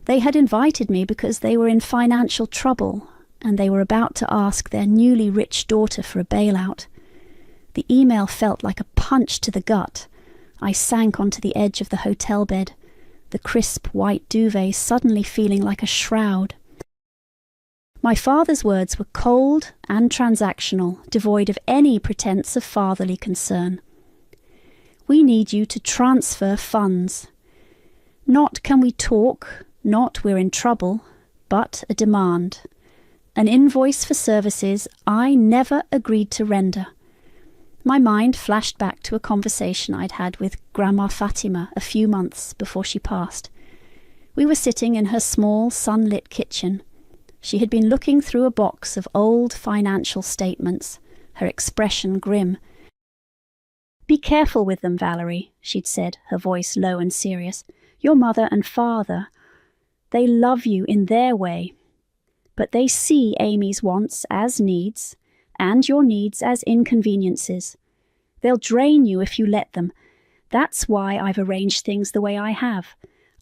[SPEAKER 4] They had invited me because they were in financial trouble and they were about to ask their newly rich daughter for a bailout. The email felt like a punch to the gut. I sank onto the edge of the hotel bed, the crisp white duvet suddenly feeling like a shroud. My father's words were cold and transactional, devoid of any pretense of fatherly concern. We need you to transfer funds. Not can we talk, not we're in trouble, but a demand. An invoice for services I never agreed to render. My mind flashed back to a conversation I'd had with Grandma Fatima a few months before she passed. We were sitting in her small, sunlit kitchen. She had been looking through a box of old financial statements, her expression grim. "Be careful with them, Valerie," she'd said, her voice low and serious. "Your mother and father, they love you in their way, but they see Amy's wants as needs, and your needs as inconveniences. They'll drain you if you let them. That's why I've arranged things the way I have.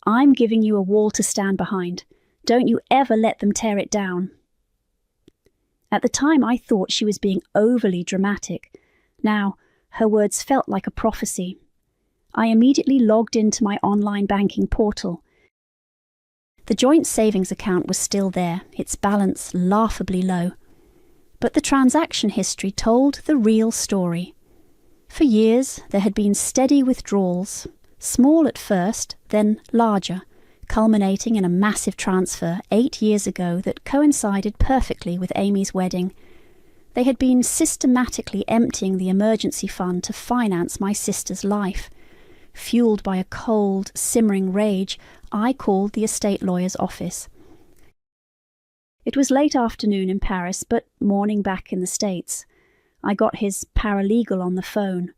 [SPEAKER 4] I'm giving you a wall to stand behind. Don't you ever let them tear it down." At the time I thought she was being overly dramatic. Now, her words felt like a prophecy. I immediately logged into my online banking portal. The joint savings account was still there, its balance laughably low. But the transaction history told the real story. For years, there had been steady withdrawals, small at first, then larger, culminating in a massive transfer 8 years ago that coincided perfectly with Amy's wedding. They had been systematically emptying the emergency fund to finance my sister's life. Fueled by a cold, simmering rage, I called the estate lawyer's office. It was late afternoon in Paris, but morning back in the States. I got his paralegal on the phone.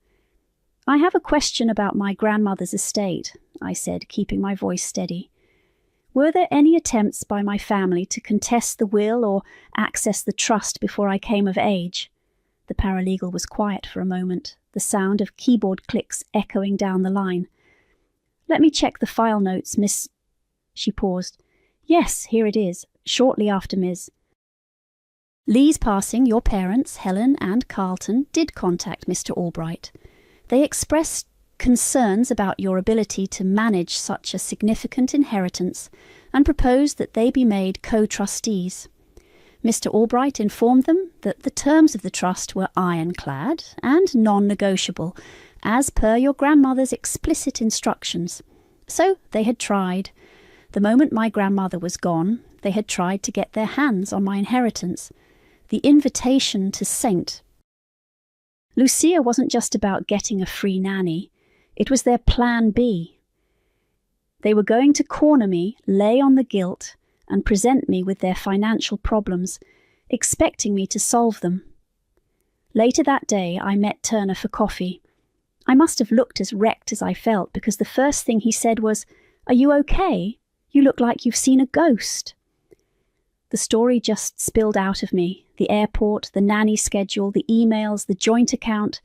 [SPEAKER 4] "I have a question about my grandmother's estate," I said, keeping my voice steady. "Were there any attempts by my family to contest the will or access the trust before I came of age?" The paralegal was quiet for a moment, the sound of keyboard clicks echoing down the line. "Let me check the file notes, Miss—" She paused. "Yes, here it is. Shortly after Ms. Lee's passing, your parents, Helen and Carlton, did contact Mr. Albright. They expressed concerns about your ability to manage such a significant inheritance and proposed that they be made co-trustees. Mr. Albright informed them that the terms of the trust were ironclad and non-negotiable, as per your grandmother's explicit instructions. So they had tried. The moment my grandmother was gone, they had tried to get their hands on my inheritance. The invitation to Saint. Lucia wasn't just about getting a free nanny. It was their plan B. They were going to corner me, lay on the guilt, and present me with their financial problems, expecting me to solve them. Later that day, I met Turner for coffee. I must have looked as wrecked as I felt, because the first thing he said was, "Are you okay? You look like you've seen a ghost." The story just spilled out of me. The airport, the nanny schedule, the emails, the joint account.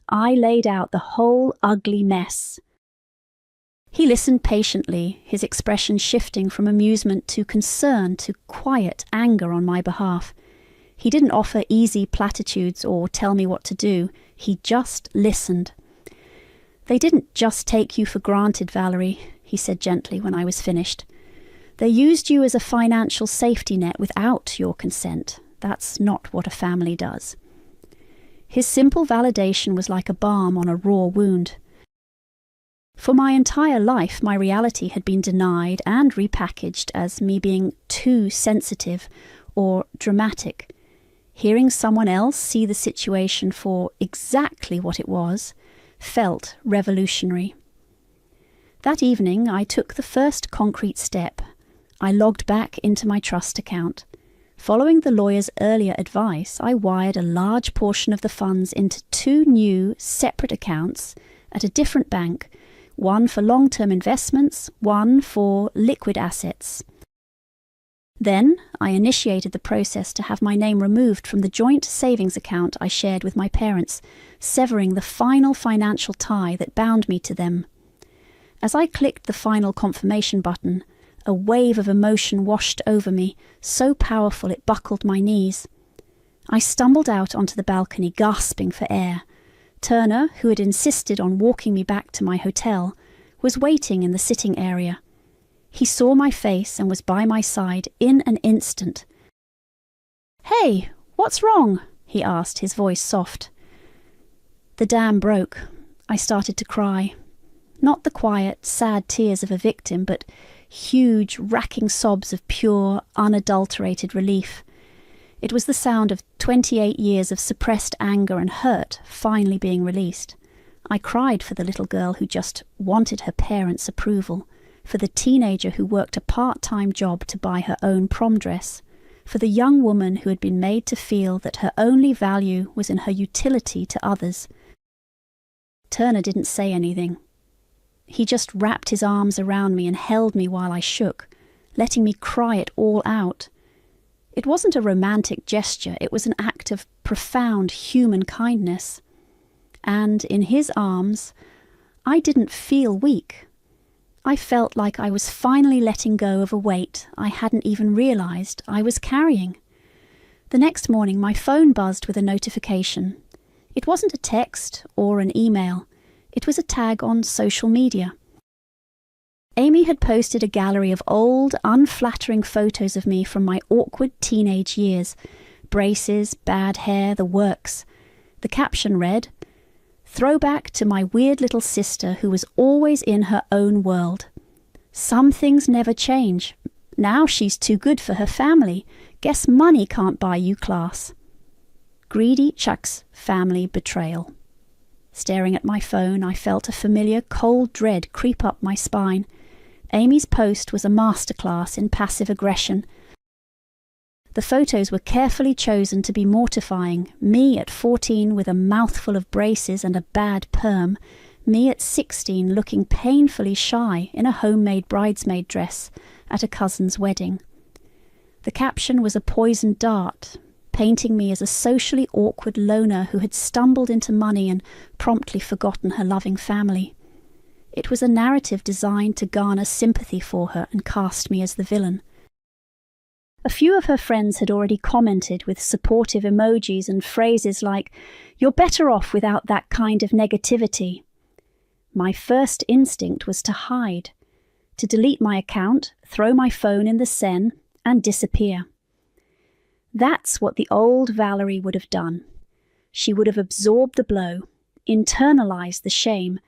[SPEAKER 4] I laid out the whole ugly mess. He listened patiently, his expression shifting from amusement to concern to quiet anger on my behalf. He didn't offer easy platitudes or tell me what to do. He just listened. "They didn't just take you for granted, Valerie," he said gently when I was finished. "They used you as a financial safety net without your consent. That's not what a family does." His simple validation was like a balm on a raw wound. For my entire life, my reality had been denied and repackaged as me being too sensitive or dramatic. Hearing someone else see the situation for exactly what it was felt revolutionary. That evening, I took the first concrete step. I logged back into my trust account. Following the lawyer's earlier advice, I wired a large portion of the funds into 2 new, separate accounts at a different bank, one for long-term investments, one for liquid assets. Then, I initiated the process to have my name removed from the joint savings account I shared with my parents, severing the final financial tie that bound me to them. As I clicked the final confirmation button, a wave of emotion washed over me, so powerful it buckled my knees. I stumbled out onto the balcony, gasping for air. Turner, who had insisted on walking me back to my hotel, was waiting in the sitting area. He saw my face and was by my side in an instant. "Hey, what's wrong?" he asked, his voice soft. The dam broke. I started to cry. Not the quiet, sad tears of a victim, but huge, racking sobs of pure, unadulterated relief. It was the sound of 28 years of suppressed anger and hurt finally being released. I cried for the little girl who just wanted her parents' approval, for the teenager who worked a part-time job to buy her own prom dress, for the young woman who had been made to feel that her only value was in her utility to others. Turner didn't say anything. He just wrapped his arms around me and held me while I shook, letting me cry it all out. It wasn't a romantic gesture, it was an act of profound human kindness. And in his arms, I didn't feel weak. I felt like I was finally letting go of a weight I hadn't even realized I was carrying. The next morning, my phone buzzed with a notification. It wasn't a text or an email. It was a tag on social media. Amy had posted a gallery of old, unflattering photos of me from my awkward teenage years. Braces, bad hair, the works. The caption read, "Throwback to my weird little sister who was always in her own world. Some things never change. Now she's too good for her family. Guess money can't buy you class." Greedy Chuck's family betrayal. Staring at my phone, I felt a familiar cold dread creep up my spine. Amy's post was a masterclass in passive aggression. The photos were carefully chosen to be mortifying. Me at 14 with a mouthful of braces and a bad perm. Me at 16 looking painfully shy in a homemade bridesmaid dress at a cousin's wedding. The caption was a poisoned dart, painting me as a socially awkward loner who had stumbled into money and promptly forgotten her loving family. It was a narrative designed to garner sympathy for her and cast me as the villain. A few of her friends had already commented with supportive emojis and phrases like, "You're better off without that kind of negativity." My first instinct was to hide, to delete my account, throw my phone in the Seine, and disappear. That's what the old Valerie would have done. She would have absorbed the blow, internalized the shame,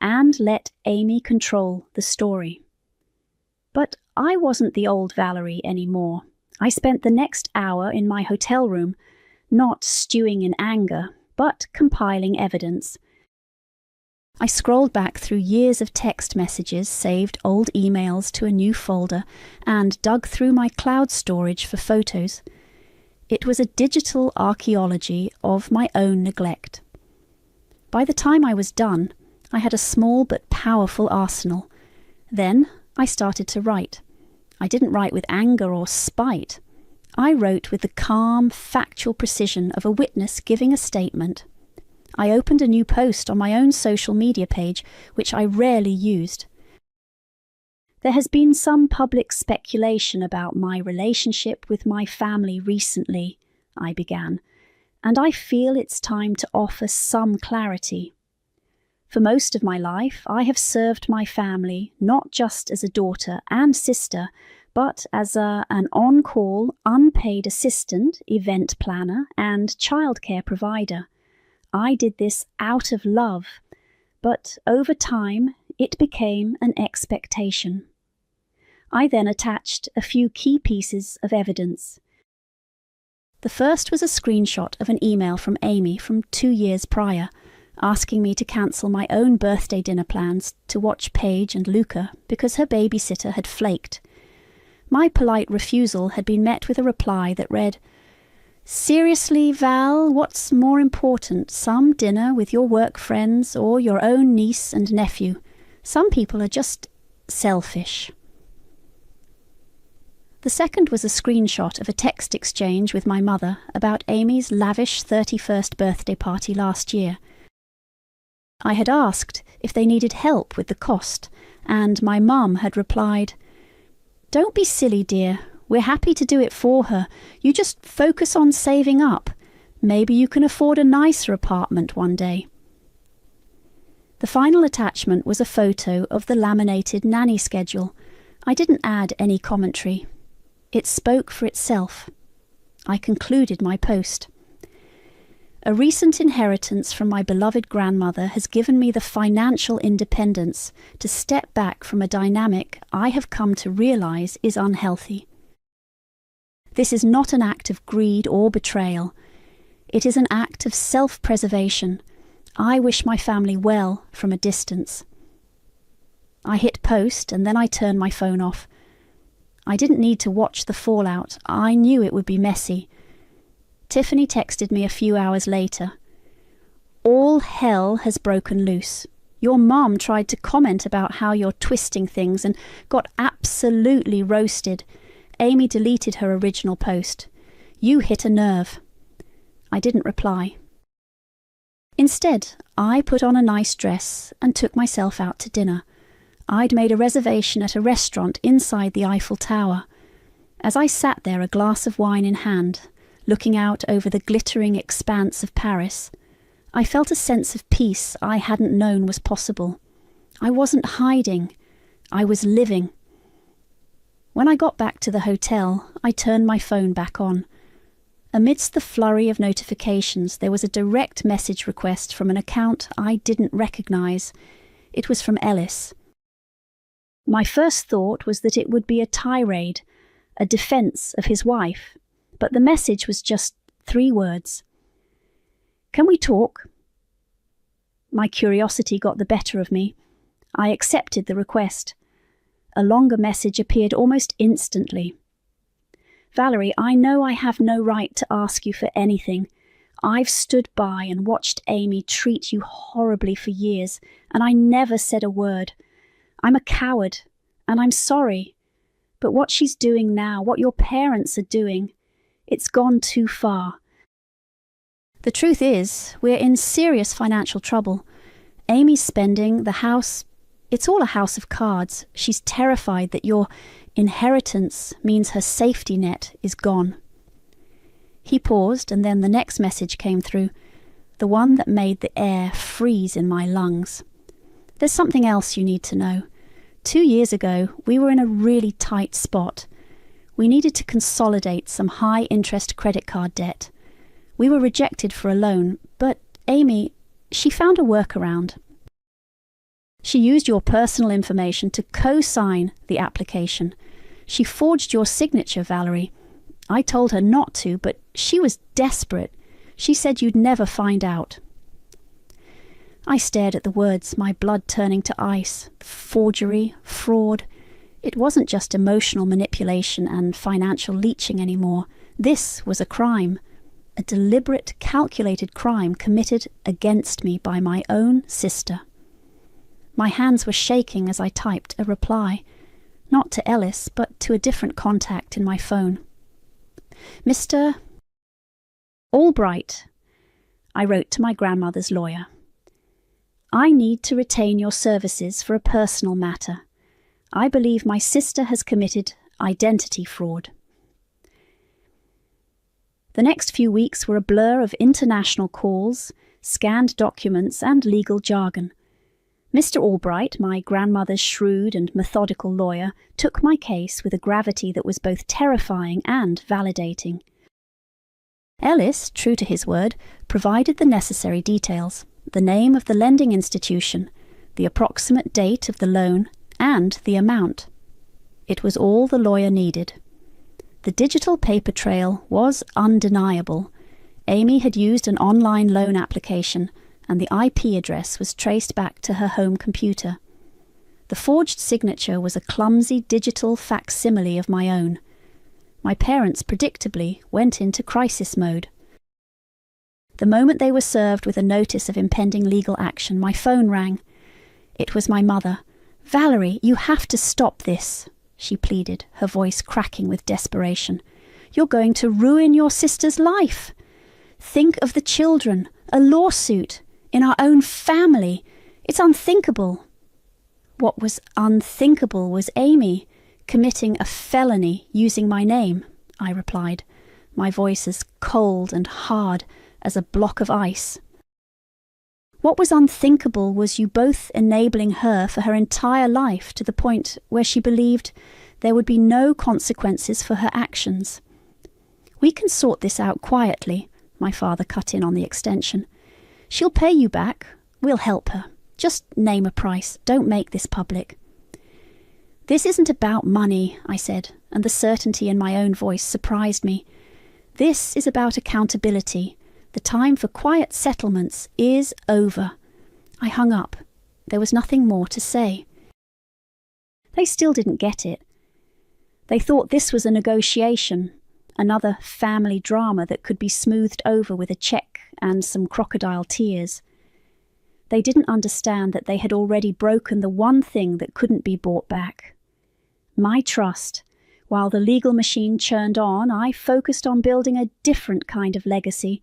[SPEAKER 4] and let Amy control the story. But I wasn't the old Valerie anymore. I spent the next hour in my hotel room, not stewing in anger, but compiling evidence. I scrolled back through years of text messages, saved old emails to a new folder, and dug through my cloud storage for photos. It was a digital archaeology of my own neglect. By the time I was done, I had a small but powerful arsenal. Then I started to write. I didn't write with anger or spite. I wrote with the calm, factual precision of a witness giving a statement. I opened a new post on my own social media page, which I rarely used. There has been some public speculation about my relationship with my family recently, I began, and I feel it's time to offer some clarity. For most of my life, I have served my family not just as a daughter and sister, but as an on-call, unpaid assistant, event planner, and childcare provider. I did this out of love, but over time, it became an expectation. I then attached a few key pieces of evidence. The first was a screenshot of an email from Amy from 2 years prior, asking me to cancel my own birthday dinner plans to watch Paige and Luca because her babysitter had flaked. My polite refusal had been met with a reply that read, "Seriously, Val, what's more important, some dinner with your work friends or your own niece and nephew? Some people are just selfish." The second was a screenshot of a text exchange with my mother about Amy's lavish 31st birthday party last year. I had asked if they needed help with the cost, and my mum had replied, "Don't be silly, dear. We're happy to do it for her. You just focus on saving up. Maybe you can afford a nicer apartment one day." The final attachment was a photo of the laminated nanny schedule. I didn't add any commentary. It spoke for itself. I concluded my post. A recent inheritance from my beloved grandmother has given me the financial independence to step back from a dynamic I have come to realize is unhealthy. This is not an act of greed or betrayal. It is an act of self-preservation. I wish my family well from a distance. I hit post and then I turned my phone off. I didn't need to watch the fallout. I knew it would be messy. Tiffany texted me a few hours later. "All hell has broken loose. Your mum tried to comment about how you're twisting things and got absolutely roasted. Amy deleted her original post. You hit a nerve." I didn't reply. Instead, I put on a nice dress and took myself out to dinner. I'd made a reservation at a restaurant inside the Eiffel Tower. As I sat there, a glass of wine in hand, looking out over the glittering expanse of Paris, I felt a sense of peace I hadn't known was possible. I wasn't hiding. I was living. When I got back to the hotel, I turned my phone back on. Amidst the flurry of notifications, there was a direct message request from an account I didn't recognize. It was from Ellis. My first thought was that it would be a tirade, a defense of his wife, but the message was just 3 words. "Can we talk?" My curiosity got the better of me. I accepted the request. A longer message appeared almost instantly. "Valerie, I know I have no right to ask you for anything. I've stood by and watched Amy treat you horribly for years, and I never said a word. I'm a coward, and I'm sorry. But what she's doing now, what your parents are doing, it's gone too far. The truth is, we're in serious financial trouble. Amy's spending, the house, it's all a house of cards. She's terrified that your inheritance means her safety net is gone." He paused, and then the next message came through, the one that made the air freeze in my lungs. "There's something else you need to know. 2 years ago, we were in a really tight spot. We needed to consolidate some high-interest credit card debt. We were rejected for a loan, but Amy, she found a workaround. She used your personal information to co-sign the application. She forged your signature, Valerie. I told her not to, but she was desperate. She said you'd never find out." I stared at the words, my blood turning to ice. Forgery, fraud. It wasn't just emotional manipulation and financial leeching anymore. This was a crime. a deliberate, calculated crime committed against me by my own sister. My hands were shaking as I typed a reply, not to Ellis, but to a different contact in my phone. Mr. Albright, I wrote to my grandmother's lawyer. I need to retain your services for a personal matter. I believe my sister has committed identity fraud. The next few weeks were a blur of international calls, scanned documents, and legal jargon. Mr. Albright, my grandmother's shrewd and methodical lawyer, took my case with a gravity that was both terrifying and validating. Ellis, true to his word, provided the necessary details, the name of the lending institution, the approximate date of the loan, and the amount. It was all the lawyer needed. The digital paper trail was undeniable. Amy had used an online loan application, and the IP address was traced back to her home computer. The forged signature was a clumsy digital facsimile of my own. My parents, predictably, went into crisis mode. The moment they were served with a notice of impending legal action, my phone rang. It was my mother. "Valerie, you have to stop this," she pleaded, her voice cracking with desperation. "You're going to ruin your sister's life. Think of the children, a lawsuit, in our own family. It's unthinkable." What was unthinkable was Amy committing a felony using my name, I replied, my voice as cold and hard as a block of ice. What was unthinkable was you both enabling her for her entire life to the point where she believed there would be no consequences for her actions. "We can sort this out quietly," my father cut in on the extension. "She'll pay you back. We'll help her. Just name a price. Don't make this public." "This isn't about money," I said, and the certainty in my own voice surprised me. "This is about accountability. The time for quiet settlements is over." I hung up. There was nothing more to say. They still didn't get it. They thought this was a negotiation, another family drama that could be smoothed over with a check and some crocodile tears. They didn't understand that they had already broken the one thing that couldn't be bought back. My trust. While the legal machine churned on, I focused on building a different kind of legacy.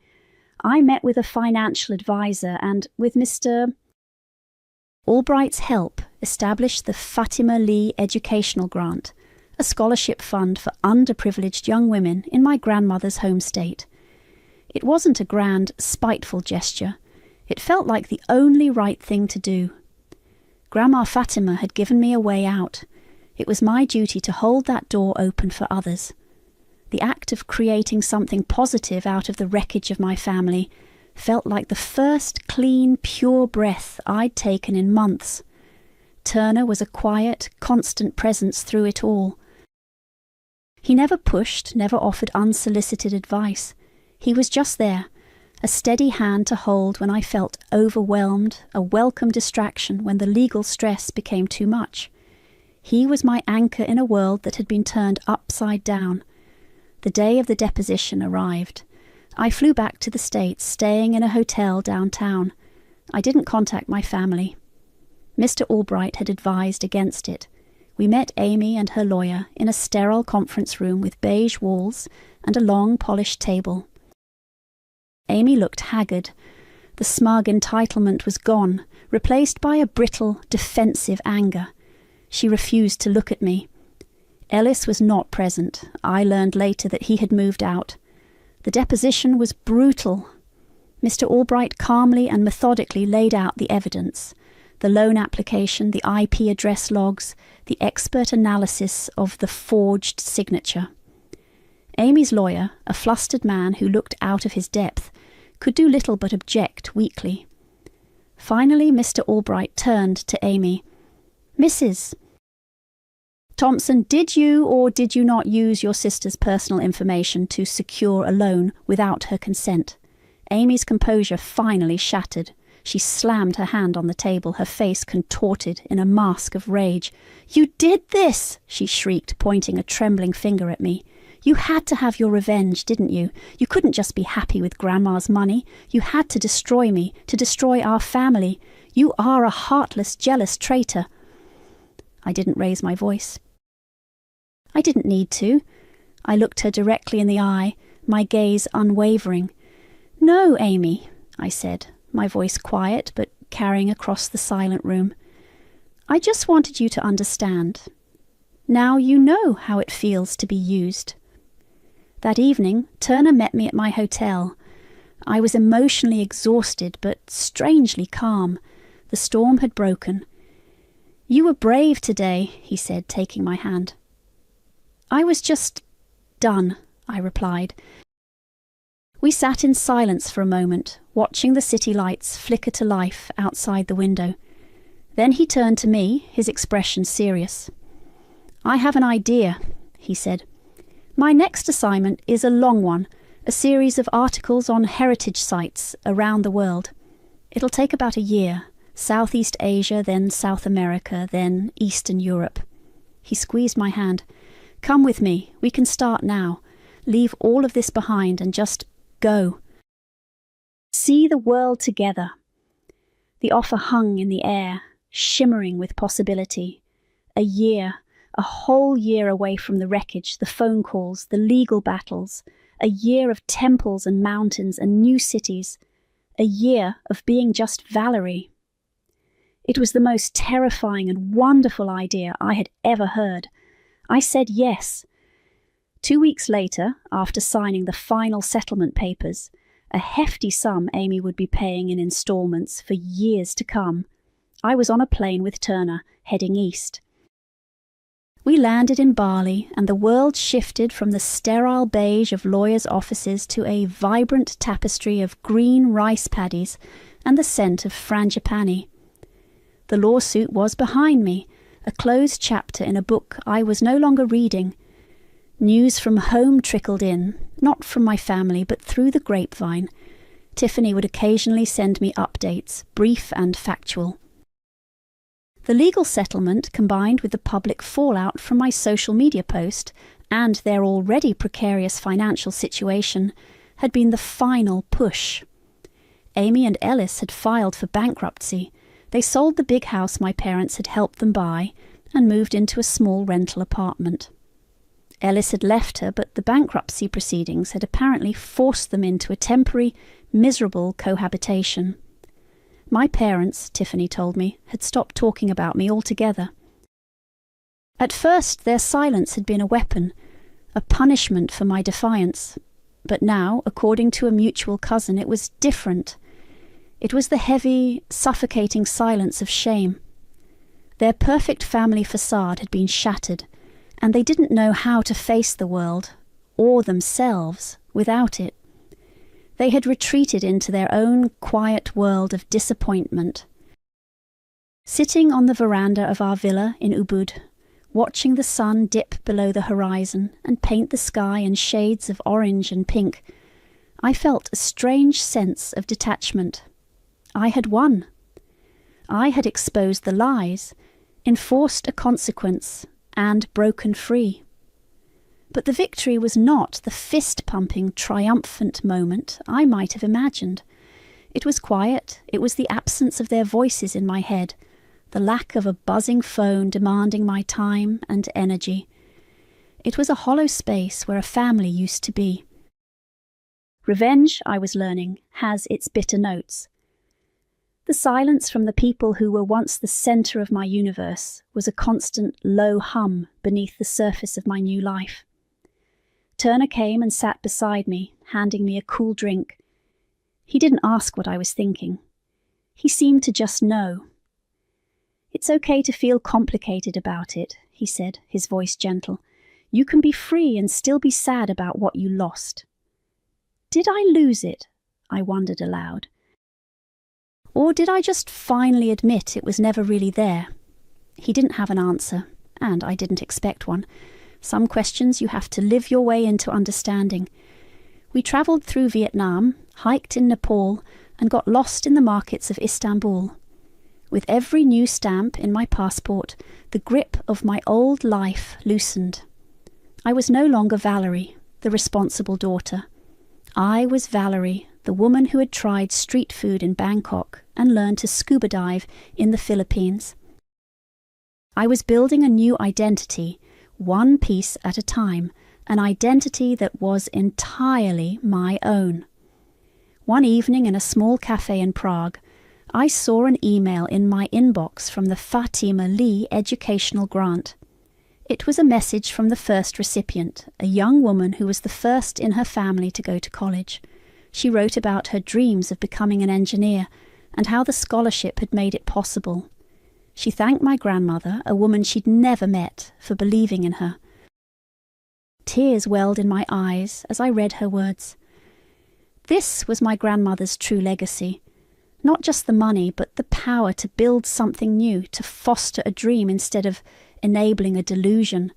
[SPEAKER 4] I met with a financial advisor and, with Mr. Albright's help, established the Fatima Lee Educational Grant, a scholarship fund for underprivileged young women in my grandmother's home state. It wasn't a grand, spiteful gesture. It felt like the only right thing to do. Grandma Fatima had given me a way out. It was my duty to hold that door open for others. The act of creating something positive out of the wreckage of my family felt like the first clean, pure breath I'd taken in months. Turner was a quiet, constant presence through it all. He never pushed, never offered unsolicited advice. He was just there, a steady hand to hold when I felt overwhelmed, a welcome distraction when the legal stress became too much. He was my anchor in a world that had been turned upside down. The day of the deposition arrived. I flew back to the States, staying in a hotel downtown. I didn't contact my family. Mr. Albright had advised against it. We met Amy and her lawyer in a sterile conference room with beige walls and a long polished table. Amy looked haggard. The smug entitlement was gone, replaced by a brittle, defensive anger. She refused to look at me. Ellis was not present. I learned later that he had moved out. The deposition was brutal. Mr. Albright calmly and methodically laid out the evidence, the loan application, the IP address logs, the expert analysis of the forged signature. Amy's lawyer, a flustered man who looked out of his depth, could do little but object weakly. Finally, Mr. Albright turned to Amy. "Mrs. Thompson, did you or did you not use your sister's personal information to secure a loan without her consent?" Amy's composure finally shattered. She slammed her hand on the table, her face contorted in a mask of rage. "You did this!" she shrieked, pointing a trembling finger at me. You had to have your revenge, didn't you? You couldn't just be happy with Grandma's money. You had to destroy me, to destroy our family. You are a heartless, jealous traitor. I didn't raise my voice. I didn't need to. I looked her directly in the eye, my gaze unwavering. No, Amy, I said, my voice quiet but carrying across the silent room. I just wanted you to understand. Now you know how it feels to be used. That evening, Turner met me at my hotel. I was emotionally exhausted but strangely calm. The storm had broken. You were brave today, he said, taking my hand. I was just done, I replied. We sat in silence for a moment, watching the city lights flicker to life outside the window. Then he turned to me, his expression serious. I have an idea, he said. My next assignment is a long one, a series of articles on heritage sites around the world. It'll take about a year. Southeast Asia, then South America, then Eastern Europe. He squeezed my hand. Come with me. We can start now. Leave all of this behind and just go. See the world together. The offer hung in the air, shimmering with possibility. A year, a whole year away from the wreckage, the phone calls, the legal battles. A year of temples and mountains and new cities. A year of being just Valerie. It was the most terrifying and wonderful idea I had ever heard. I said yes. 2 weeks later, after signing the final settlement papers, a hefty sum Amy would be paying in installments for years to come, I was on a plane with Turner, heading east. We landed in Bali, and the world shifted from the sterile beige of lawyers' offices to a vibrant tapestry of green rice paddies and the scent of frangipani. The lawsuit was behind me, a closed chapter in a book I was no longer reading. News from home trickled in, not from my family, but through the grapevine. Tiffany would occasionally send me updates, brief and factual. The legal settlement, combined with the public fallout from my social media post and their already precarious financial situation, had been the final push. Amy and Ellis had filed for bankruptcy. They sold the big house my parents had helped them buy and moved into a small rental apartment. Ellis had left her, but the bankruptcy proceedings had apparently forced them into a temporary, miserable cohabitation. My parents, Tiffany told me, had stopped talking about me altogether. At first, their silence had been a weapon, a punishment for my defiance. But now, according to a mutual cousin, it was different. It was the heavy, suffocating silence of shame. Their perfect family facade had been shattered, and they didn't know how to face the world, or themselves, without it. They had retreated into their own quiet world of disappointment. Sitting on the veranda of our villa in Ubud, watching the sun dip below the horizon and paint the sky in shades of orange and pink, I felt a strange sense of detachment. I had won. I had exposed the lies, enforced a consequence, and broken free. But the victory was not the fist-pumping, triumphant moment I might have imagined. It was quiet. It was the absence of their voices in my head, the lack of a buzzing phone demanding my time and energy. It was a hollow space where a family used to be. Revenge, I was learning, has its bitter notes. The silence from the people who were once the centre of my universe was a constant low hum beneath the surface of my new life. Turner came and sat beside me, handing me a cool drink. He didn't ask what I was thinking. He seemed to just know. "It's okay to feel complicated about it," he said, his voice gentle. "You can be free and still be sad about what you lost." Did I lose it? I wondered aloud. Or did I just finally admit it was never really there? He didn't have an answer, and I didn't expect one. Some questions you have to live your way into understanding. We travelled through Vietnam, hiked in Nepal, and got lost in the markets of Istanbul. With every new stamp in my passport, the grip of my old life loosened. I was no longer Valerie, the responsible daughter. I was Valerie, the woman who had tried street food in Bangkok and learned to scuba dive in the Philippines. I was building a new identity, one piece at a time, an identity that was entirely my own. One evening in a small cafe in Prague, I saw an email in my inbox from the Fatima Lee Educational Grant. It was a message from the first recipient, a young woman who was the first in her family to go to college. She wrote about her dreams of becoming an engineer and how the scholarship had made it possible. She thanked my grandmother, a woman she'd never met, for believing in her. Tears welled in my eyes as I read her words. This was my grandmother's true legacy. Not just the money, but the power to build something new, to foster a dream instead of enabling a delusion.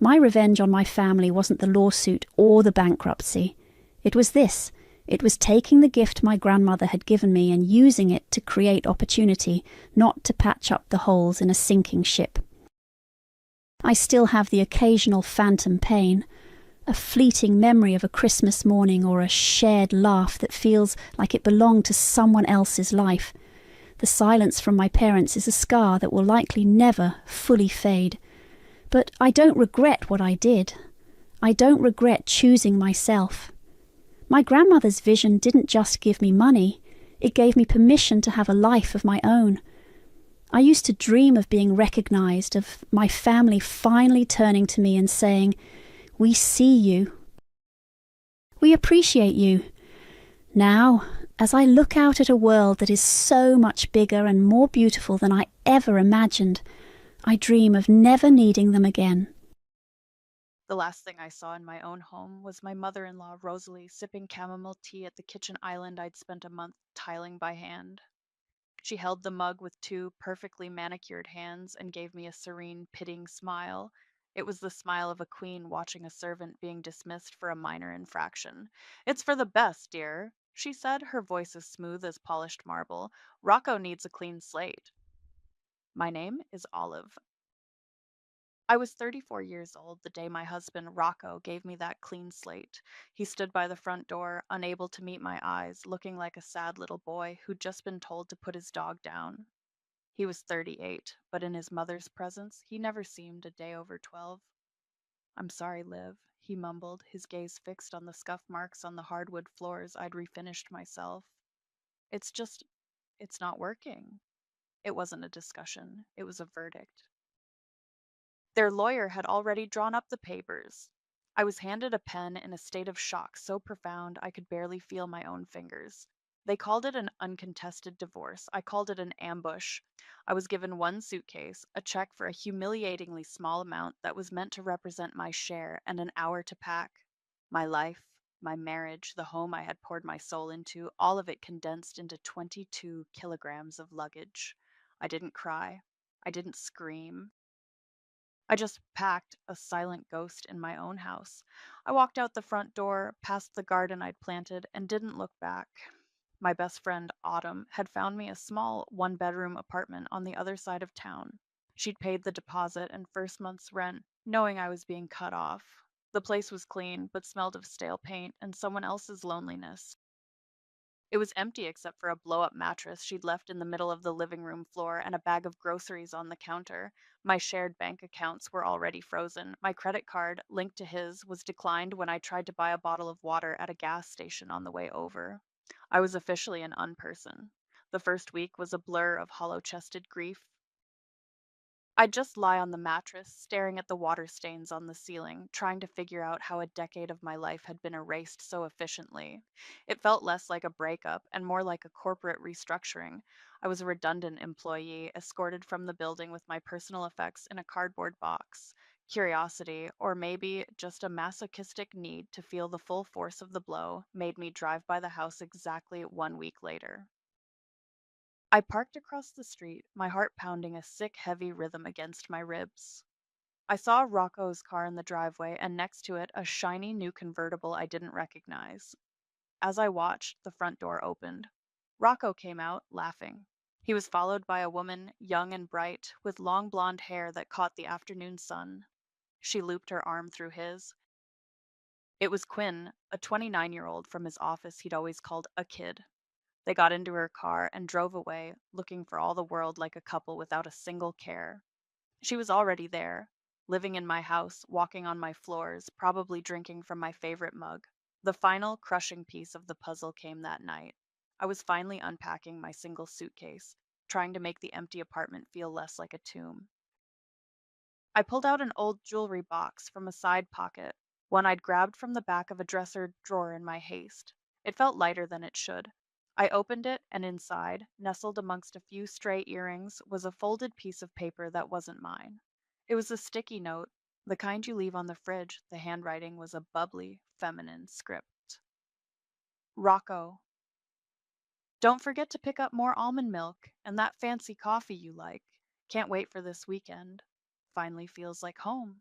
[SPEAKER 4] My revenge on my family wasn't the lawsuit or the bankruptcy. It was this. It was taking the gift my grandmother had given me and using it to create opportunity, not to patch up the holes in a sinking ship. I still have the occasional phantom pain, a fleeting memory of a Christmas morning or a shared laugh that feels like it belonged to someone else's life. The silence from my parents is a scar that will likely never fully fade. But I don't regret what I did. I don't regret choosing myself. My grandmother's vision didn't just give me money, it gave me permission to have a life of my own. I used to dream of being recognized, of my family finally turning to me and saying, "We see you. We appreciate you." Now, as I look out at a world that is so much bigger and more beautiful than I ever imagined, I dream of never needing them again.
[SPEAKER 5] The last thing I saw in my own home was my mother-in-law, Rosalie, sipping chamomile tea at the kitchen island I'd spent a month tiling by hand. She held the mug with two perfectly manicured hands and gave me a serene, pitying smile. It was the smile of a queen watching a servant being dismissed for a minor infraction. "It's for the best, dear," she said, her voice as smooth as polished marble. "Rocco needs a clean slate." My name is Olive. I was 34 years old the day my husband, Rocco, gave me that clean slate. He stood by the front door, unable to meet my eyes, looking like a sad little boy who'd just been told to put his dog down. He was 38, but in his mother's presence, he never seemed a day over 12. "I'm sorry, Liv," he mumbled, his gaze fixed on the scuff marks on the hardwood floors I'd refinished myself. It's not working." It wasn't a discussion, it was a verdict. Their lawyer had already drawn up the papers. I was handed a pen in a state of shock so profound I could barely feel my own fingers. They called it an uncontested divorce. I called it an ambush. I was given one suitcase, a check for a humiliatingly small amount that was meant to represent my share, and an hour to pack. My life, my marriage, the home I had poured my soul into, all of it condensed into 22 kilograms of luggage. I didn't cry. I didn't scream. I just packed, a silent ghost in my own house. I walked out the front door, past the garden I'd planted, and didn't look back. My best friend, Autumn, had found me a small one-bedroom apartment on the other side of town. She'd paid the deposit and first month's rent, knowing I was being cut off. The place was clean, but smelled of stale paint and someone else's loneliness. It was empty except for a blow-up mattress she'd left in the middle of the living room floor and a bag of groceries on the counter. My shared bank accounts were already frozen. My credit card, linked to his, was declined when I tried to buy a bottle of water at a gas station on the way over. I was officially an unperson. The first week was a blur of hollow-chested grief. I'd just lie on the mattress, staring at the water stains on the ceiling, trying to figure out how a decade of my life had been erased so efficiently. It felt less like a breakup and more like a corporate restructuring. I was a redundant employee, escorted from the building with my personal effects in a cardboard box. Curiosity, or maybe just a masochistic need to feel the full force of the blow, made me drive by the house exactly 1 week later. I parked across the street, my heart pounding a sick, heavy rhythm against my ribs. I saw Rocco's car in the driveway, and next to it, a shiny new convertible I didn't recognize. As I watched, the front door opened. Rocco came out, laughing. He was followed by a woman, young and bright, with long blonde hair that caught the afternoon sun. She looped her arm through his. It was Quinn, a 29-year-old from his office he'd always called a kid. They got into her car and drove away, looking for all the world like a couple without a single care. She was already there, living in my house, walking on my floors, probably drinking from my favorite mug. The final crushing piece of the puzzle came that night. I was finally unpacking my single suitcase, trying to make the empty apartment feel less like a tomb. I pulled out an old jewelry box from a side pocket, one I'd grabbed from the back of a dresser drawer in my haste. It felt lighter than it should. I opened it, and inside, nestled amongst a few stray earrings, was a folded piece of paper that wasn't mine. It was a sticky note, the kind you leave on the fridge. The handwriting was a bubbly, feminine script. Rocco, don't forget to pick up more almond milk and that fancy coffee you like. Can't wait for this weekend. Finally feels like home.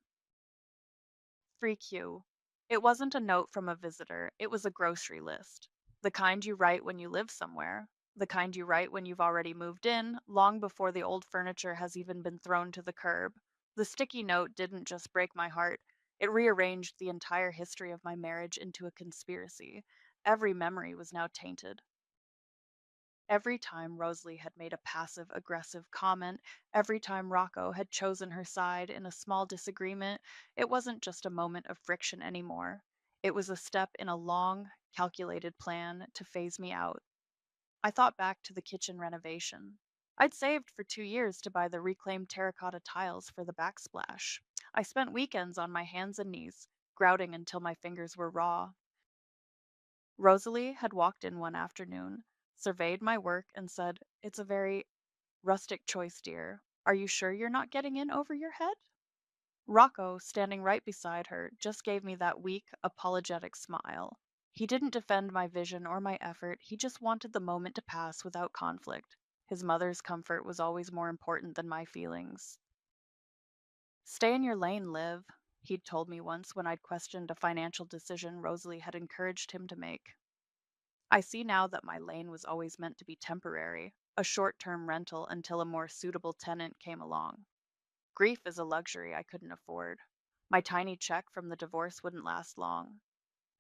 [SPEAKER 5] 3Q. It wasn't a note from a visitor, it was a grocery list. The kind you write when you live somewhere. The kind you write when you've already moved in, long before the old furniture has even been thrown to the curb. The sticky note didn't just break my heart, it rearranged the entire history of my marriage into a conspiracy. Every memory was now tainted. Every time Rosalie had made a passive aggressive comment, every time Rocco had chosen her side in a small disagreement, it wasn't just a moment of friction anymore. It was a step in a long, calculated plan to phase me out. I thought back to the kitchen renovation. I'd saved for 2 years to buy the reclaimed terracotta tiles for the backsplash. I spent weekends on my hands and knees, grouting until my fingers were raw. Rosalie had walked in one afternoon, surveyed my work, and said, "It's a very rustic choice, dear. Are you sure you're not getting in over your head?" Rocco, standing right beside her, just gave me that weak, apologetic smile. He didn't defend my vision or my effort, he just wanted the moment to pass without conflict. His mother's comfort was always more important than my feelings. "Stay in your lane, Liv," he'd told me once when I'd questioned a financial decision Rosalie had encouraged him to make. I see now that my lane was always meant to be temporary, a short-term rental until a more suitable tenant came along. Grief is a luxury I couldn't afford. My tiny check from the divorce wouldn't last long.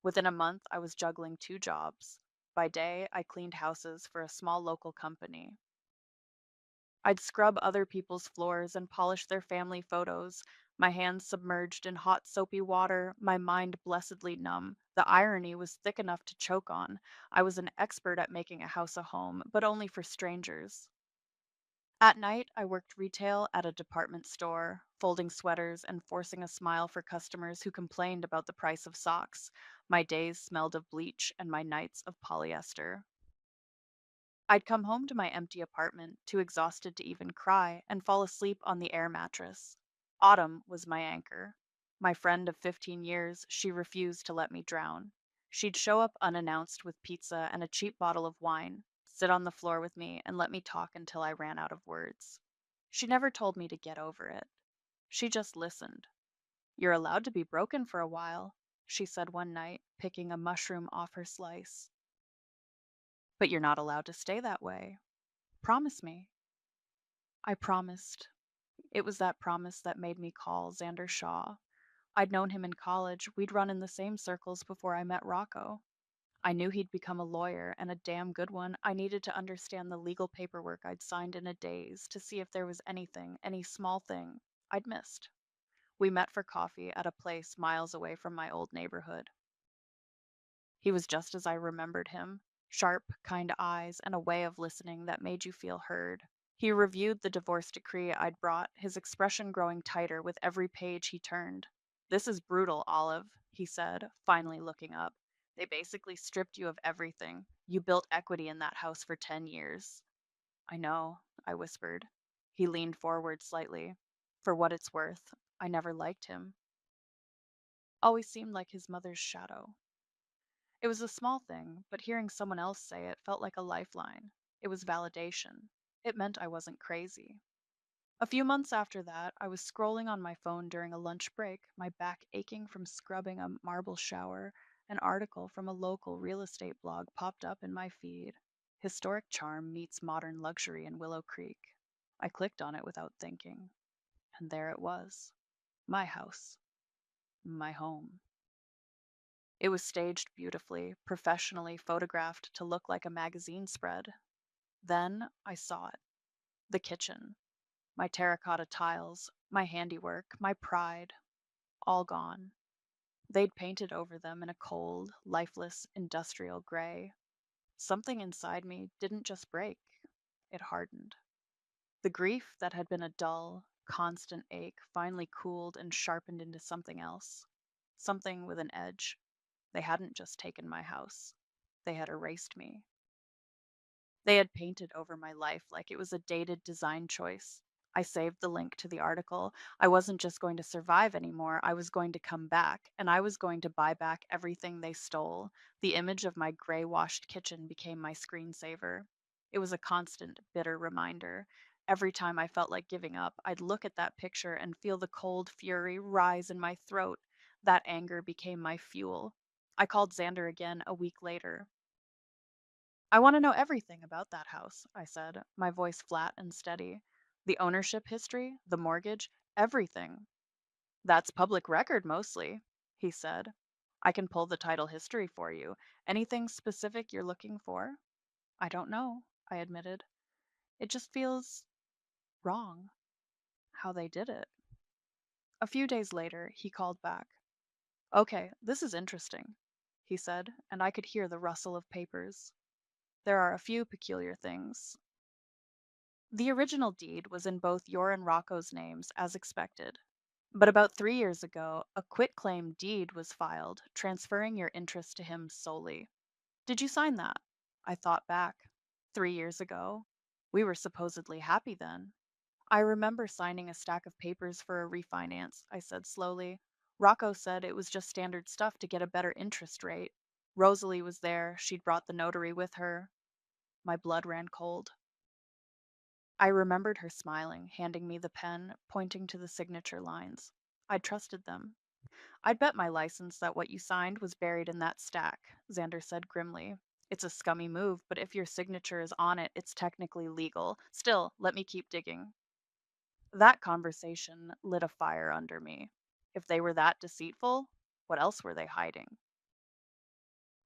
[SPEAKER 5] Within a month, I was juggling 2 jobs. By day, I cleaned houses for a small local company. I'd scrub other people's floors and polish their family photos, my hands submerged in hot, soapy water, my mind blessedly numb. The irony was thick enough to choke on. I was an expert at making a house a home, but only for strangers. At night, I worked retail at a department store, folding sweaters and forcing a smile for customers who complained about the price of socks. My days smelled of bleach and my nights of polyester. I'd come home to my empty apartment, too exhausted to even cry, and fall asleep on the air mattress. Autumn was my anchor. My friend of 15 years, she refused to let me drown. She'd show up unannounced with pizza and a cheap bottle of wine, sit on the floor with me, and let me talk until I ran out of words. She never told me to get over it. She just listened. "You're allowed to be broken for a while," she said one night, picking a mushroom off her slice. "But you're not allowed to stay that way. Promise me." I promised. It was that promise that made me call Xander Shaw. I'd known him in college. We'd run in the same circles before I met Rocco. I knew he'd become a lawyer, and a damn good one. I needed to understand the legal paperwork I'd signed in a daze to see if there was anything, any small thing, I'd missed. We met for coffee at a place miles away from my old neighborhood. He was just as I remembered him, sharp, kind eyes, and a way of listening that made you feel heard. He reviewed the divorce decree I'd brought, his expression growing tighter with every page he turned. "This is brutal, Olive," he said, finally looking up. "They basically stripped you of everything. You built equity in that house for 10 years. "I know," I whispered. He leaned forward slightly. "For what it's worth, I never liked him. Always seemed like his mother's shadow." It was a small thing, but hearing someone else say it felt like a lifeline. It was validation. It meant I wasn't crazy. A few months after that, I was scrolling on my phone during a lunch break, my back aching from scrubbing a marble shower. An article from a local real estate blog popped up in my feed. "Historic charm meets modern luxury in Willow Creek." I clicked on it without thinking. And there it was. My house. my home. It was staged beautifully, professionally photographed to look like a magazine spread. Then I saw it. The kitchen. My terracotta tiles, my handiwork, my pride, all gone. They'd painted over them in a cold, lifeless, industrial gray. Something inside me didn't just break, it hardened. The grief that had been a dull, constant ache finally cooled and sharpened into something else. Something with an edge. They hadn't just taken my house, they had erased me. They had painted over my life like it was a dated design choice. I saved the link to the article. I wasn't just going to survive anymore, I was going to come back, and I was going to buy back everything they stole. The image of my gray washed kitchen became my screensaver. It was a constant, bitter reminder. Every time I felt like giving up, I'd look at that picture and feel the cold fury rise in my throat. That anger became my fuel. I called Xander again a week later. I want to know everything about that house, I said, my voice flat and steady. The ownership history, the mortgage, everything. That's public record mostly, he said. I can pull the title history for you. Anything specific you're looking for? I don't know, I admitted. It just feels wrong how they did it. A few days later, he called back. Okay, this is interesting, he said, and I could hear the rustle of papers. There are a few peculiar things. The original deed was in both your and Rocco's names, as expected. But about 3 years ago, a quitclaim deed was filed, transferring your interest to him solely. Did you sign that? I thought back. 3 years ago? We were supposedly happy then. I remember signing a stack of papers for a refinance, I said slowly. Rocco said it was just standard stuff to get a better interest rate. Rosalie was there, she'd brought the notary with her. My blood ran cold. I remembered her smiling, handing me the pen, pointing to the signature lines. I'd trusted them. I'd bet my license that what you signed was buried in that stack, Xander said grimly. It's a scummy move, but if your signature is on it, it's technically legal. Still, let me keep digging. That conversation lit a fire under me. If they were that deceitful, what else were they hiding?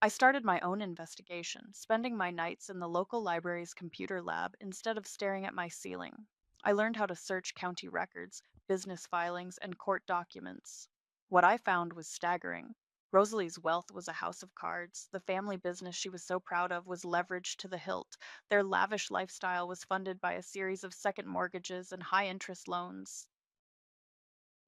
[SPEAKER 5] I started my own investigation, spending my nights in the local library's computer lab instead of staring at my ceiling. I learned how to search county records, business filings, and court documents. What I found was staggering. Rosalie's wealth was a house of cards. The family business she was so proud of was leveraged to the hilt. Their lavish lifestyle was funded by a series of second mortgages and high interest loans.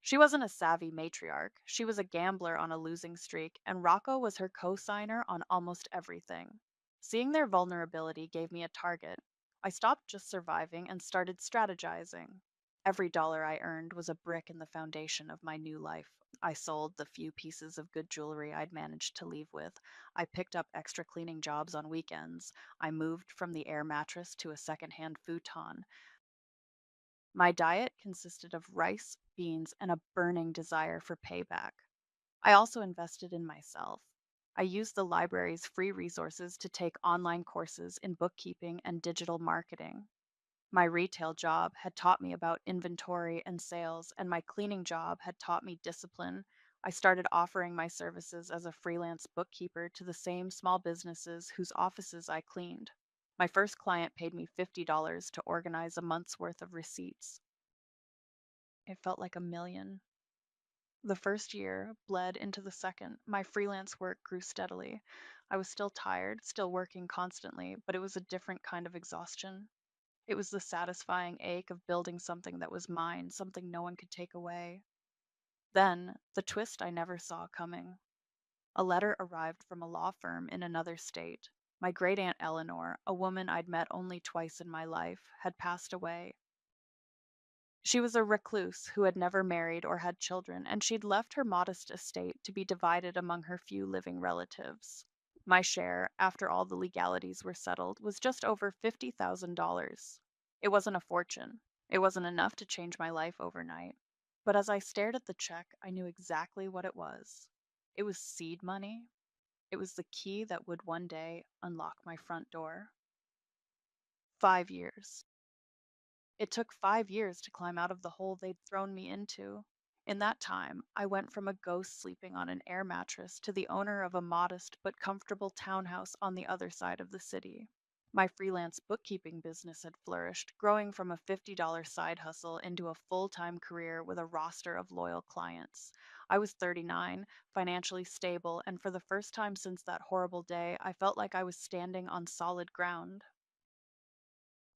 [SPEAKER 5] She wasn't a savvy matriarch. She was a gambler on a losing streak, and Rocco was her co-signer on almost everything. Seeing their vulnerability gave me a target. I stopped just surviving and started strategizing. Every dollar I earned was a brick in the foundation of my new life. I sold the few pieces of good jewelry I'd managed to leave with. I picked up extra cleaning jobs on weekends. I moved from the air mattress to a secondhand futon. My diet consisted of rice, beans, and a burning desire for payback. I also invested in myself. I used the library's free resources to take online courses in bookkeeping and digital marketing. My retail job had taught me about inventory and sales, and my cleaning job had taught me discipline. I started offering my services as a freelance bookkeeper to the same small businesses whose offices I cleaned. My first client paid me $50 to organize a month's worth of receipts. It felt like a million. The first year bled into the second. My freelance work grew steadily. I was still tired, still working constantly, but it was a different kind of exhaustion. It was the satisfying ache of building something that was mine, something no one could take away. Then, the twist I never saw coming. A letter arrived from a law firm in another state. My great aunt Eleanor, a woman I'd met only twice in my life, had passed away. She was a recluse who had never married or had children, and she'd left her modest estate to be divided among her few living relatives. My share, after all the legalities were settled, was just over $50,000. It wasn't a fortune. It wasn't enough to change my life overnight. But as I stared at the check, I knew exactly what it was. It was seed money. It was the key that would one day unlock my front door. 5 years. It took 5 years to climb out of the hole they'd thrown me into. In that time, I went from a ghost sleeping on an air mattress to the owner of a modest but comfortable townhouse on the other side of the city. My freelance bookkeeping business had flourished, growing from a $50 side hustle into a full time career with a roster of loyal clients. I was 39, financially stable, and for the first time since that horrible day, I felt like I was standing on solid ground.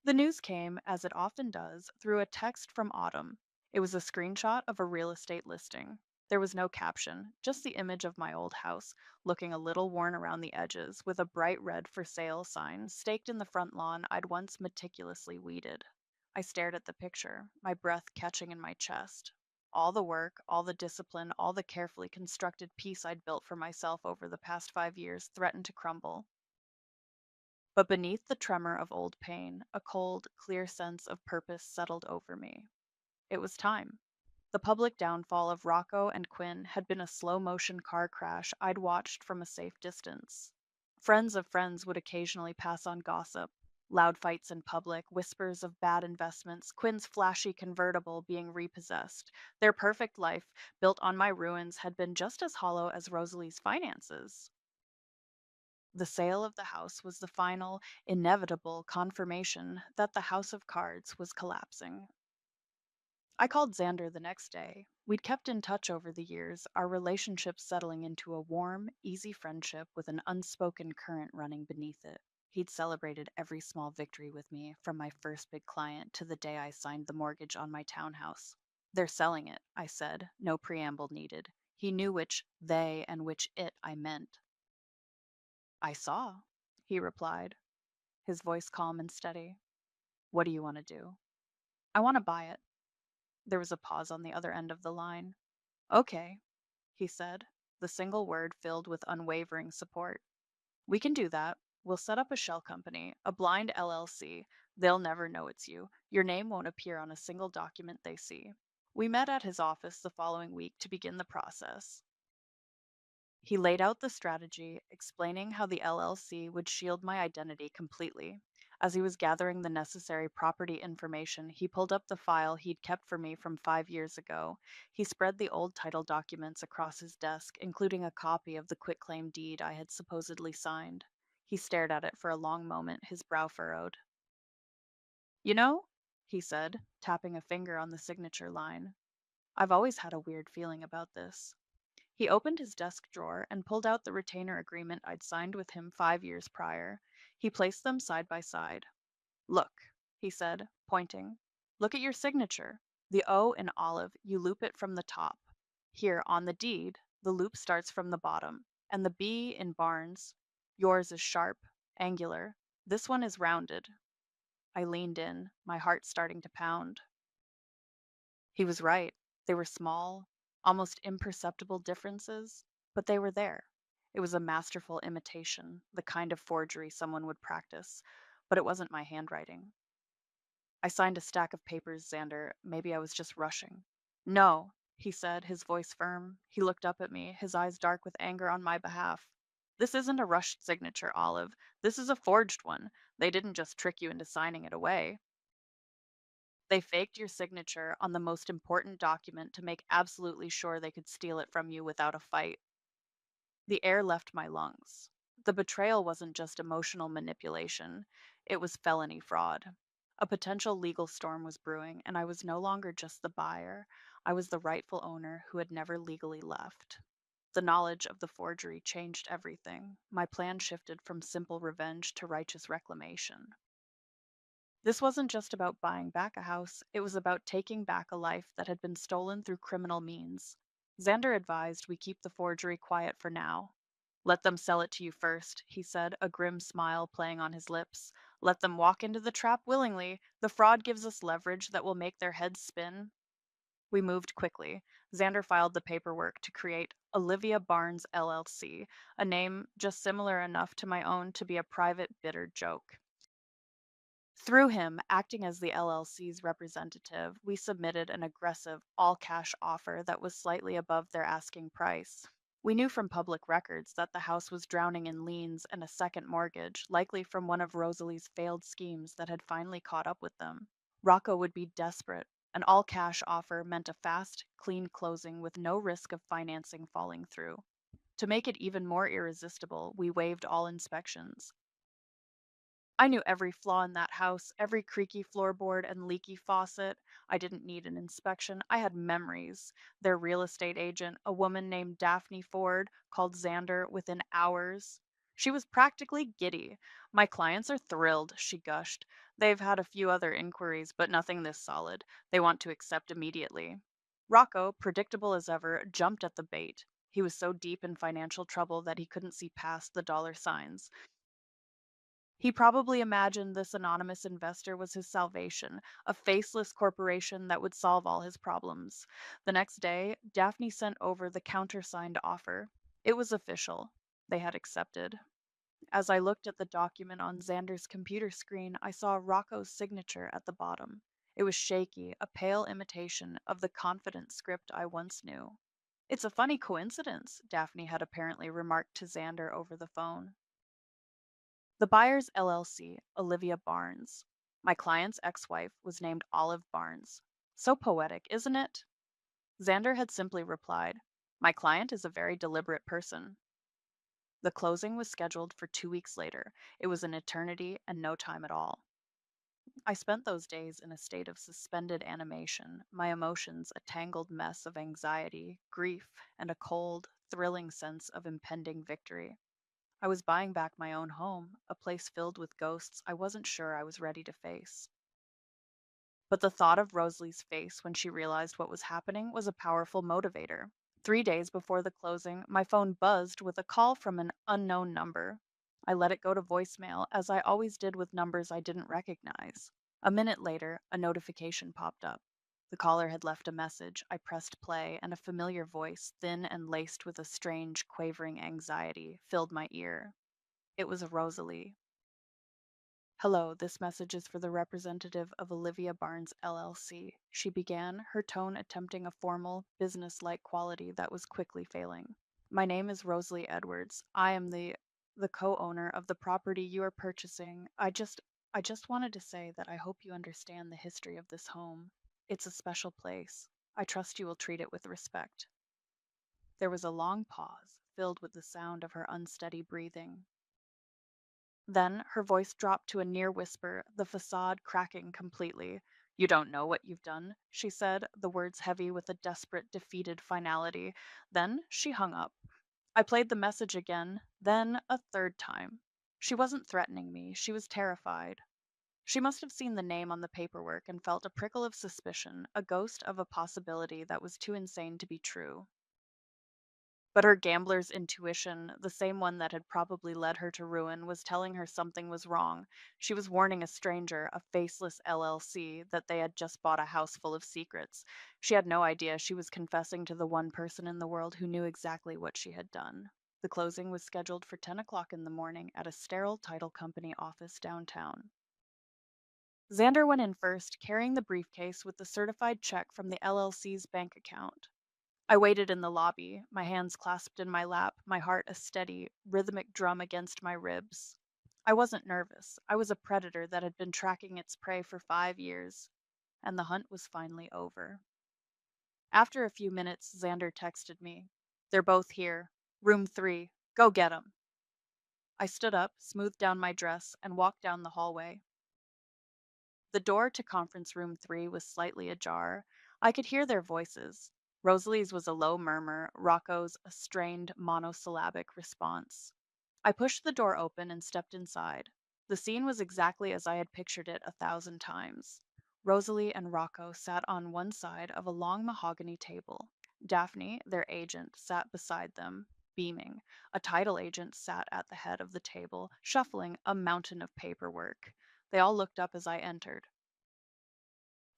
[SPEAKER 5] The news came, as it often does, through a text from Autumn. It was a screenshot of a real estate listing. There was no caption, just the image of my old house, looking a little worn around the edges, with a bright red for sale sign staked in the front lawn I'd once meticulously weeded. I stared at the picture, my breath catching in my chest. All the work, all the discipline, all the carefully constructed peace I'd built for myself over the past 5 years threatened to crumble. But beneath the tremor of old pain, a cold, clear sense of purpose settled over me. It was time. The public downfall of Rocco and Quinn had been a slow motion car crash I'd watched from a safe distance. Friends of friends would occasionally pass on gossip. Loud fights in public, whispers of bad investments, Quinn's flashy convertible being repossessed. Their perfect life, built on my ruins, had been just as hollow as Rosalie's finances. The sale of the house was the final, inevitable confirmation that the house of cards was collapsing. I called Xander the next day. We'd kept in touch over the years, our relationship settling into a warm, easy friendship with an unspoken current running beneath it. He'd celebrated every small victory with me, from my first big client to the day I signed the mortgage on my townhouse. They're selling it, I said, no preamble needed. He knew which they and which it I meant. I saw, he replied, his voice calm and steady. What do you want to do? I want to buy it. There was a pause on the other end of the line. Okay, he said, the single word filled with unwavering support. We can do that. We'll set up a shell company, a blind LLC. They'll never know it's you. Your name won't appear on a single document they see. We met at his office the following week to begin the process. He laid out the strategy, explaining how the LLC would shield my identity completely. As he was gathering the necessary property information, he pulled up the file he'd kept for me from 5 years ago. He spread the old title documents across his desk, including a copy of the quitclaim deed I had supposedly signed. He stared at it for a long moment, his brow furrowed. You know, he said, tapping a finger on the signature line, I've always had a weird feeling about this. He opened his desk drawer and pulled out the retainer agreement I'd signed with him 5 years prior. He placed them side by side. Look, he said, pointing. Look at your signature. The O in olive, you loop it from the top. Here, on the deed, the loop starts from the bottom. And the B in Barnes, yours is sharp, angular. This one is rounded. I leaned in, my heart starting to pound. He was right. They were small, almost imperceptible differences, but they were there. It was a masterful imitation, the kind of forgery someone would practice, but it wasn't my handwriting. I signed a stack of papers, Xander. Maybe I was just rushing. No, he said, his voice firm. He looked up at me, his eyes dark with anger on my behalf. This isn't a rushed signature, Olive. This is a forged one. They didn't just trick you into signing it away. They faked your signature on the most important document to make absolutely sure they could steal it from you without a fight. The air left my lungs. The betrayal wasn't just emotional manipulation, it was felony fraud. A potential legal storm was brewing, and I was no longer just the buyer. I was the rightful owner who had never legally left. The knowledge of the forgery changed everything. My plan shifted from simple revenge to righteous reclamation. This wasn't just about buying back a house, it was about taking back a life that had been stolen through criminal means. Xander advised we keep the forgery quiet for now. Let them sell it to you first, he said, a grim smile playing on his lips. Let them walk into the trap willingly. The fraud gives us leverage that will make their heads spin. We moved quickly. Xander filed the paperwork to create Olivia Barnes LLC, a name just similar enough to my own to be a private, bitter joke. Through him, acting as the LLC's representative, we submitted an aggressive, all-cash offer that was slightly above their asking price. We knew from public records that the house was drowning in liens and a second mortgage, likely from one of Rosalie's failed schemes that had finally caught up with them. Rocco would be desperate. An all-cash offer meant a fast, clean closing with no risk of financing falling through. To make it even more irresistible, we waived all inspections. I knew every flaw in that house, every creaky floorboard and leaky faucet. I didn't need an inspection. I had memories. Their real estate agent, a woman named Daphne Ford, called Xander within hours. She was practically giddy. My clients are thrilled, she gushed. They've had a few other inquiries, but nothing this solid. They want to accept immediately. Rocco, predictable as ever, jumped at the bait. He was so deep in financial trouble that he couldn't see past the dollar signs. He probably imagined this anonymous investor was his salvation, a faceless corporation that would solve all his problems. The next day, Daphne sent over the countersigned offer. It was official. They had accepted. As I looked at the document on Xander's computer screen, I saw Rocco's signature at the bottom. It was shaky, a pale imitation of the confident script I once knew. It's a funny coincidence, Daphne had apparently remarked to Xander over the phone. The buyer's LLC, Olivia Barnes. My client's ex-wife was named Olive Barnes. So poetic, isn't it? Xander had simply replied, "My client is a very deliberate person." The closing was scheduled for 2 weeks later. It was an eternity and no time at all. I spent those days in a state of suspended animation, my emotions a tangled mess of anxiety, grief, and a cold, thrilling sense of impending victory. I was buying back my own home, a place filled with ghosts I wasn't sure I was ready to face. But the thought of Rosalie's face when she realized what was happening was a powerful motivator. 3 days before the closing, my phone buzzed with a call from an unknown number. I let it go to voicemail, as I always did with numbers I didn't recognize. A minute later, a notification popped up. The caller had left a message. I pressed play, and a familiar voice, thin and laced with a strange, quavering anxiety, filled my ear. It was Rosalie. "Hello, this message is for the representative of Olivia Barnes LLC," she began, her tone attempting a formal, business-like quality that was quickly failing. "My name is Rosalie Edwards. I am the co-owner of the property you are purchasing. I just wanted to say that I hope you understand the history of this home. It's a special place. I trust you will treat it with respect." There was a long pause, filled with the sound of her unsteady breathing. Then her voice dropped to a near whisper, the facade cracking completely. "You don't know what you've done," she said, the words heavy with a desperate, defeated finality. Then she hung up. I played the message again, then a third time. She wasn't threatening me, she was terrified. She must have seen the name on the paperwork and felt a prickle of suspicion, a ghost of a possibility that was too insane to be true. But her gambler's intuition, the same one that had probably led her to ruin, was telling her something was wrong. She was warning a stranger, a faceless LLC, that they had just bought a house full of secrets. She had no idea she was confessing to the one person in the world who knew exactly what she had done. The closing was scheduled for 10 o'clock in the morning at a sterile title company office downtown. Xander went in first, carrying the briefcase with the certified check from the LLC's bank account. I waited in the lobby, my hands clasped in my lap, my heart a steady, rhythmic drum against my ribs. I wasn't nervous. I was a predator that had been tracking its prey for 5 years, and the hunt was finally over. After a few minutes, Xander texted me. "They're both here. Room 3. Go get 'em." I stood up, smoothed down my dress, and walked down the hallway. The door to conference room 3 was slightly ajar. I could hear their voices. Rosalie's was a low murmur, Rocco's a strained monosyllabic response. I pushed the door open and stepped inside. The scene was exactly as I had pictured it 1,000 times. Rosalie and Rocco sat on one side of a long mahogany table. Daphne, their agent, sat beside them, beaming. A title agent sat at the head of the table, shuffling a mountain of paperwork. They all looked up as I entered.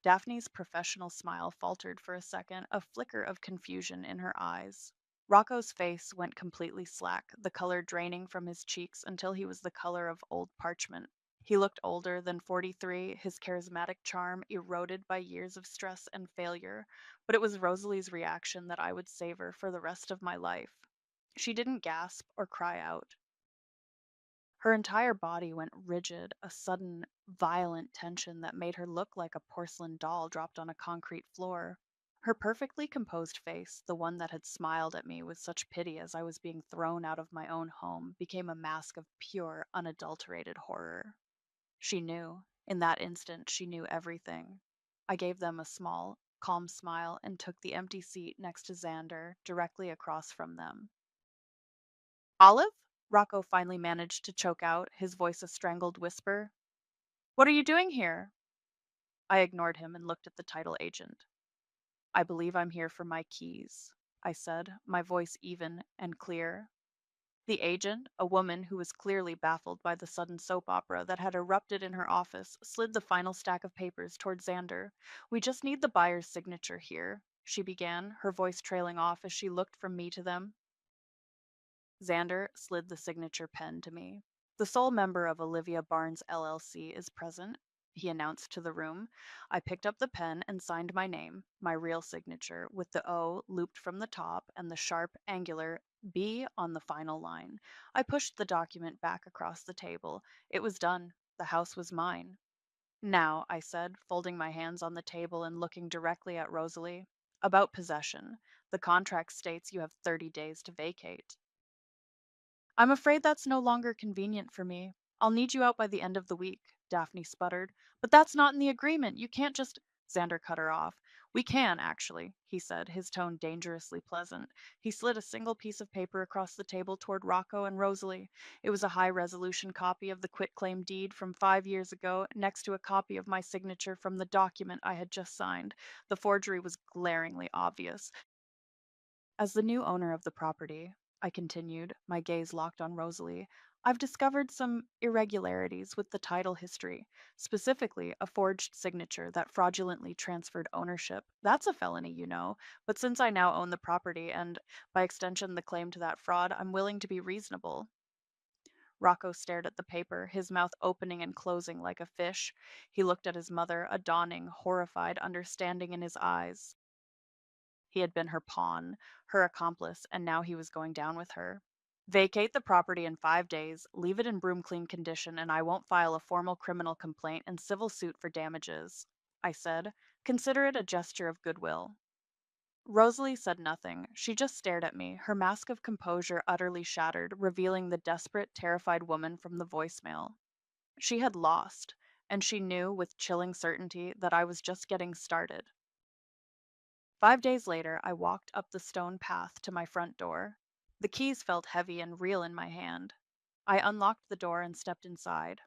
[SPEAKER 5] Daphne's professional smile faltered for a second, a flicker of confusion in her eyes. Rocco's face went completely slack, the color draining from his cheeks until he was the color of old parchment. He looked older than 43, his charismatic charm eroded by years of stress and failure, but it was Rosalie's reaction that I would savor for the rest of my life. She didn't gasp or cry out. Her entire body went rigid, a sudden violent tension that made her look like a porcelain doll dropped on a concrete floor. Her perfectly composed face, the one that had smiled at me with such pity as I was being thrown out of my own home, became a mask of pure, unadulterated horror. She knew. In that instant, she knew everything. I gave them a small, calm smile and took the empty seat next to Xander, directly across from them. Olive? Rocco finally managed to choke out, his voice a strangled whisper. What are you doing here? I ignored him and looked at the title agent. I believe I'm here for my keys, I said, my voice even and clear. The agent, a woman who was clearly baffled by the sudden soap opera that had erupted in her office, slid the final stack of papers toward Xander. We just need the buyer's signature here, she began, her voice trailing off as she looked from me to them. Xander slid the signature pen to me. The sole member of Olivia Barnes LLC is present, he announced to the room. I picked up the pen and signed my name, my real signature, with the O looped from the top and the sharp, angular B on the final line. I pushed the document back across the table. It was done. The house was mine. Now, I said, folding my hands on the table and looking directly at Rosalie. About possession. The contract states you have 30 days to vacate. I'm afraid that's no longer convenient for me. I'll need you out by the end of the week, Daphne sputtered. But that's not in the agreement. You can't just. Xander cut her off. We can, actually, he said, his tone dangerously pleasant. He slid a single piece of paper across the table toward Rocco and Rosalie. It was a high resolution copy of the quitclaim deed from 5 years ago, next to a copy of my signature from the document I had just signed. The forgery was glaringly obvious. As the new owner of the property, I continued, my gaze locked on Rosalie, I've discovered some irregularities with the title history, specifically a forged signature that fraudulently transferred ownership. That's a felony, you know, but since I now own the property and, by extension, the claim to that fraud, I'm willing to be reasonable. Rocco stared at the paper, his mouth opening and closing like a fish. He looked at his mother, a dawning, horrified understanding in his eyes. He had been her pawn, her accomplice, and now he was going down with her. Vacate the property in 5 days, leave it in broom clean condition, and I won't file a formal criminal complaint and civil suit for damages, I said. Consider it a gesture of goodwill. Rosalie said nothing. She just stared at me, her mask of composure utterly shattered, revealing the desperate, terrified woman from the voicemail. She had lost, and she knew with chilling certainty that I was just getting started. 5 days later, I walked up the stone path to my front door. The keys felt heavy and real in my hand. I unlocked the door and stepped inside.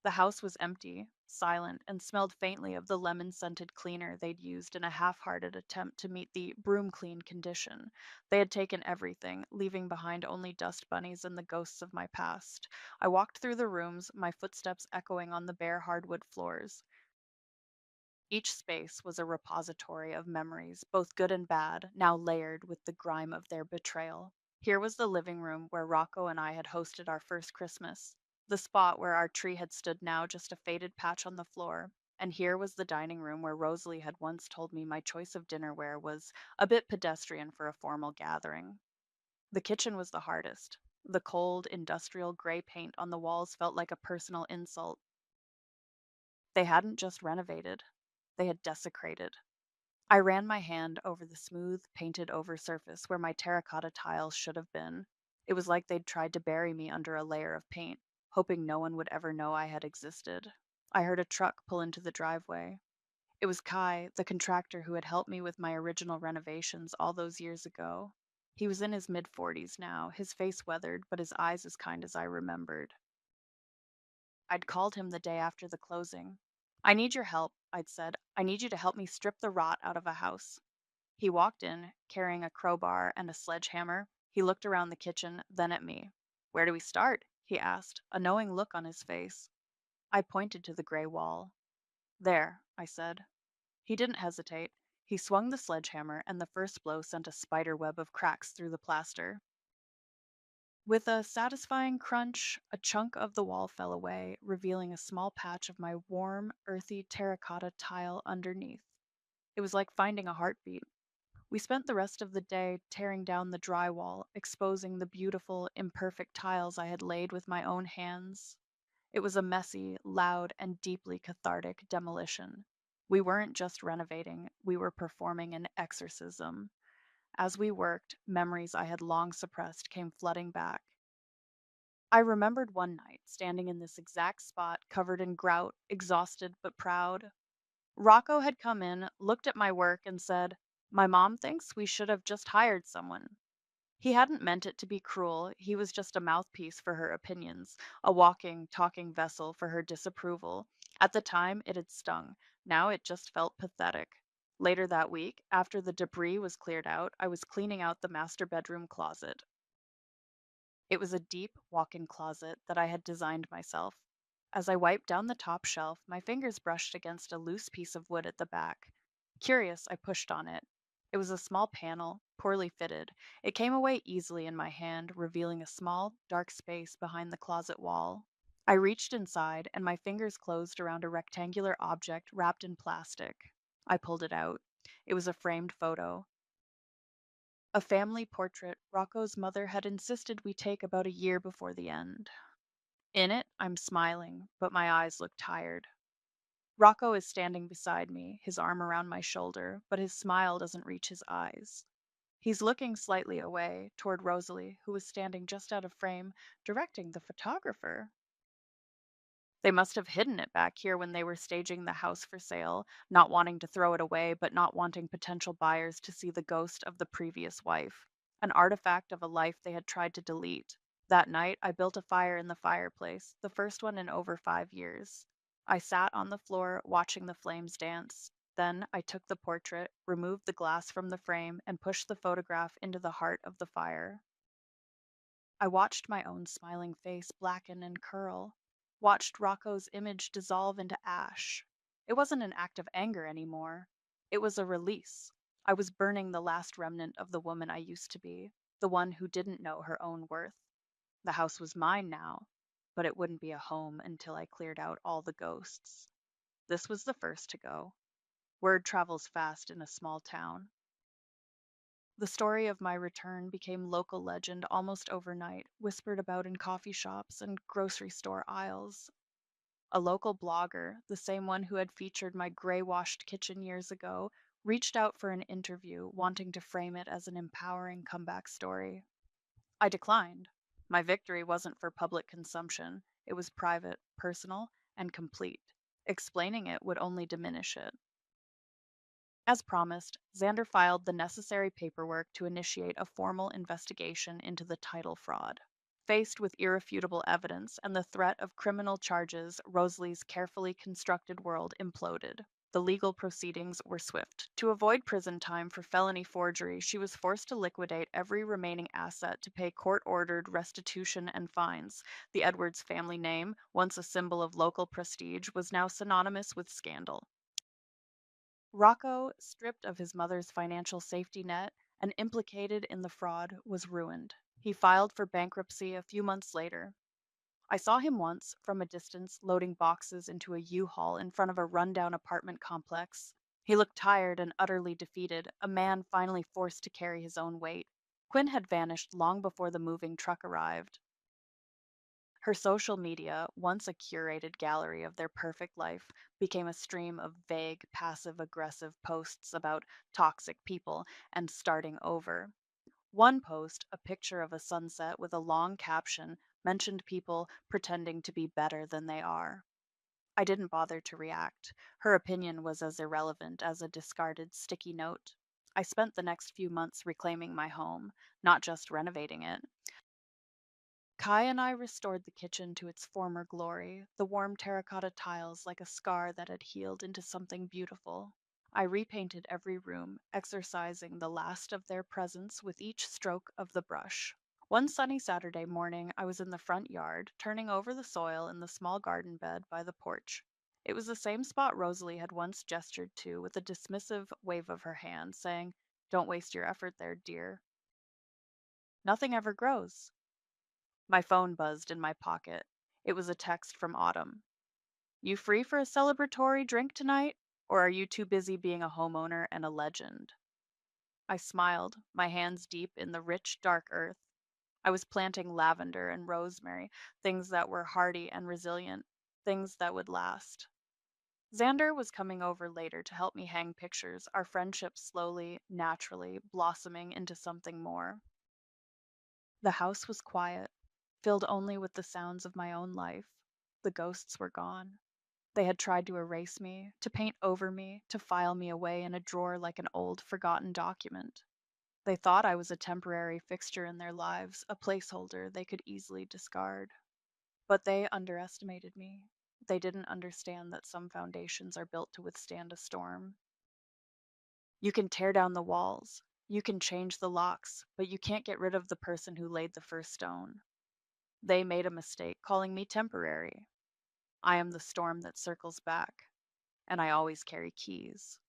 [SPEAKER 5] The house was empty, silent, and smelled faintly of the lemon-scented cleaner they'd used in a half-hearted attempt to meet the broom-clean condition. They had taken everything, leaving behind only dust bunnies and the ghosts of my past. I walked through the rooms, my footsteps echoing on the bare hardwood floors. Each space was a repository of memories, both good and bad, now layered with the grime of their betrayal. Here was the living room where Rocco and I had hosted our first Christmas, the spot where our tree had stood now just a faded patch on the floor, and here was the dining room where Rosalie had once told me my choice of dinnerware was a bit pedestrian for a formal gathering. The kitchen was the hardest. The cold, industrial gray paint on the walls felt like a personal insult. They hadn't just renovated. They had desecrated. I ran my hand over the smooth, painted over surface where my terracotta tiles should have been. It was like they'd tried to bury me under a layer of paint, hoping no one would ever know I had existed. I heard a truck pull into the driveway. It was Kai, the contractor who had helped me with my original renovations all those years ago. He was in his mid-40s now, his face weathered, but his eyes as kind as I remembered. I'd called him the day after the closing. I need your help, I'd said. I need you to help me strip the rot out of a house. He walked in, carrying a crowbar and a sledgehammer. He looked around the kitchen, then at me. Where do we start? He asked, a knowing look on his face. I pointed to the gray wall. There, I said. He didn't hesitate. He swung the sledgehammer, and the first blow sent a spider web of cracks through the plaster. With a satisfying crunch, a chunk of the wall fell away, revealing a small patch of my warm, earthy terracotta tile underneath. It was like finding a heartbeat. We spent the rest of the day tearing down the drywall, exposing the beautiful, imperfect tiles I had laid with my own hands. It was a messy, loud, and deeply cathartic demolition. We weren't just renovating, we were performing an exorcism. As we worked, memories I had long suppressed came flooding back. I remembered one night standing in this exact spot, covered in grout, exhausted but proud. Rocco had come in, looked at my work, and said, "My mom thinks we should have just hired someone." He hadn't meant it to be cruel, he was just a mouthpiece for her opinions, a walking, talking vessel for her disapproval. At the time, it had stung. Now it just felt pathetic. Later that week, after the debris was cleared out, I was cleaning out the master bedroom closet. It was a deep walk in closet that I had designed myself. As I wiped down the top shelf, my fingers brushed against a loose piece of wood at the back. Curious, I pushed on it. It was a small panel, poorly fitted. It came away easily in my hand, revealing a small, dark space behind the closet wall. I reached inside, and my fingers closed around a rectangular object wrapped in plastic. I pulled it out. It was a framed photo. A family portrait Rocco's mother had insisted we take about a year before the end. In it, I'm smiling, but my eyes look tired. Rocco is standing beside me, his arm around my shoulder, but his smile doesn't reach his eyes. He's looking slightly away, toward Rosalie, who was standing just out of frame, directing the photographer. They must have hidden it back here when they were staging the house for sale, not wanting to throw it away, but not wanting potential buyers to see the ghost of the previous wife, an artifact of a life they had tried to delete. That night, I built a fire in the fireplace, the first one in over 5 years. I sat on the floor watching the flames dance. Then I took the portrait, removed the glass from the frame, and pushed the photograph into the heart of the fire. I watched my own smiling face blacken and curl, watched Rocco's image dissolve into ash. It wasn't an act of anger anymore. It was a release. I was burning the last remnant of the woman I used to be, the one who didn't know her own worth. The house was mine now, but it wouldn't be a home until I cleared out all the ghosts. This was the first to go. Word travels fast in a small town. The story of my return became local legend almost overnight, whispered about in coffee shops and grocery store aisles. A local blogger, the same one who had featured my gray washed kitchen years ago, reached out for an interview, wanting to frame it as an empowering comeback story. I declined. My victory wasn't for public consumption, it was private, personal, and complete. Explaining it would only diminish it. As promised, Xander filed the necessary paperwork to initiate a formal investigation into the title fraud. Faced with irrefutable evidence and the threat of criminal charges, Rosalie's carefully constructed world imploded. The legal proceedings were swift. To avoid prison time for felony forgery, she was forced to liquidate every remaining asset to pay court ordered restitution and fines. The Edwards family name, once a symbol of local prestige, was now synonymous with scandal. Rocco, stripped of his mother's financial safety net and implicated in the fraud, was ruined. He filed for bankruptcy a few months later. I saw him once, from a distance, loading boxes into a U-Haul in front of a rundown apartment complex. He looked tired and utterly defeated, a man finally forced to carry his own weight. Quinn had vanished long before the moving truck arrived. Her social media, once a curated gallery of their perfect life, became a stream of vague, passive aggressive posts about toxic people and starting over. One post, a picture of a sunset with a long caption, mentioned people pretending to be better than they are. I didn't bother to react. Her opinion was as irrelevant as a discarded sticky note. I spent the next few months reclaiming my home, not just renovating it. Kai and I restored the kitchen to its former glory, the warm terracotta tiles like a scar that had healed into something beautiful. I repainted every room, exorcising the last of their presence with each stroke of the brush. One sunny Saturday morning, I was in the front yard, turning over the soil in the small garden bed by the porch. It was the same spot Rosalie had once gestured to with a dismissive wave of her hand, saying, "Don't waste your effort there, dear." Nothing ever grows. My phone buzzed in my pocket. It was a text from Autumn. "You free for a celebratory drink tonight? Or are you too busy being a homeowner and a legend?" I smiled, my hands deep in the rich, dark earth. I was planting lavender and rosemary, things that were hardy and resilient, things that would last. Xander was coming over later to help me hang pictures, our friendship slowly, naturally blossoming into something more. The house was quiet, filled only with the sounds of my own life. The ghosts were gone. They had tried to erase me, to paint over me, to file me away in a drawer like an old, forgotten document. They thought I was a temporary fixture in their lives, a placeholder they could easily discard. But they underestimated me. They didn't understand that some foundations are built to withstand a storm. You can tear down the walls, you can change the locks, but you can't get rid of the person who laid the first stone. They made a mistake calling me temporary. I am the storm that circles back, and I always carry keys.